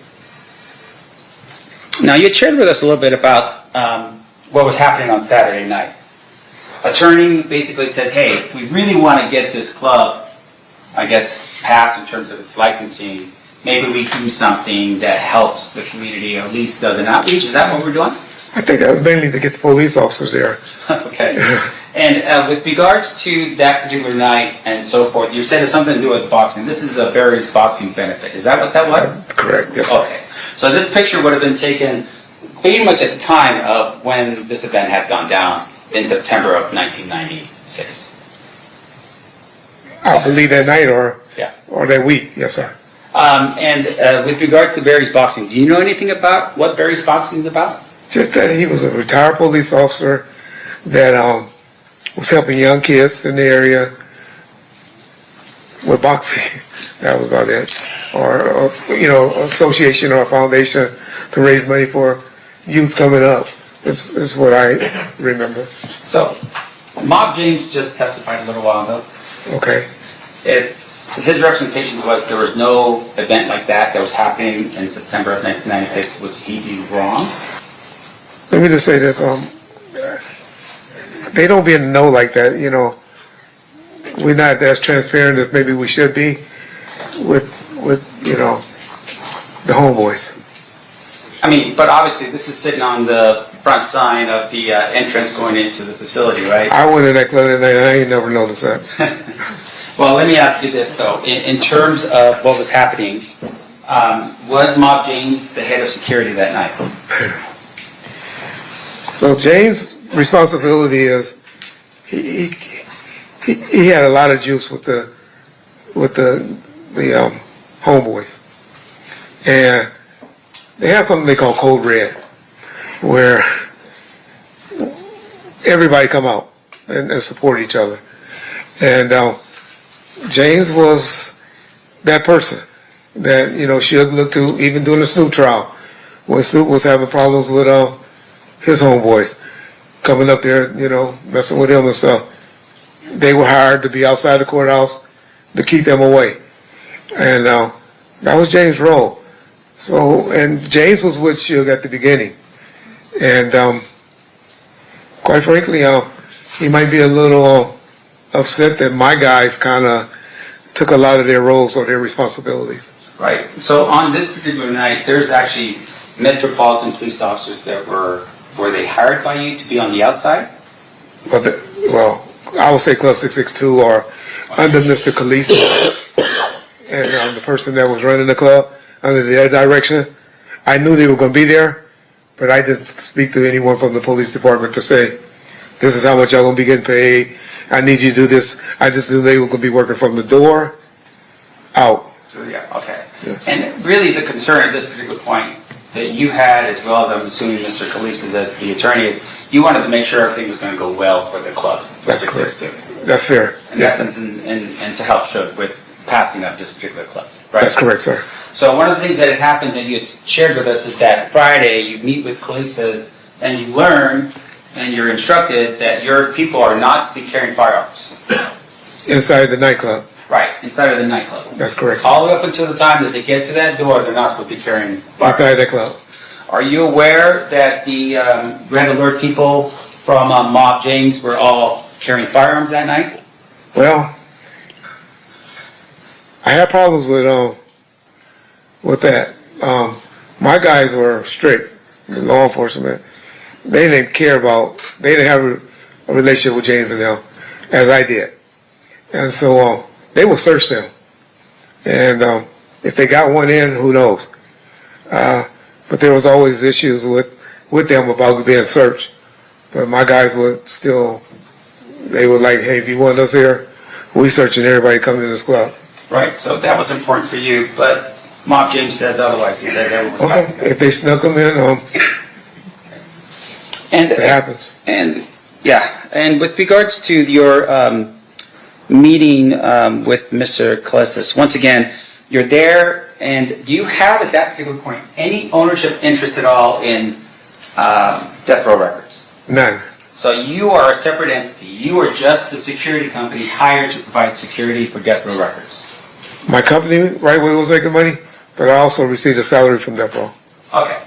Now, you had shared with us a little bit about what was happening on Saturday night. Attorney basically says, hey, we really want to get this club, I guess, passed in terms of its licensing. Maybe we do something that helps the community, or at least does an outreach. Is that what we're doing? I think that was mainly to get the police officers there. Okay. And with regards to that particular night and so forth, you said it's something to do with boxing. This is a Barry's boxing benefit. Is that what that was? Correct, yes, sir. Okay. So this picture would have been taken pretty much at the time of when this event had gone down in September of 1996. I believe that night or Yeah. that week, yes, sir. And with regards to Barry's boxing, do you know anything about what Barry's boxing is about? Just that he was a retired police officer that was helping young kids in the area with boxing. That was about it. Or association or a foundation to raise money for youth coming up. Is what I remember. So, Mob James just testified a little while ago. Okay. If his representation was there was no event like that was happening in September of 1996, would he be wrong? Let me just say this. They don't be in the know like that, We're not as transparent as maybe we should be with the homeboys. I mean, but obviously this is sitting on the front sign of the entrance going into the facility, right? I went in that club that night and I ain't never noticed that. Well, let me ask you this though. In terms of what was happening, was Mob James the head of security that night? So James' responsibility is he had a lot of juice with the homeboys, and they have something they call Code Red, where everybody come out and support each other. And James was that person that Suge looked to, even during the Snoop trial, when Snoop was having problems with his homeboys coming up there, messing with him and stuff. They were hired to be outside the courthouse to keep them away. And that was James' role. So, and James was with Suge at the beginning. And quite frankly, he might be a little upset that my guys kind of took a lot of their roles or their responsibilities. Right. So on this particular night, there's actually Metropolitan police officers that were they hired by you to be on the outside? Well, I would say Club 662 or under Mr. Khaleesi and the person that was running the club under their direction. I knew they were going to be there, but I didn't speak to anyone from the police department to say, this is how much y'all going to be getting paid. I need you to do this. I just knew they were going to be working from the door out. So, yeah, okay. Yeah. And really the concern at this particular point that you had, as well as I'm assuming Mr. Khaleesi as the attorney, is you wanted to make sure everything was going to go well for the club. That's correct. That's fair. In essence, and to help Suge with passing up this particular club. Right? That's correct, sir. So one of the things that had happened that you had shared with us is that Friday you meet with Khaleesi and you learn and you're instructed that your people are not to be carrying firearms. Inside the nightclub. Right, inside of the nightclub. That's correct, sir. All the way up until the time that they get to that door, they're not supposed to be carrying firearms. Inside the club. Are you aware that the Red Alert people from Mob James were all carrying firearms that night? Well, I had problems with that. My guys were strict, the law enforcement. They didn't have a relationship with James and them as I did. And so they would search them. And if they got one in, who knows? But there was always issues with them about being searched. But my guys would still, they were like, hey, if you want us here, we searching everybody coming to this club. Right, so that was important for you, but Mob James says otherwise. He says that was Okay, if they snuck them in, it happens. And yeah, and with regards to your meeting with Mr. Khaleesi, once again, you're there, and do you have at that particular point any ownership interest at all in Death Row Records? None. So you are a separate entity. You are just the security company hired to provide security for Death Row Records. My company, Right Way, was making money, but I also received a salary from Death Row. Okay.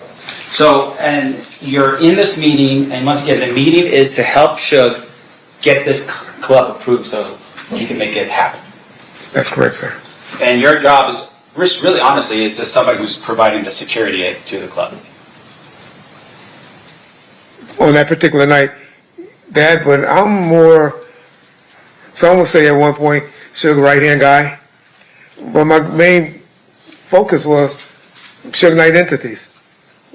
So, and you're in this meeting, and once again, the meeting is to help Suge get this club approved so he can make it happen. That's correct, sir. And your job is, really honestly, is just somebody who's providing the security to the club. On that particular night, but I'm more, some would say at one point, Suge right-hand guy. But my main focus was Suge Knight entities.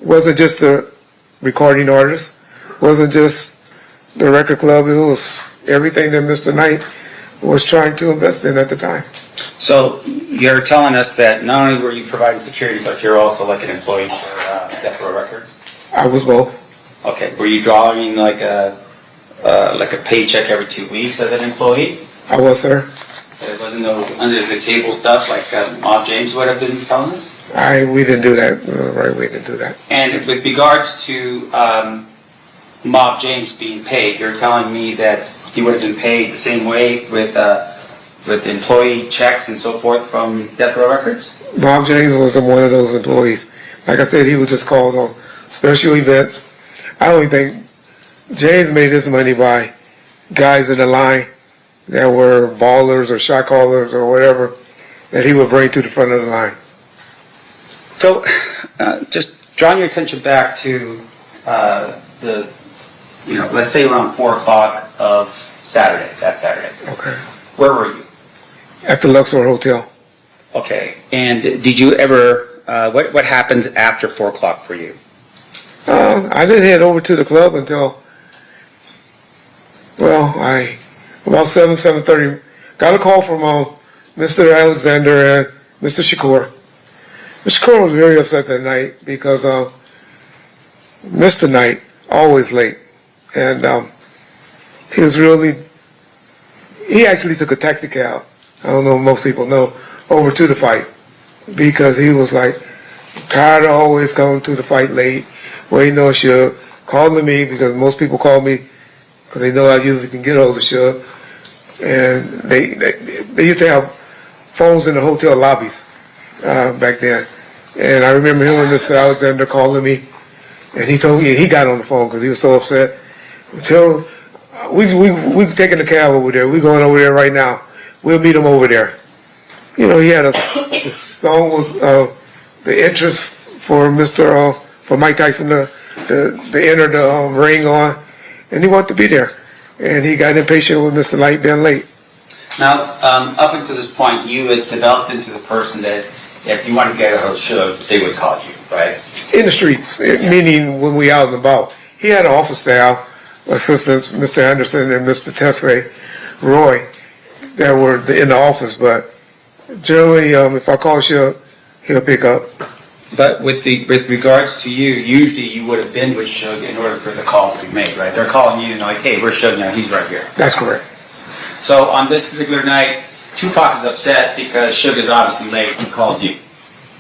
Wasn't just the recording artist, wasn't just the record club, it was everything that Mr. Knight was trying to invest in at the time. So you're telling us that not only were you providing security, but you're also like an employee for Death Row Records? I was both. Okay. Were you drawing like a paycheck every 2 weeks as an employee? I was, sir. There wasn't no under the table stuff like Mob James would have been telling us? We didn't do that. Right, we didn't do that. And with regards to Mob James being paid, you're telling me that he would have been paid the same way with employee checks and so forth from Death Row Records? Bob James wasn't one of those employees. Like I said, he was just called on special events. I don't think James made his money by guys in the line that were ballers or shot callers or whatever that he would bring to the front of the line. So, just drawing your attention back to let's say around 4 o'clock of that Saturday. Okay. Where were you? At the Luxor Hotel. Okay. And did you ever, what happened after 4 o'clock for you? I didn't head over to the club until, about 7:30, got a call from Mr. Alexander and Mr. Shakur. Mr. Shakur was very upset that night because Mr. Knight, always late. And he actually took a taxi cab, I don't know if most people know, over to the fight because he was like tired of always coming to the fight late, waiting on Suge, calling me because most people call me because they know I usually can get hold of Suge. And they used to have phones in the hotel lobbies back then. And I remember him and Mr. Alexander calling me, and he told me he got on the phone because he was so upset. Until we taking the cab over there. We going over there right now. We'll meet him over there. He had the song was the interest for for Mike Tyson to enter the ring on, and he wanted to be there. And he got impatient with Mr. Light being late. Now, up until this point, you had developed into the person that if you wanted to get a hold of Suge, they would call you, right? In the streets, meaning when we out and about. He had an office staff, assistants, Mr. Anderson and Mr. Tesfaye, Roy, that were in the office. But generally, if I call Suge, he'll pick up. But with regards to you, usually you would have been with Suge in order for the call to be made, right? They're calling you and like, hey, where's Suge now? He's right here. That's correct. So on this particular night, Tupac is upset because Suge is obviously late and called you.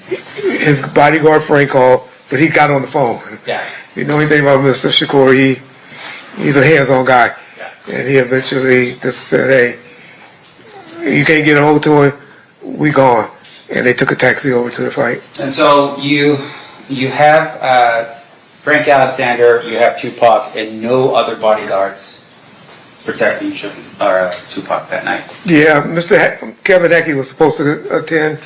His bodyguard friend called, but he got on the phone. Yeah. If you know anything about Mr. Shakur, he's a hands-on guy. Yeah. And he eventually just said, hey, you can't get a hold to him, we gone. And they took a taxi over to the fight. And so you have Frank Alexander, you have Tupac, and no other bodyguards protecting Tupac that night. Yeah, Kevin Heckey was supposed to attend,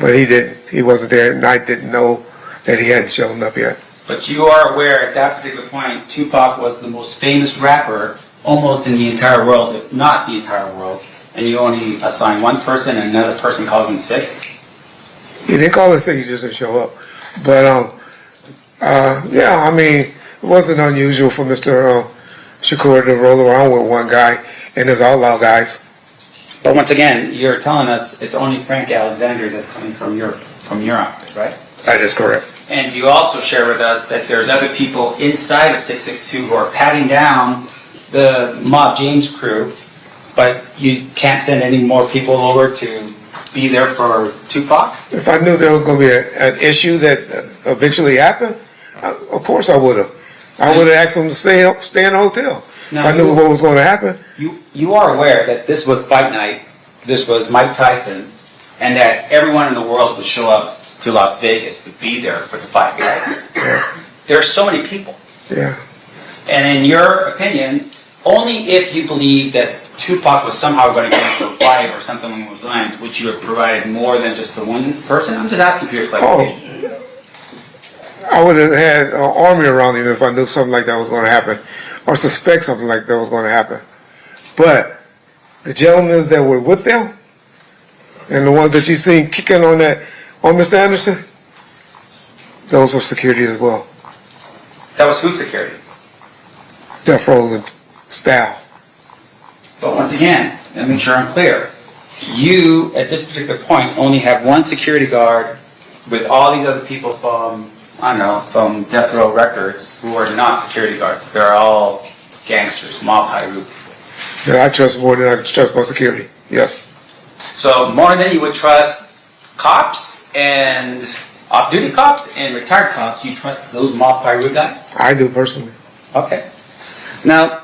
but he didn't. He wasn't there, and I didn't know that he hadn't shown up yet. But you are aware at that particular point, Tupac was the most famous rapper almost in the entire world, if not the entire world, and you only assign one person and another person calls him sick? He didn't call us sick, he just didn't show up. But, it wasn't unusual for Mr. Shakur to roll around with one guy and his outlaw guys. But once again, you're telling us it's only Frank Alexander that's coming from your outfit, right? That is correct. And you also share with us that there's other people inside of 662 who are patting down the Mob James crew, but you can't send any more people over to be there for Tupac? If I knew there was going to be an issue that eventually happened, of course I would have. I would have asked them to stay in the hotel. Now, if I knew what was going to happen. You are aware that this was fight night, this was Mike Tyson, and that everyone in the world would show up to Las Vegas to be there for the fight, right? Yeah. There are so many people. Yeah. And in your opinion, only if you believe that Tupac was somehow going to get into a fight or something along those lines, would you have provided more than just the one person? I'm just asking for your clarification. I would have had an army around him if I knew something like that was going to happen, or suspect something like that was going to happen. But the gentlemen that were with them, and the ones that you seen kicking on Mr. Anderson, those were security as well. That was whose security? Death Row's staff. But once again, let me make sure I'm clear. You, at this particular point, only have one security guard with all these other people from Death Row Records who are not security guards. They're all gangsters, mob high roof. Yeah, I trust more than I trust my security. Yes. So more than you would trust cops and off-duty cops and retired cops, you trust those mob high roof guys? I do personally. Okay. Now,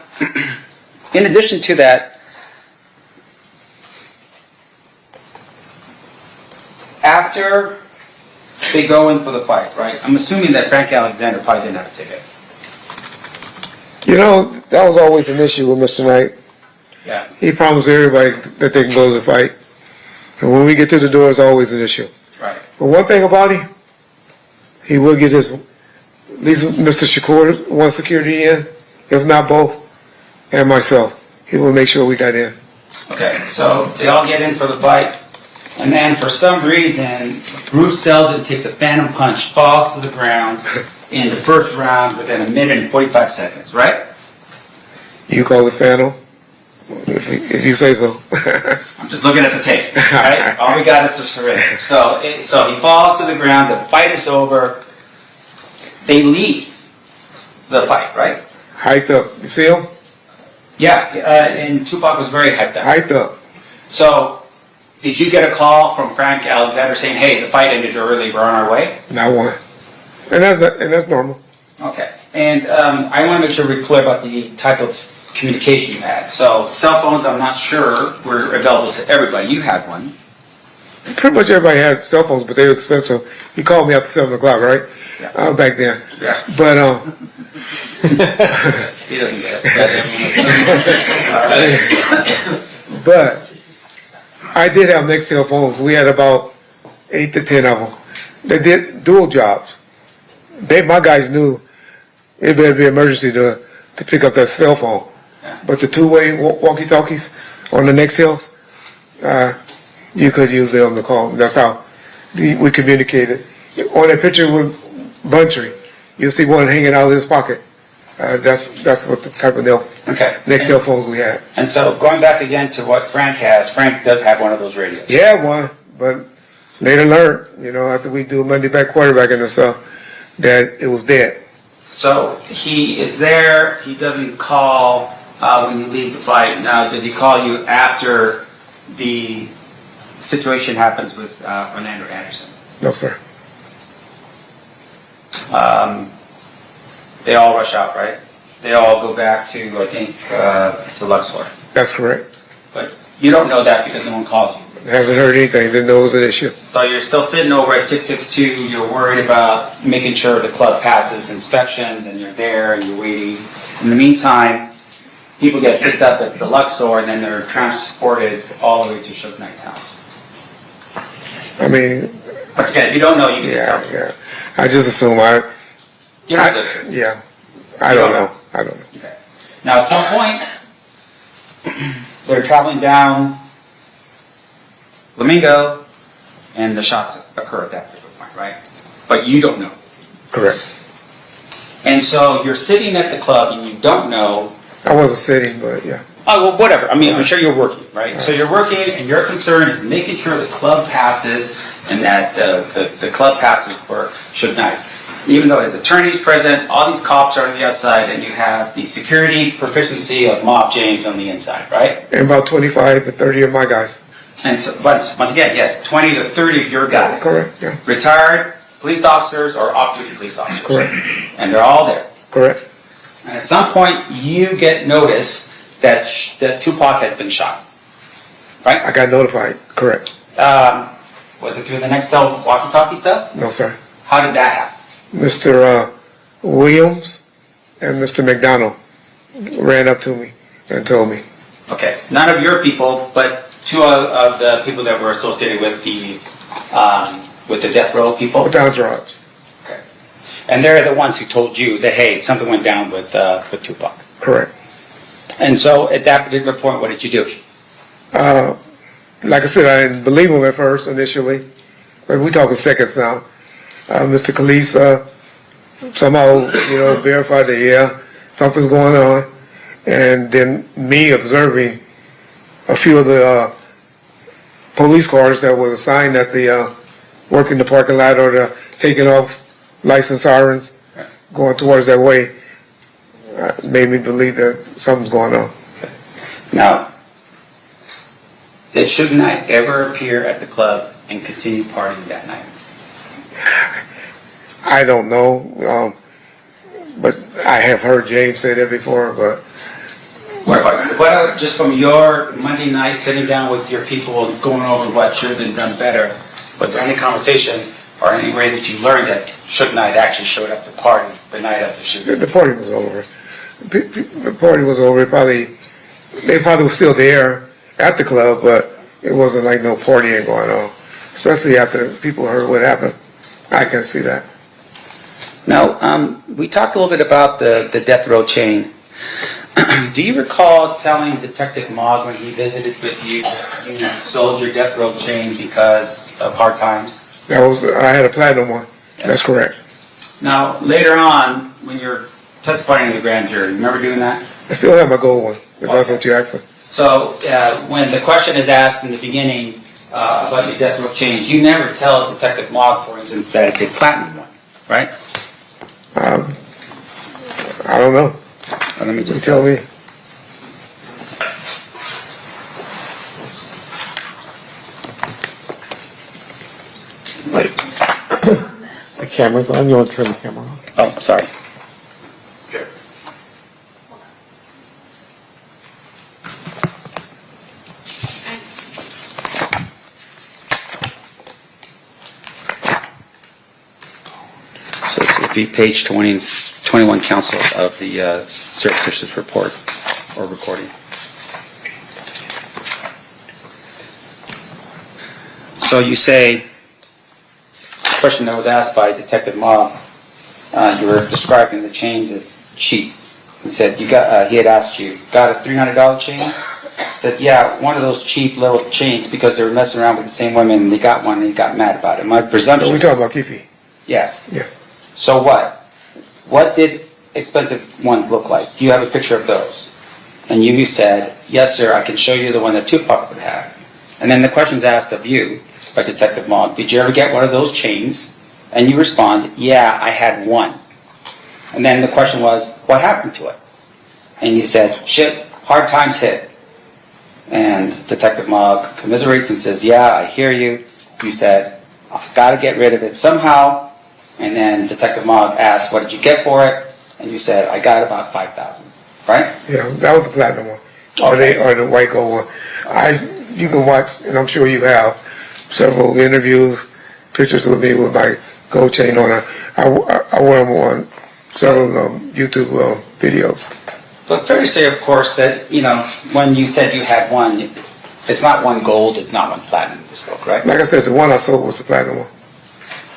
in addition to that, after they go in for the fight, right? I'm assuming that Frank Alexander probably didn't have a ticket. That was always an issue with Mr. Knight. Yeah. He promised everybody that they can go to the fight. And when we get to the door, it's always an issue. Right. But one thing about him, he will get his, at least Mr. Shakur, one security in, if not both, and myself. He will make sure we got in. Okay, so they all get in for the fight, and then for some reason, Bruce Seldon takes a phantom punch, falls to the ground in the first round within 1 minute and 45 seconds, right? You call it Phantom, if you say so. I'm just looking at the tape, right? All we got is a syringe. So he falls to the ground, the fight is over, they leave the fight, right? Hyped up. You see him? Yeah, and Tupac was very hyped up. Hyped up. So, did you get a call from Frank Alexander saying, hey, the fight ended early, we're on our way? Not one. And that's normal. Okay. And I want to make sure we're clear about the type of communication you had. So, cell phones, I'm not sure, were available to everybody. You had one. Pretty much everybody had cell phones, but they were expensive. He called me after 7 o'clock, right? Yeah. Back then. Yeah. But He doesn't get it. but I did have Nextel phones. We had about 8 to 10 of them. They did dual jobs. My guys knew it better be emergency to pick up that cell phone. But the two-way walkie-talkies on the Nextels, you could use them to call. That's how we communicated. On that picture with Buntry, you'll see one hanging out of his pocket. That's what the type of Nextel phones we had. And so, going back again to what Frank has, Frank does have one of those radios. He had one, but later learned, after we do Monday back quarterbacking and stuff, that it was dead. So, he is there, he doesn't call when you leave the fight. Now, does he call you after the situation happens with Orlando Anderson? No, sir. They all rush out, right? They all go back to, I think, to Luxor. That's correct. But you don't know that because no one calls you. Haven't heard anything. Didn't know it was an issue. So you're still sitting over at 662, you're worried about making sure the club passes inspections, and you're there and you're waiting. In the meantime, people get picked up at the Luxor and then they're transported all the way to Suge Knight's house. I mean... Once again, if you don't know, you can just tell me. Yeah. I just assume You're not just... Yeah. I don't know. Okay. Now, at some point, they're traveling down Flamingo, and the shots occur at that particular point, right? But you don't know. Correct. And so you're sitting at the club and you don't know. I wasn't sitting, but yeah. Oh, well, whatever. I mean, I'm sure you're working, right? So you're working, and your concern is making sure the club passes and that the club passes for Suge Knight. Even though his attorney's present, all these cops are on the outside, and you have the security proficiency of Mob James on the inside, right? And about 25 to 30 of my guys. And so, but once again, yes, 20 to 30 of your guys. Correct, yeah. Retired police officers or off-duty police officers. Correct. And they're all there. Correct. And at some point, you get notice that Tupac had been shot. Right? I got notified. Correct. Was it through the Nextel walkie-talkie stuff? No, sir. How did that happen? Mr. Williams and Mr. McDonald ran up to me and told me. Okay. None of your people, but two of the people that were associated with the death row people? With the entourage. Okay. And they're the ones who told you that, hey, something went down with Tupac. Correct. And so at that particular point, what did you do? Like I said, I didn't believe him at first initially, but we talking seconds now. Mr. Khalees somehow, verified that, yeah, something's going on. And then me observing a few of the police cars that were assigned at the working the parking lot or the taking off license sirens going towards that way made me believe that something's going on. Now, did Suge Knight ever appear at the club and continue partying that night? I don't know, but I have heard James say that before, but... What about just from your Monday night sitting down with your people and going over what should have been done better? Was there any conversation or any way that you learned that Suge Knight actually showed up to party the night after shooting? The party was over. The party was over. They probably were still there at the club, but it wasn't like no partying going on, especially after people heard what happened. I can see that. Now, we talked a little bit about the death row chain. Do you recall telling Detective Mogg when he visited with you, you sold your death row chain because of hard times? I had a platinum one. That's correct. Now, later on, when you're testifying in the grand jury, remember doing that? I still have my gold one, if that's what you're asking. So, when the question is asked in the beginning about your death row chain, you never tell Detective Mogg, for instance, that it's a platinum one, right? I don't know. Let me You just tell me. The camera's on. You want to turn the camera on? Oh, sorry. So this would be page 21, counsel, of the surreptitious report or recording. So you say, the question that was asked by Detective Mogg, you were describing the chains as cheap. He said, he had asked you, got a $300 chain? He said, yeah, one of those cheap little chains because they were messing around with the same women and they got one and he got mad about it. My presumption... We talking about Kifi? Yes. Yes. So what? What did expensive ones look like? Do you have a picture of those? And you said, yes, sir, I can show you the one that Tupac would have. And then the question's asked of you by Detective Mogg, did you ever get one of those chains? And you respond, yeah, I had one. And then the question was, what happened to it? And you said, shit, hard times hit. And Detective Mogg commiserates and says, yeah, I hear you. You said, I've got to get rid of it somehow. And then Detective Mogg asked, what did you get for it? And you said, I got about $5,000, right? Yeah, that was the platinum one. Or the white gold one. You can watch, and I'm sure you have, several interviews, pictures of me with my gold chain on. I wear them on several YouTube videos. But fair to say, of course, that, when you said you had one, it's not one gold, it's not one platinum, you spoke, right? Like I said, the one I sold was the platinum one.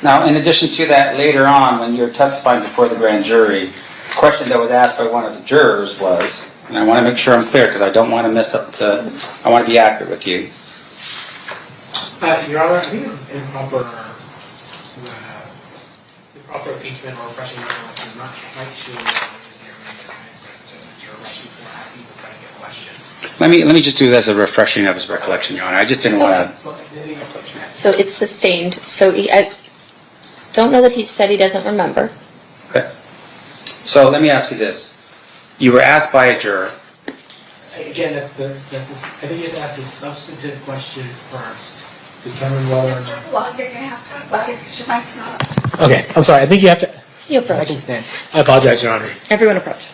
Now, in addition to that, later on, when you're testifying before the grand jury, the question that was asked by one of the jurors was, and I want to make sure I'm clear because I don't want to mess up I want to be accurate with you. Your Honor, I think this is improper impeachment or refreshing recollection. I'm not quite sure what Mr. Wright before asking the predicate question. Let me just do this as a refreshing of his recollection, Your Honor. I just didn't want to... So it's sustained. So I don't know that he said he doesn't remember. Okay. So let me ask you this. You were asked by a juror. Again, I think you have to ask the substantive question first. Determine whether or not... Well, you're going to have to talk about it because your mic's not. Okay, I'm sorry. I think you have to... You approach. I can stand. I apologize, Your Honor. Everyone approach.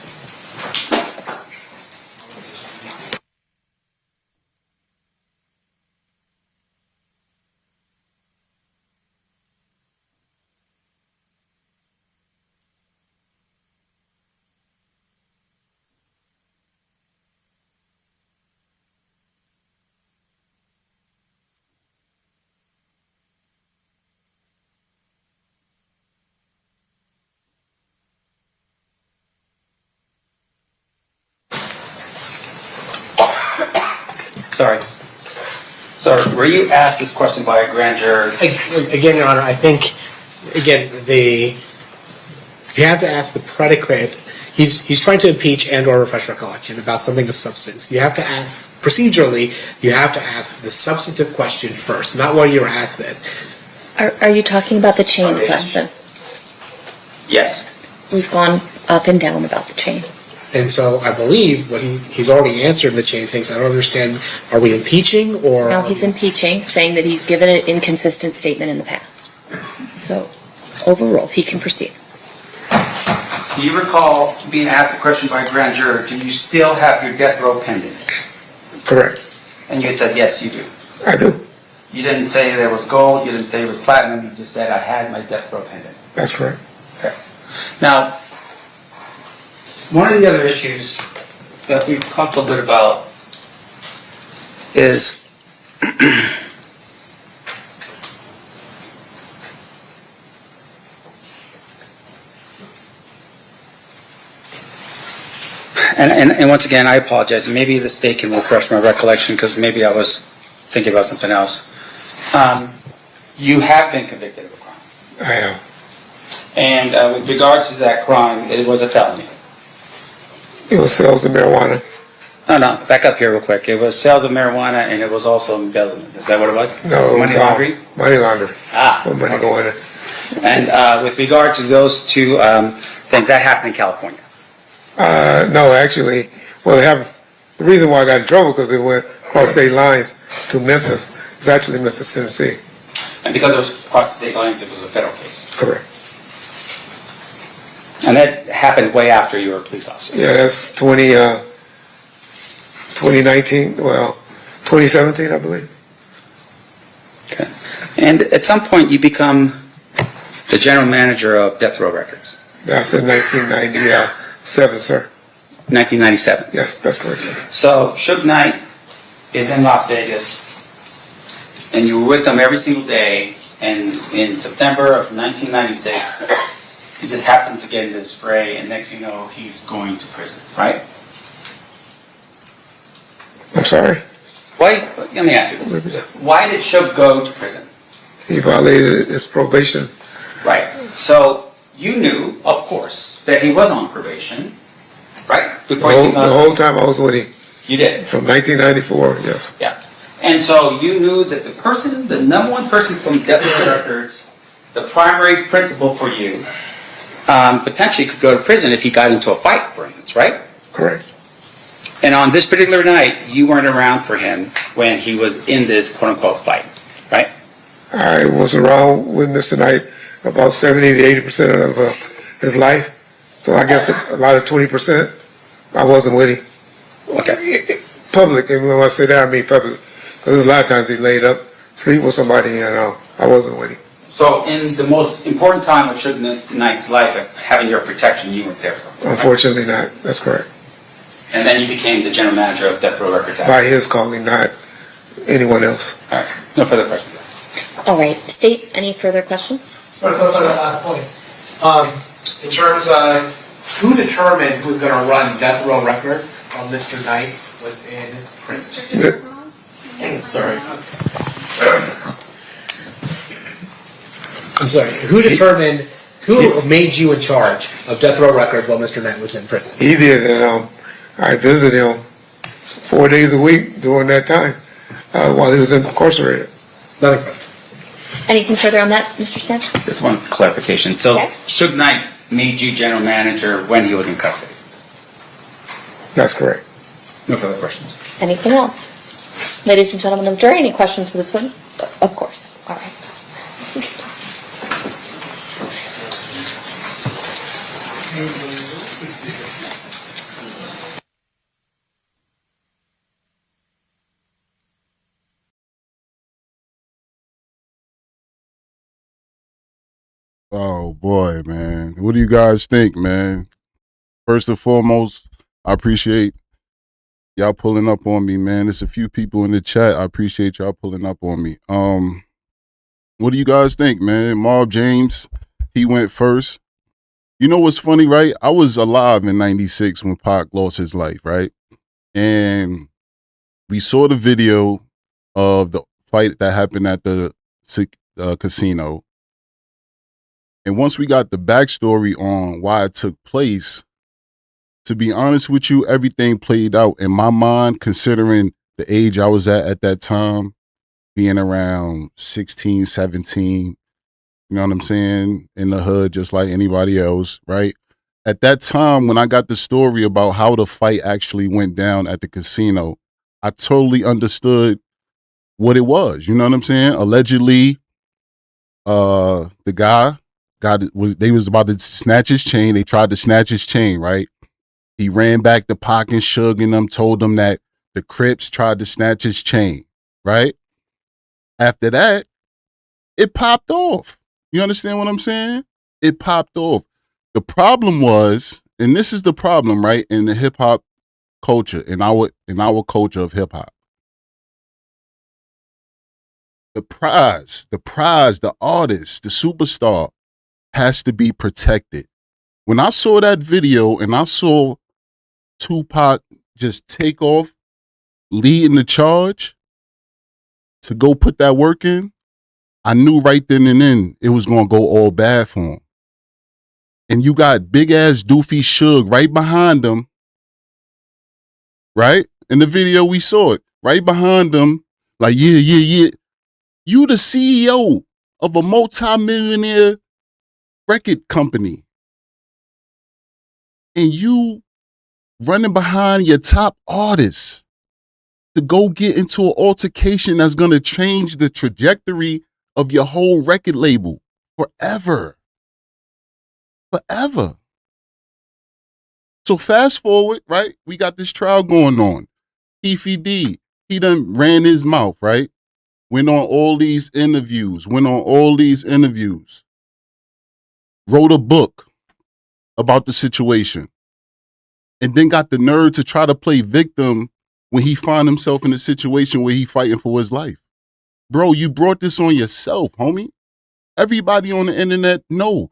Sorry. So were you asked this question by a grand juror? Again, Your Honor, I think, again, you have to ask the predicate. He's trying to impeach and or refresh recollection about something of substance. You have to ask, procedurally, you have to ask the substantive question first, not what you were asked this. Are you talking about the chain question? Yes. We've gone up and down about the chain. And so I believe what he's already answered the chain things. I don't understand. Are we impeaching or? No, he's impeaching, saying that he's given an inconsistent statement in the past. So, overruled. He can proceed. Do you recall being asked a question by a grand juror, do you still have your death row pendant? Correct. And you had said, yes, you do. I do. You didn't say there was gold, you didn't say it was platinum, you just said I had my death row pendant. That's correct. Okay. Now, one of the other issues that we've talked a little bit about is And once again, I apologize. Maybe the state can refresh my recollection because maybe I was thinking about something else. You have been convicted of a crime. I am. And with regards to that crime, it was a felony. It was sales of marijuana. No, back up here real quick. It was sales of marijuana and it was also embezzlement. Is that what it was? No, it Money was laundering? money laundering. Ah. Money going in. And with regard to those two things, that happened in California. No, actually, well, the reason why I got in trouble because it went across state lines to Memphis. It's actually Memphis, Tennessee. And because it was across the state lines, it was a federal case. Correct. And that happened way after you were a police officer. Yeah, that's 2019, well, 2017, I believe. Okay. And at some point, you become the general manager of Death Row Records. That's in 1997, sir. 1997. Yes, that's correct, sir. So Suge Knight is in Las Vegas, and you were with them every single day, and in September of 1996, he just happened to get in this fray, and next thing you know, he's going to prison, right? I'm sorry? Let me ask you this. Why did Suge go to prison? He violated his probation. Right. So you knew, of course, that he was on probation, right? The whole time I was with him. You did? From 1994, yes. Yeah. And so you knew that the number one person from Death Row Records, the primary principal for you, potentially could go to prison if he got into a fight, for instance, right? Correct. And on this particular night, you weren't around for him when he was in this quote-unquote fight, right? I was around with Mr. Knight about 70 to 80% of his life. So I guess a lot of 20%, I wasn't with him. Okay. Public, and when I say that, I mean public. Because there's a lot of times he laid up, sleep with somebody, and I wasn't with him. So in the most important time of Suge Knight's life, of having your protection, you weren't there for him. Unfortunately not, that's correct. And then you became the general manager of Death Row Records. By his calling, not anyone else. All right. No further questions. All right. State, any further questions? Sort of close on that last point. In terms of who determined who's going to run Death Row Records while Mr. Knight was in prison? I'm sorry. Who determined, who made you in charge of Death Row Records while Mr. Knight was in prison? He did, and I visited him 4 days a week during that time while he was incarcerated. Nothing further. Anything further on that, Mr. Smith? Just one clarification. So Okay. Suge Knight made you general manager when he was in custody. That's correct. No further questions. Anything else? Ladies and gentlemen of the jury, any questions for this one? Of course. All right. Oh boy, man. What do you guys think, man? First and foremost, I appreciate y'all pulling up on me, man. There's a few people in the chat. I appreciate y'all pulling up on me. What do you guys think, man? Marv James, he went first. You know what's funny, right? I was alive in 96 when Pac lost his life, right? And we saw the video of the fight that happened at the casino. And once we got the backstory on why it took place, to be honest with you, everything played out in my mind, considering the age I was at that time, being around 16, 17, you know what I'm saying, in the hood, just like anybody else, right? At that time, when I got the story about how the fight actually went down at the casino, I totally understood what it was, you know what I'm saying? Allegedly, the guy, they was about to snatch his chain. They tried to snatch his chain, right? He ran back to Pac and Suge and them, told them that the Crips tried to snatch his chain, right? After that, it popped off. You understand what I'm saying? It popped off. The problem was, and this is the problem, right, in the hip hop culture, in our culture of hip hop. The prize, the artist, the superstar has to be protected. When I saw that video and I saw Tupac just take off, leading the charge to go put that work in, I knew right then and then it was going to go all bad for him. And you got big ass doofy Suge right behind him, right? In the video we saw it, right behind him, like, yeah. You the CEO of a multi-millionaire record company. And you running behind your top artists to go get into an altercation that's going to change the trajectory of your whole record label forever. Forever. So fast forward, right? We got this trial going on. Keefy D, he done ran his mouth, right? Went on all these interviews, wrote a book about the situation, and then got the nerve to try to play victim when he found himself in a situation where he fighting for his life. Bro, you brought this on yourself, homie. Everybody on the internet know.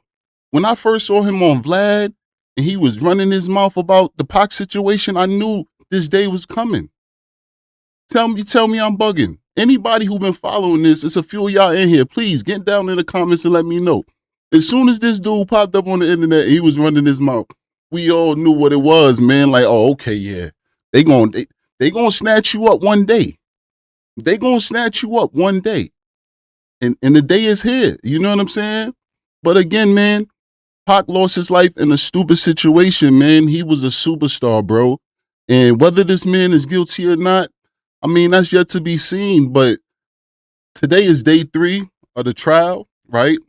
When I first saw him on Vlad and he was running his mouth about the Pac situation, I knew this day was coming. Tell me I'm bugging. Anybody who been following this, it's a few of y'all in here. Please get down in the comments and let me know. As soon as this dude popped up on the internet, he was running his mouth. We all knew what it was, man. Like, oh, okay, yeah. They gonna snatch you up one day. They gonna snatch you up one day. And the day is here. You know what I'm saying? But again, man, Pac lost his life in a stupid situation, man. He was a superstar, bro. And whether this man is guilty or not, I mean, that's yet to be seen. But today is day 3 of the trial, right?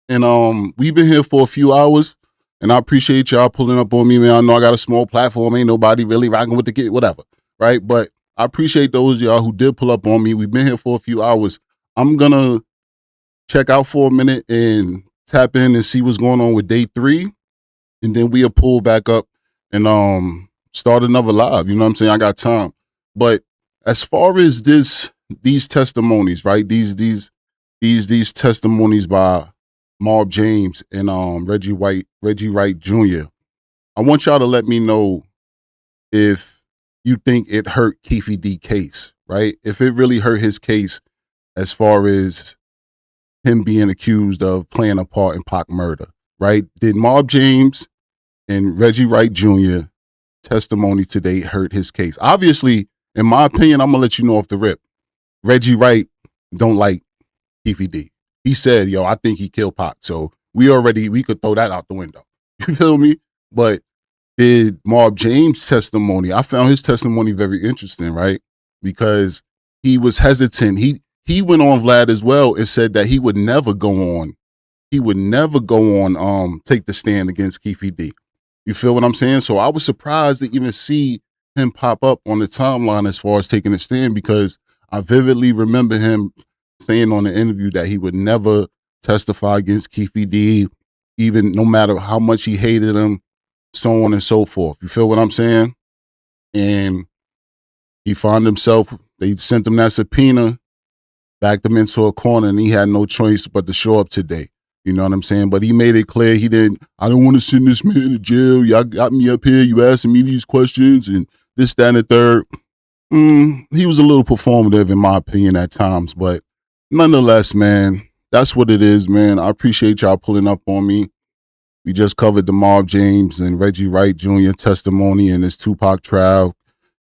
And we've been here for a few hours. And I appreciate y'all pulling up on me, man. I know I got a small platform. Ain't nobody really rocking with the kid, whatever, right? But I appreciate those of y'all who did pull up on me. We've been here for a few hours. I'm going to check out for a minute and tap in and see what's going on with day 3. And then we'll pull back up and start another live. You know what I'm saying? I got time. But as far as these testimonies, right? These testimonies by Marv James and Reggie Wright Jr. I want y'all to let me know if you think it hurt Keefy D case, right? If it really hurt his case as far as him being accused of playing a part in Pac murder, right? Did Marv James and Reggie Wright Jr. testimony today hurt his case? Obviously, in my opinion, I'm gonna let you know off the rip. Reggie Wright don't like Keefy D. He said, yo, I think he killed Pac. So we could throw that out the window. You feel me? But did Marv James' testimony, I found his testimony very interesting, right? Because he was hesitant. He went on Vlad as well and said that he would never go on, take the stand against Keefy D. You feel what I'm saying? So I was surprised to even see him pop up on the timeline as far as taking a stand, because I vividly remember him saying on the interview that he would never testify against Keefy D, even no matter how much he hated him, so on and so forth. You feel what I'm saying? And he found himself, they sent him that subpoena, backed him into a corner, and he had no choice but to show up today. You know what I'm saying? But he made it clear I don't want to send this man to jail. Y'all got me up here, you asking me these questions and this, that, and the third. He was a little performative in my opinion at times, but nonetheless, man, that's what it is, man. I appreciate y'all pulling up on me. We just covered the Marv James and Reggie Wright Jr. testimony in this Tupac trial.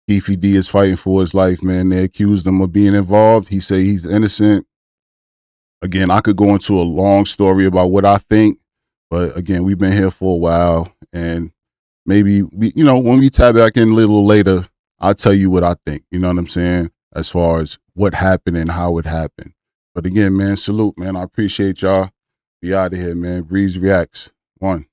Keefy D is fighting for his life, man. They accused him of being involved. He say he's innocent. Again, I could go into a long story about what I think, but again, we've been here for a while, and maybe when we tap back in a little later, I'll tell you what I think. You know what I'm saying? As far as what happened and how it happened. But again, man, salute, man. I appreciate y'all. Be out of here, man. BreezeReactz. 1.